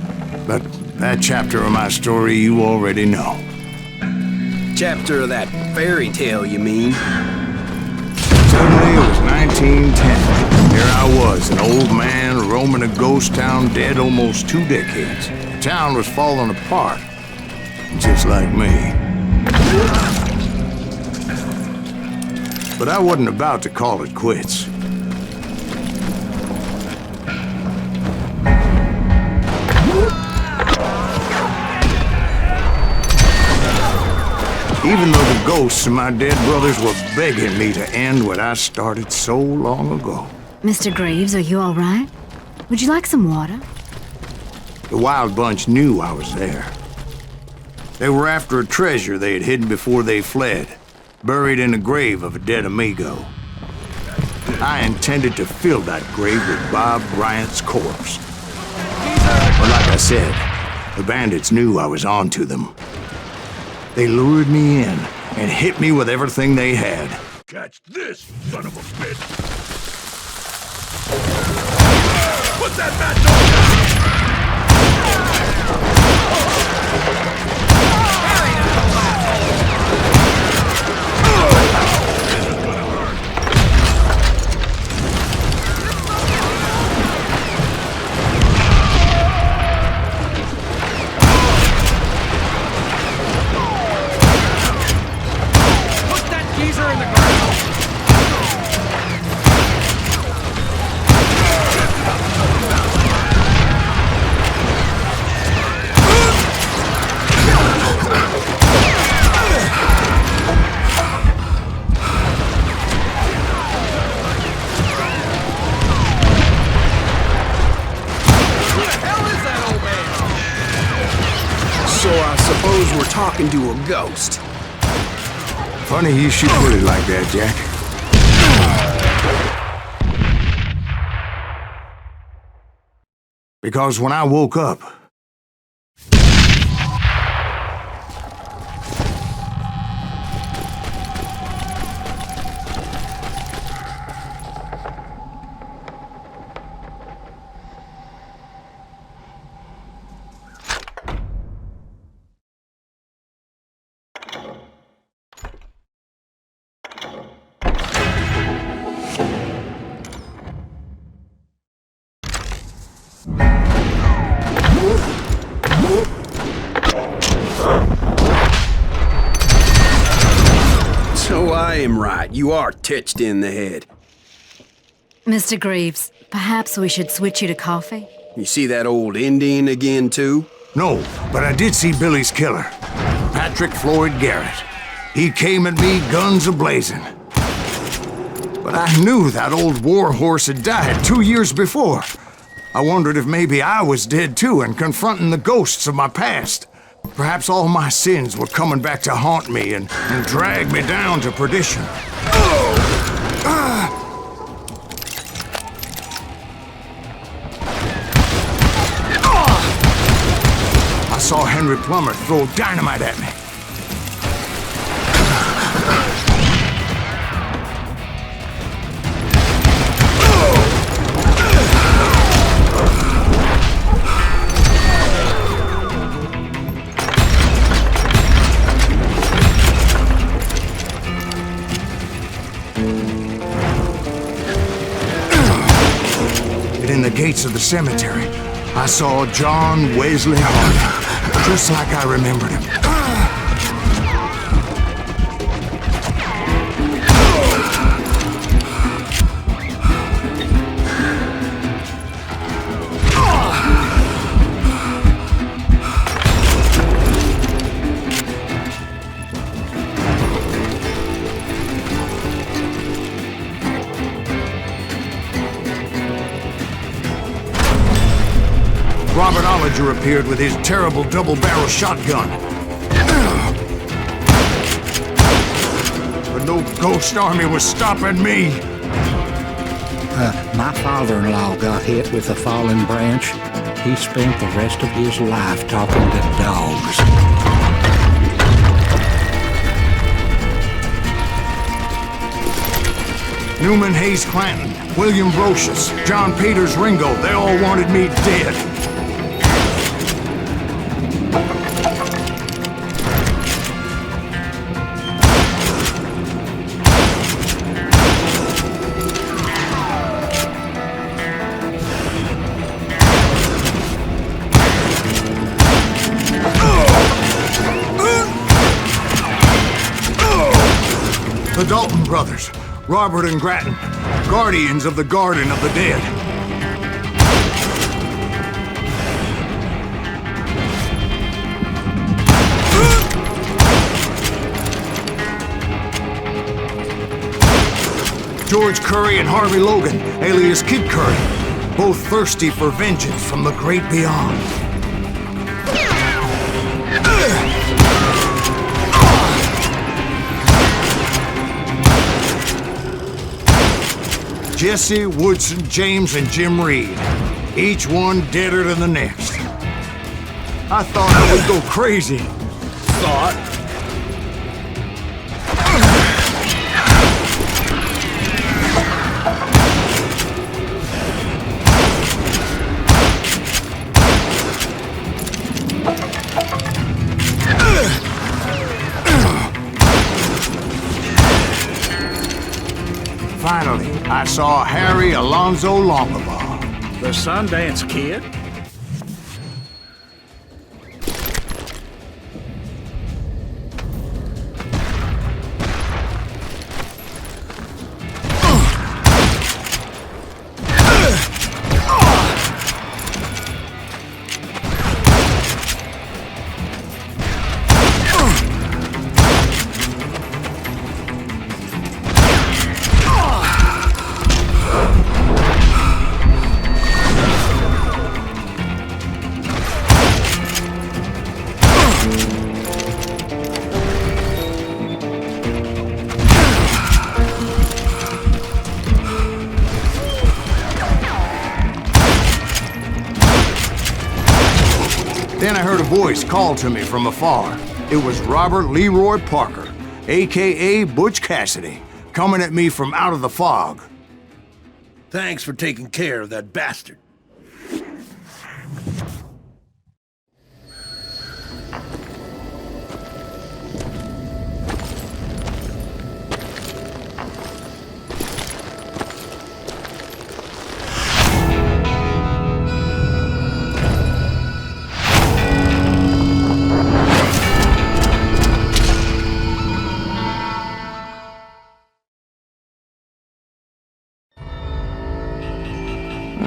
But that chapter of my story you already know.
Chapter of that fairy tale, you mean?
Suddenly it was 1910. Here I was, an old man roaming a ghost town dead almost 2 decades. The town was falling apart, just like me. But I wasn't about to call it quits. Even though the ghosts of my dead brothers were begging me to end what I started so long ago.
Mr. Graves, are you all right? Would you like some water?
The Wild Bunch knew I was there. They were after a treasure they had hidden before they fled, buried in the grave of a dead amigo. I intended to fill that grave with Bob Bryant's corpse. But like I said, the bandits knew I was on to them. They lured me in and hit me with everything they had.
Catch this, son of a bitch! Put that match
Fire in the ground!
So I suppose we're talking to a ghost.
Funny you should put it like that, Jack. Because when I woke up,
So I am right. You are touched in the head.
Mr. Greaves, perhaps we should switch you to coffee?
You see that old Indian again, too?
no, but I did see Billy's killer, Patrick Floyd Garrett. He came at me guns a-blazing. But I knew that old war horse had died 2 years before. I wondered if maybe I was dead too and confronting the ghosts of my past. Perhaps all my sins were coming back to haunt me and drag me down to perdition. I saw Henry Plummer throw dynamite at me. In the gates of the cemetery, I saw John Wesley Hart, just like I remembered him. Robert Ollinger appeared with his terrible double-barrel shotgun. But no ghost army was stopping me.
My father-in-law got hit with a fallen branch. He spent the rest of his life talking to dogs.
Newman Hayes Clanton, William Brocious, John Peters Ringo, they all wanted me dead. The Dalton brothers, Robert and Grattan, guardians of the Garden of the Dead. George Curry and Harvey Logan, alias Kid Curry, both thirsty for vengeance from the great beyond. Jesse, Woodson, James, and Jim Reed. Each one deader than the next. I thought I would go crazy. Thought? Finally, I saw Harry Alonzo Longabaugh.
The Sundance Kid?
voice call to me from afar. It was Robert Leroy Parker, a.k.a. Butch Cassidy, coming at me from out of the fog.
Thanks for taking care of that bastard.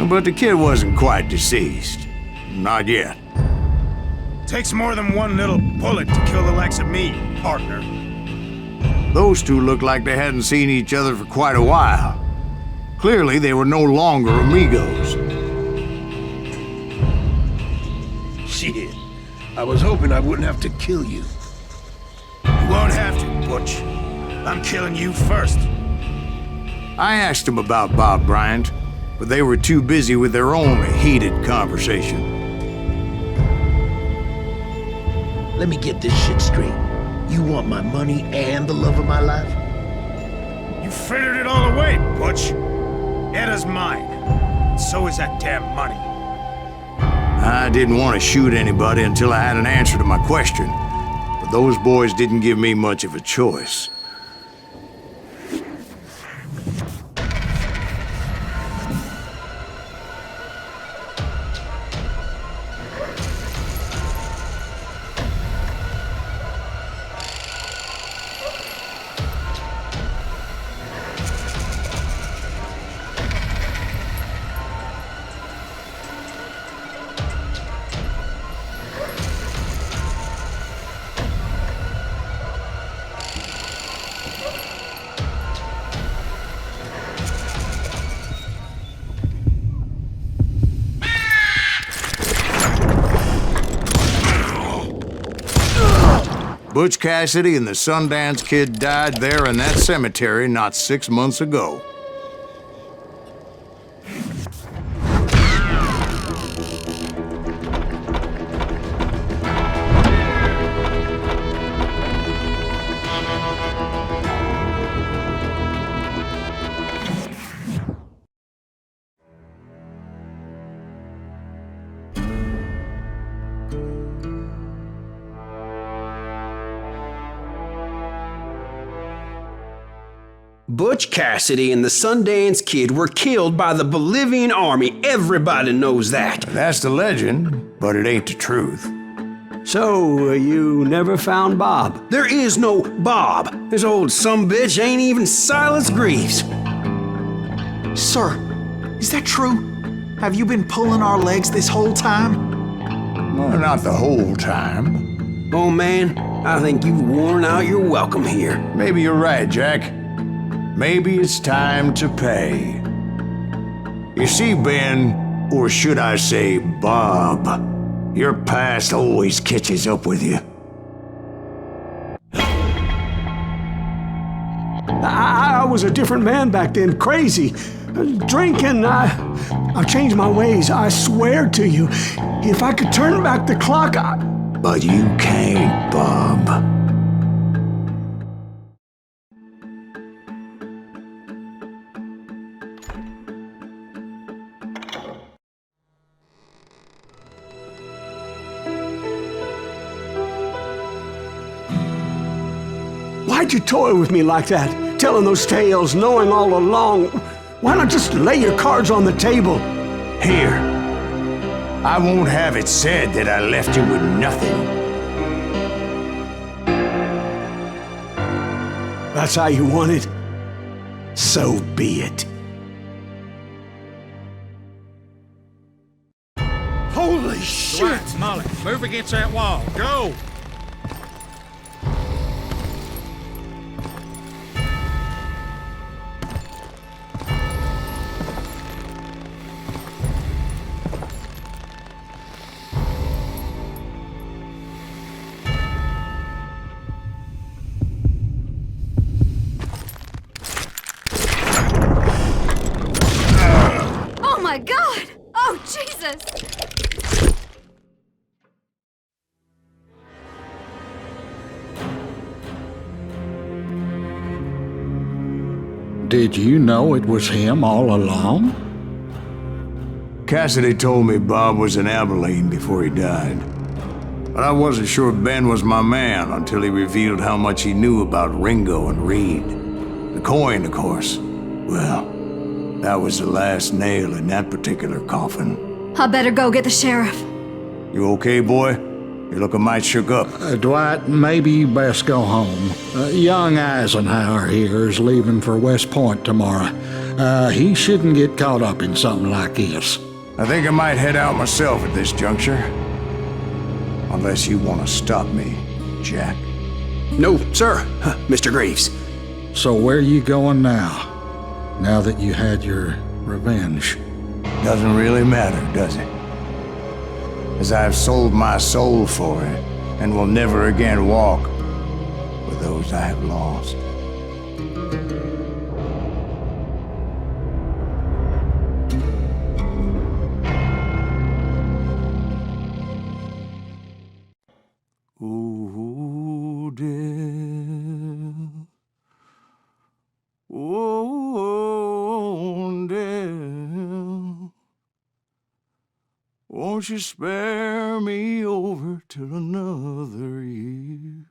But the kid wasn't quite deceased. Not yet.
Takes more than one little bullet to kill the likes of me, partner.
Those two looked like they hadn't seen each other for quite a while. Clearly, they were no longer amigos.
Shit. I was hoping I wouldn't have to kill you.
You won't have to, Butch. I'm killing you first.
I asked them about Bob Bryant, but they were too busy with their own heated conversation.
Let me get this shit straight. You want my money and the love of my life?
You frittered it all away, Butch. Edda's mine. So is that damn money.
I didn't want to shoot anybody until I had an answer to my question, but those boys didn't give me much of a choice. Butch Cassidy and the Sundance Kid died there in that cemetery not 6 months ago.
Butch Cassidy and the Sundance Kid were killed by the Bolivian army. Everybody knows that.
That's the legend, but it ain't the truth.
So, you never found Bob?
There is no Bob. This old sumbitch ain't even Silas Greaves.
Sir, is that true? Have you been pulling our legs this whole time?
Well, not the whole time.
Oh man, I think you've worn out your welcome here.
Maybe you're right, Jack. Maybe it's time to pay. You see, Ben, or should I say Bob, your past always catches up with you.
I was a different man back then, crazy. Drinking, I've changed my ways, I swear to you. If I could turn back the clock,
But you can't, Bob.
Why'd you toy with me like that? Telling those tales, knowing all along. Why not just lay your cards on the table?
Here. I won't have it said that I left you with nothing.
That's how you want it? So be it.
Holy shit! Molly, move against that wall. Go!
Oh my God! Oh, Jesus!
Did you know it was him all along?
Cassidy told me Bob was in Abilene before he died. But I wasn't sure Ben was my man until he revealed how much he knew about Ringo and Reed. The coin, of course. Well, that was the last nail in that particular coffin.
I better go get the sheriff.
You okay, boy? You're looking mighty shook up.
Dwight, maybe you best go home. Young Eisenhower here is leaving for West Point tomorrow. He shouldn't get caught up in something like this.
I think I might head out myself at this juncture. Unless you want to stop me, Jack.
No, sir, Mr. Greaves.
So where you going now? Now that you had your revenge?
Doesn't really matter, does it? As I've sold my soul for it, and will never again walk with those I have lost. Ooh, dear. Oh, dear. Won't you spare me over till another year?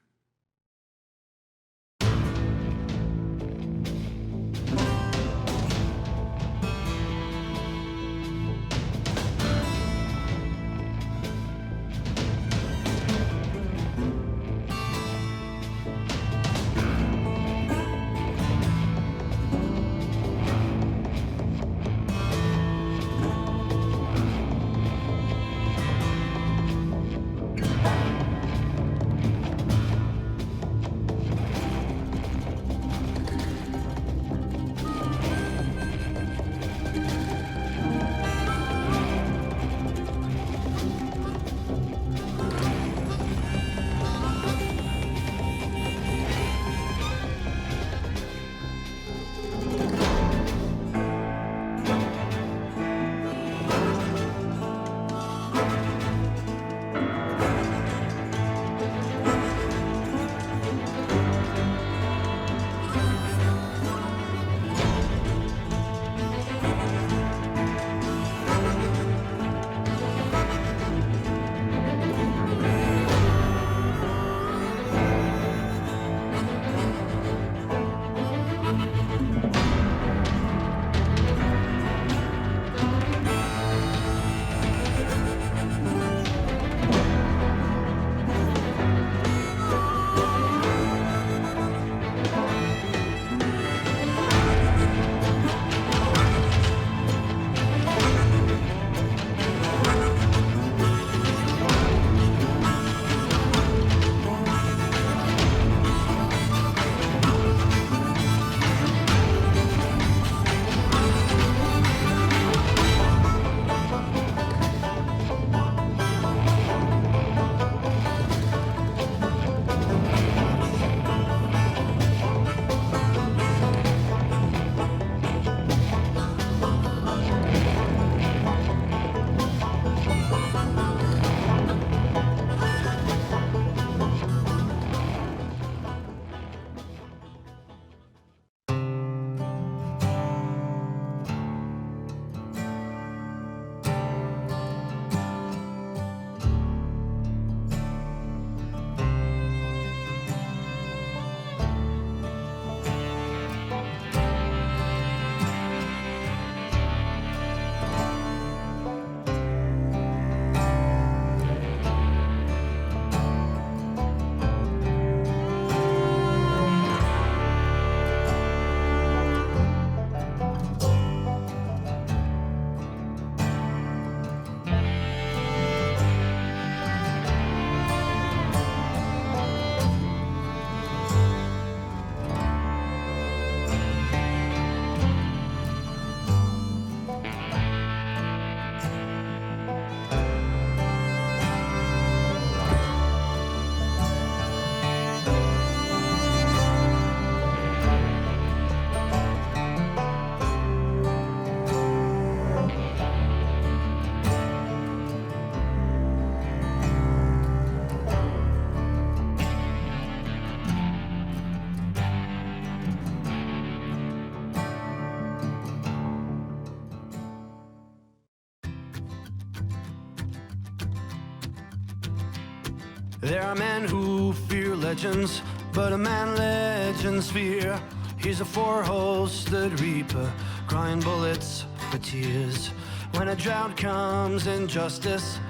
There are men who fear legends, but a man legends fear. He's a four-hosted reaper, crying bullets for tears. When a drought comes in justice,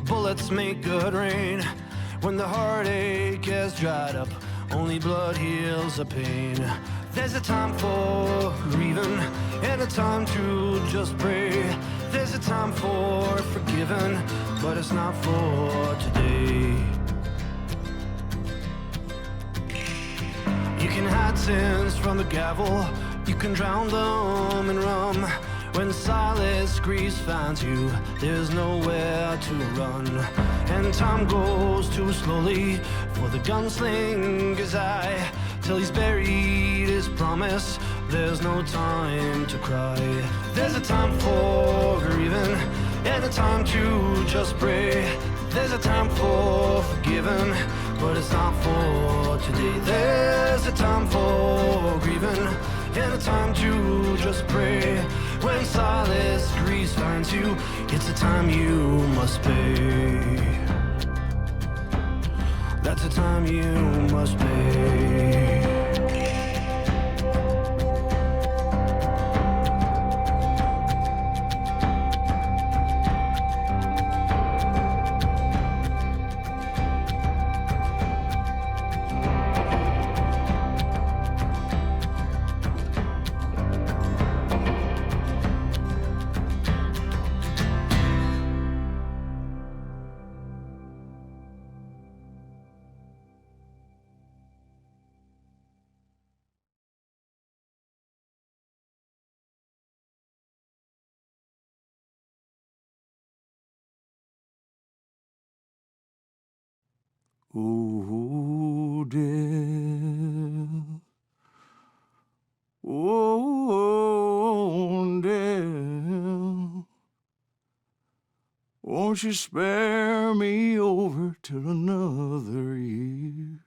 bullets make good rain. When the heartache has dried up, only blood heals the pain. There's a time for grieving and a time to just pray. There's a time for forgiving, but it's not for today. You can hide sins from the gavel, you can drown them in rum. When silence grease finds you, there's nowhere to run. And time goes too slowly for the gunslinger's eye. Till he's buried his promise, there's no time to cry. There's a time for grieving and a time to just pray. There's a time for forgiving, but it's not for today. There's a time for grieving and a time to just pray. When silence grease finds you, it's a time you must pay. That's a time you must pay.
Oh, dear. Oh, dear. Won't you spare me over till another year?